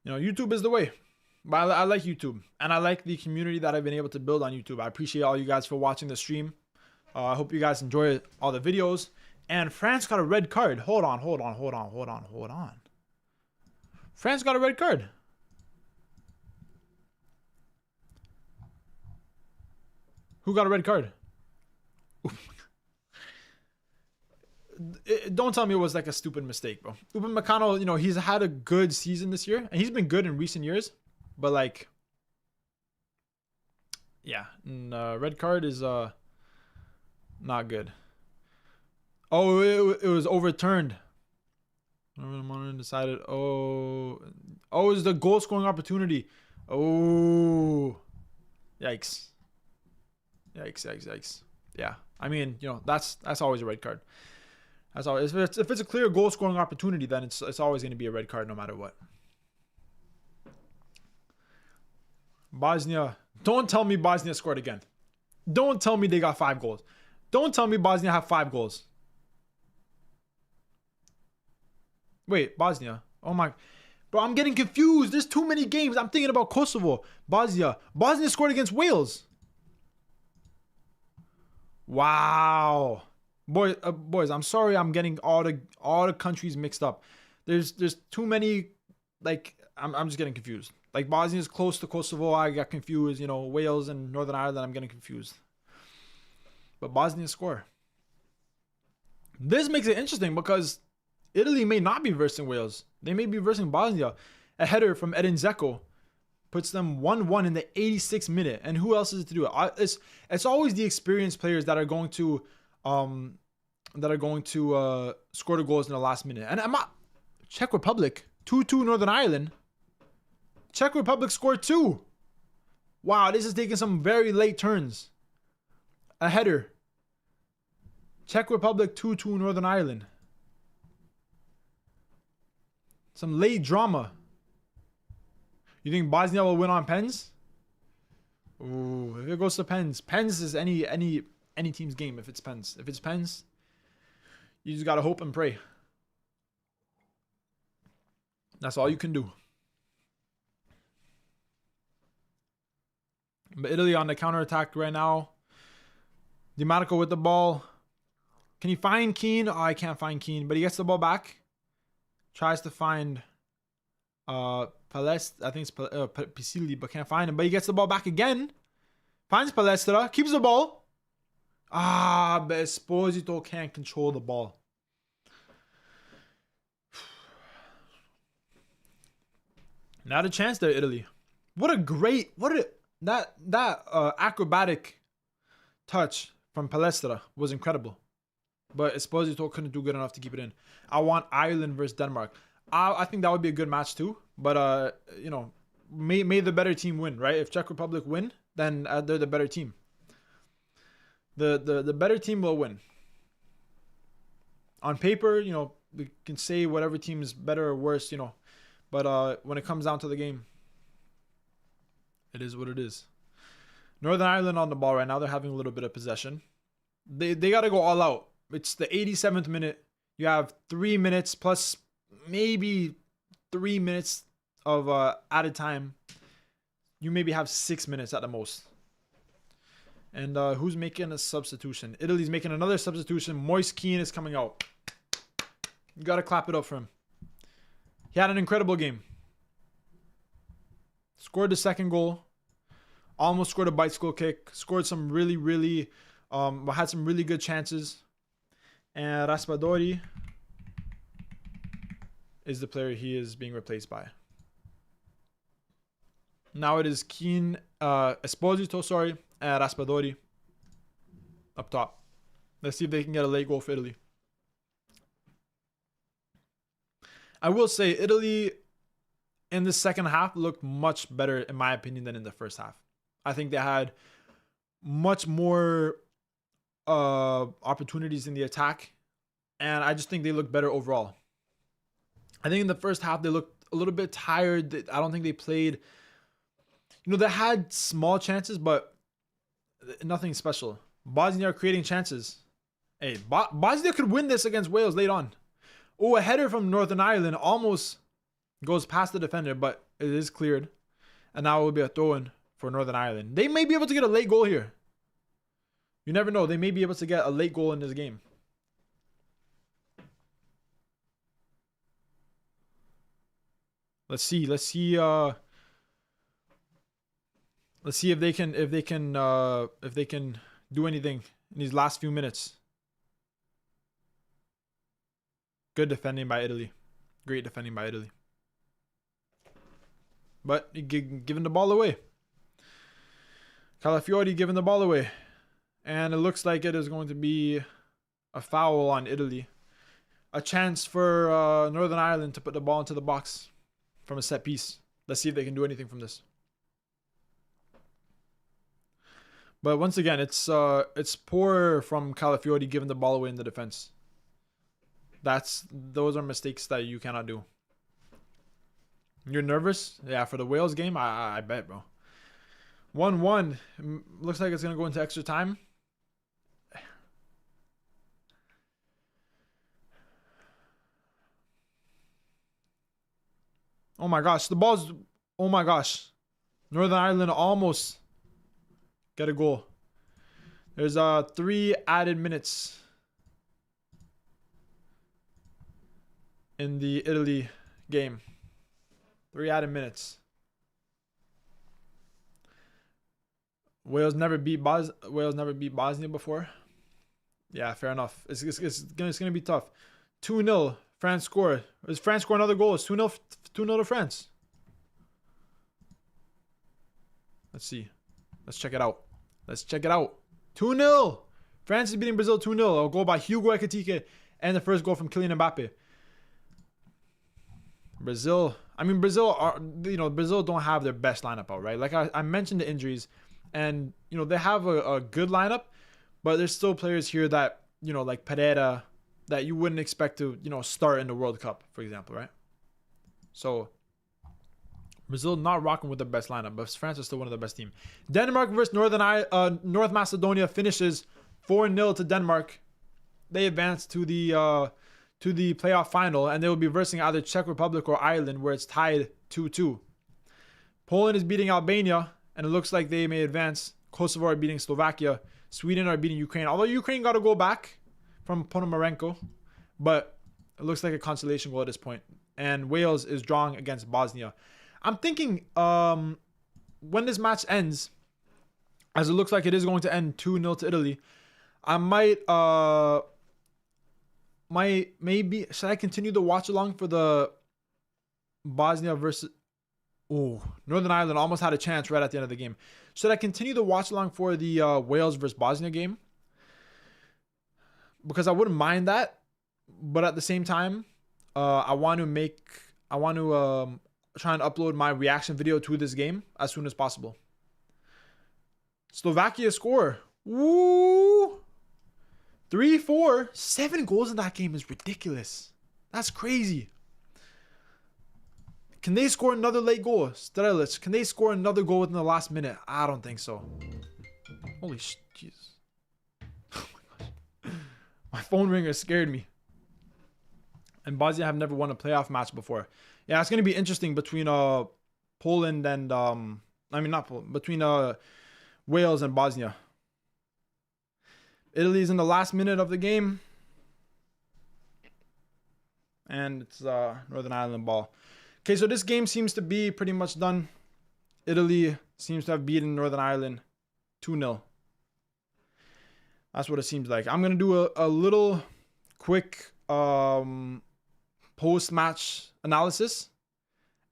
you know, YouTube is the way. But I like YouTube, and I like the community that I've been able to build on YouTube. I appreciate all you guys for watching the stream. I hope you guys enjoy all the videos. And France got a red card. Hold on. France got a red card. Who got a red card? Don't tell me it was like a stupid mistake, bro. Upamecano, you know, he's had a good season this year, and he's been good in recent years. But like, yeah, red card is not good. Oh, it was overturned. Decided. Oh, it was the goal scoring opportunity. Oh, yikes. Yeah, I mean, you know, that's always a red card. That's always, if it's a clear goal scoring opportunity, then it's always going to be a red card no matter what. Bosnia. Don't tell me Bosnia scored again. Don't tell me they got 5 goals. Don't tell me Bosnia have 5 goals. Wait, Bosnia. Oh my. Bro, I'm getting confused. There's too many games. I'm thinking about Kosovo. Bosnia. Bosnia scored against Wales. Wow. Boys, I'm sorry I'm getting all the countries mixed up. There's too many, like, I'm just getting confused. Like, Bosnia is close to Kosovo. I got confused. You know, Wales and Northern Ireland, I'm getting confused. But Bosnia score. This makes it interesting because Italy may not be versing Wales. They may be versing Bosnia. A header from Edin Dzeko puts them 1-1 in the 86th minute. And who else is it to do it? It's always the experienced players that are going to score the goals in the last minute. And I'm not. Czech Republic 2-2 Northern Ireland. Czech Republic scored 2. Wow, this is taking some very late turns. A header. Czech Republic 2-2 Northern Ireland. Some late drama. You think Bosnia will win on pens? Ooh, if it goes to pens. Pens is any team's game if it's pens. If it's pens, you just gotta hope and pray. That's all you can do. But Italy on the counterattack right now. Di Marco with the ball. Can he find Keane? Oh, I can't find Keane. But he gets the ball back. Tries to find I think it's Pisili, but can't find him. But he gets the ball back again. Finds Palestra, keeps the ball. But Esposito can't control the ball. Not a chance there, Italy. That acrobatic touch from Palestra was incredible. But Esposito couldn't do good enough to keep it in. I want Ireland versus Denmark. I think that would be a good match too. But may the better team win, right? If Czech Republic win, then they're the better team. The better team will win. On paper, we can say whatever team is better or worse, But when it comes down to the game, it is what it is. Northern Ireland on the ball right now. They're having a little bit of possession. They got to go all out. It's the 87th minute. You have 3 minutes plus maybe 3 minutes of added time. You maybe have 6 minutes at the most. And who's making a substitution? Italy's making another substitution. Moise Kean is coming out. You got to clap it up for him. He had an incredible game. Scored the second goal. Almost scored a bicycle kick. Scored some really had some really good chances. And Raspadori is the player he is being replaced by. Now it is Esposito, and Raspadori up top. Let's see if they can get a late goal for Italy. I will say Italy in the second half looked much better, in my opinion, than in the first half. I think they had much more opportunities in the attack. And I just think they look better overall. I think in the first half, they looked a little bit tired. I don't think they played. They had small chances, but nothing special. Bosnia are creating chances. Hey, Bosnia could win this against Wales late on. Oh, a header from Northern Ireland almost goes past the defender, but it is cleared. And now it will be a throw-in for Northern Ireland. They may be able to get a late goal here. You never know. They may be able to get a late goal in this game. Let's see if they can do anything in these last few minutes. Good defending by Italy. Great defending by Italy. But giving the ball away. Calafiori giving the ball away. And it looks like it is going to be a foul on Italy. A chance for Northern Ireland to put the ball into the box from a set piece. Let's see if they can do anything from this. But once again, it's poor from Calafiori giving the ball away in the defense. Those are mistakes that you cannot do. You're nervous? Yeah, for the Wales game, I bet, bro. 1-1. Looks like it's gonna go into extra time. Oh my gosh, oh my gosh. Northern Ireland almost get a goal. There's 3 added minutes in the Italy game. 3 added minutes. Wales never beat Bosnia before. Yeah, fair enough. It's gonna be tough. 2-0. France score. Does France score another goal? It's 2-0 to France. Let's see. Let's check it out. 2-0. France is beating Brazil 2-0. A goal by Hugo Ekitike and the first goal from Kylian Mbappe. Brazil don't have their best lineup out, right? Like I mentioned the injuries, and they have a good lineup, but there's still players here that like Pereira, that you wouldn't expect to start in the World Cup, for example, right? So Brazil not rocking with the best lineup, but France is still one of the best teams. Denmark versus North Macedonia finishes 4-0 to Denmark. They advance to the playoff final, and they will be versing either Czech Republic or Ireland, where it's tied 2-2. Poland is beating Albania, and it looks like they may advance. Kosovo are beating Slovakia. Sweden are beating Ukraine, although Ukraine got to go back from Ponomarenko, but it looks like a consolation goal at this point. and Wales is drawing against Bosnia. I'm thinking when this match ends, as it looks like it is going to end 2-0 to Italy, I maybe should I continue the watch along for the Bosnia versus Northern Ireland almost had a chance right at the end of the game. Should I continue the watch along for the Wales versus Bosnia game? Because I wouldn't mind that, but at the same time, I want to try and upload my reaction video to this game as soon as possible. Slovakia score. Woo! 3-4. 7 goals in that game is ridiculous. That's crazy. Can they score another late goal? Strelic, can they score another goal within the last minute? I don't think so. Holy Jesus. Oh my gosh. My phone ringer scared me. And Bosnia have never won a playoff match before. Yeah, it's going to be interesting between Poland and between Wales and Bosnia. Italy's in the last minute of the game. And it's Northern Ireland ball. Okay, so this game seems to be pretty much done. Italy seems to have beaten Northern Ireland 2-0. That's what it seems like. I'm going to do a little quick post-match analysis.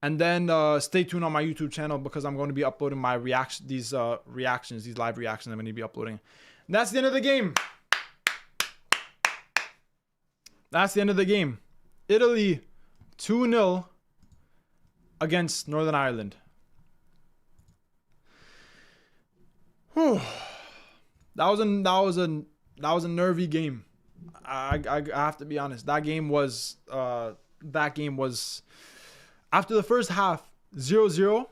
And then stay tuned on my YouTube channel because I'm going to be uploading my these live reactions I'm going to be uploading. And that's the end of the game. That's the end of the game. Italy 2-0 against Northern Ireland. Whew. That was a nervy game. I have to be honest. That game was after the first half 0-0.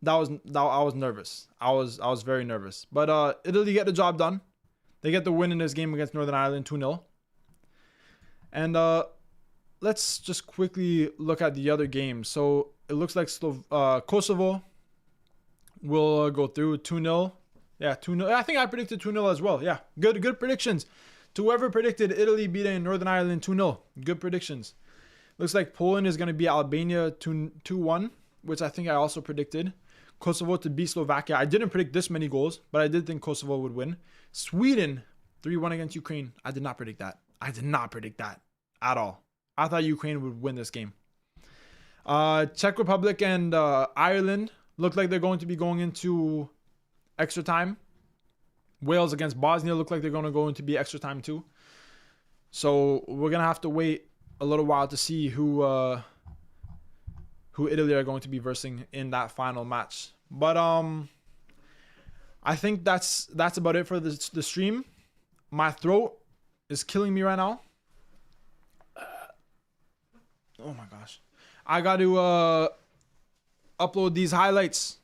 I was nervous. I was very nervous. But Italy get the job done. They get the win in this game against Northern Ireland 2-0. And let's just quickly look at the other games. So it looks like Kosovo will go through 2-0. Yeah, 2-0. I think I predicted 2-0 as well. Yeah, good predictions. To whoever predicted Italy beating Northern Ireland 2-0. Good predictions. Looks like Poland is going to beat Albania 2-1, which I think I also predicted. Kosovo to beat Slovakia. I didn't predict this many goals, but I did think Kosovo would win. Sweden 3-1 against Ukraine. I did not predict that. I did not predict that at all. I thought Ukraine would win this game. Czech Republic and Ireland look like they're going to be going into extra time. Wales against Bosnia look like they're going to go into be extra time too. So we're going to have to wait a little while to see who Italy are going to be versing in that final match. But I think that's about it for the stream. My throat is killing me right now. Oh my gosh. I got to upload these highlights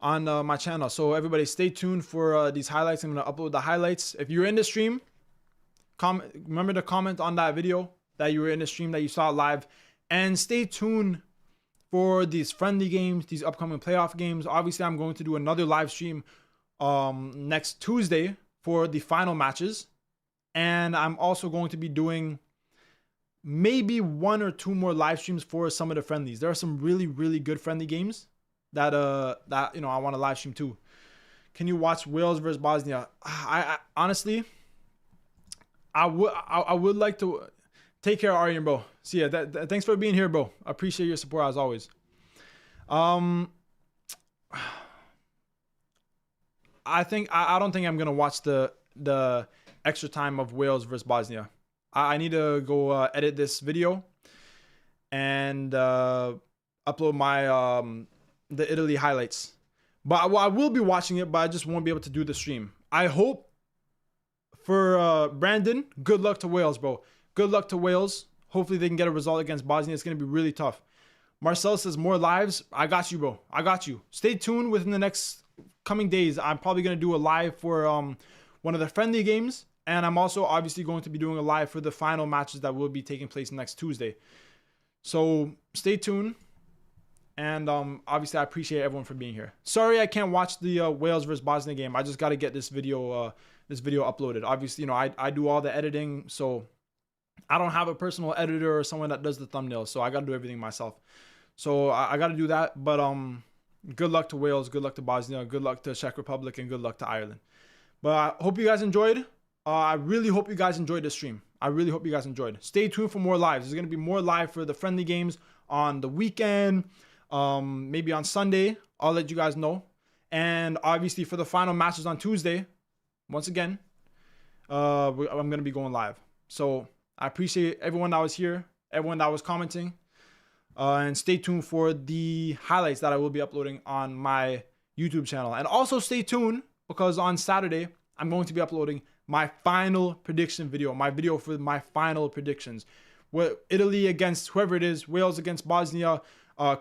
on my channel. So everybody stay tuned for these highlights. I'm going to upload the highlights. If you're in the stream, remember to comment on that video that you were in the stream, that you saw it live. And stay tuned for these friendly games, these upcoming playoff games. Obviously, I'm going to do another live stream next Tuesday for the final matches. And I'm also going to be doing maybe 1 or 2 more live streams for some of the friendlies. There are some really, really good friendly games that I want to live stream too. Can you watch Wales versus Bosnia? I honestly, I would like to. Take care, Aryan, bro. See ya. Thanks for being here, bro. I appreciate your support as always. I don't think I'm gonna watch the extra time of Wales versus Bosnia. I need to go edit this video and upload my the Italy highlights. But I will be watching it, but I just won't be able to do the stream. I hope for Brandon, good luck to Wales, bro. Good luck to Wales. Hopefully they can get a result against Bosnia. It's going to be really tough. Marcel says more lives. I got you, bro. I got you. Stay tuned within the next coming days. I'm probably going to do a live for one of the friendly games. And I'm also obviously going to be doing a live for the final matches that will be taking place next Tuesday. So stay tuned. And obviously I appreciate everyone for being here. Sorry I can't watch the Wales versus Bosnia game. I just got to get this video uploaded. Obviously, I do all the editing. So I don't have a personal editor or someone that does the thumbnails, so I got to do everything myself. So I got to do that. But good luck to Wales, good luck to Bosnia, good luck to Czech Republic, and good luck to Ireland. But I hope you guys enjoyed. I really hope you guys enjoyed the stream. I really hope you guys enjoyed. Stay tuned for more lives. There's going to be more live for the friendly games on the weekend, maybe on Sunday. I'll let you guys know. And obviously for the final matches on Tuesday, once again, I'm going to be going live. So I appreciate everyone that was here, everyone that was commenting. And stay tuned for the highlights that I will be uploading on my YouTube channel. And also stay tuned because on Saturday, I'm going to be uploading my final prediction video, my video for my final predictions. Italy against whoever it is, Wales against Bosnia,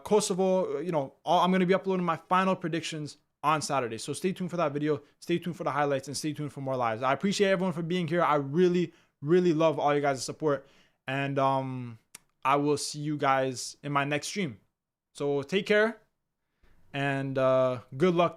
Kosovo, I'm going to be uploading my final predictions on Saturday. So stay tuned for that video. Stay tuned for the highlights and stay tuned for more lives. I appreciate everyone for being here. I really, really love all you guys' support. And I will see you guys in my next stream. So take care and good luck to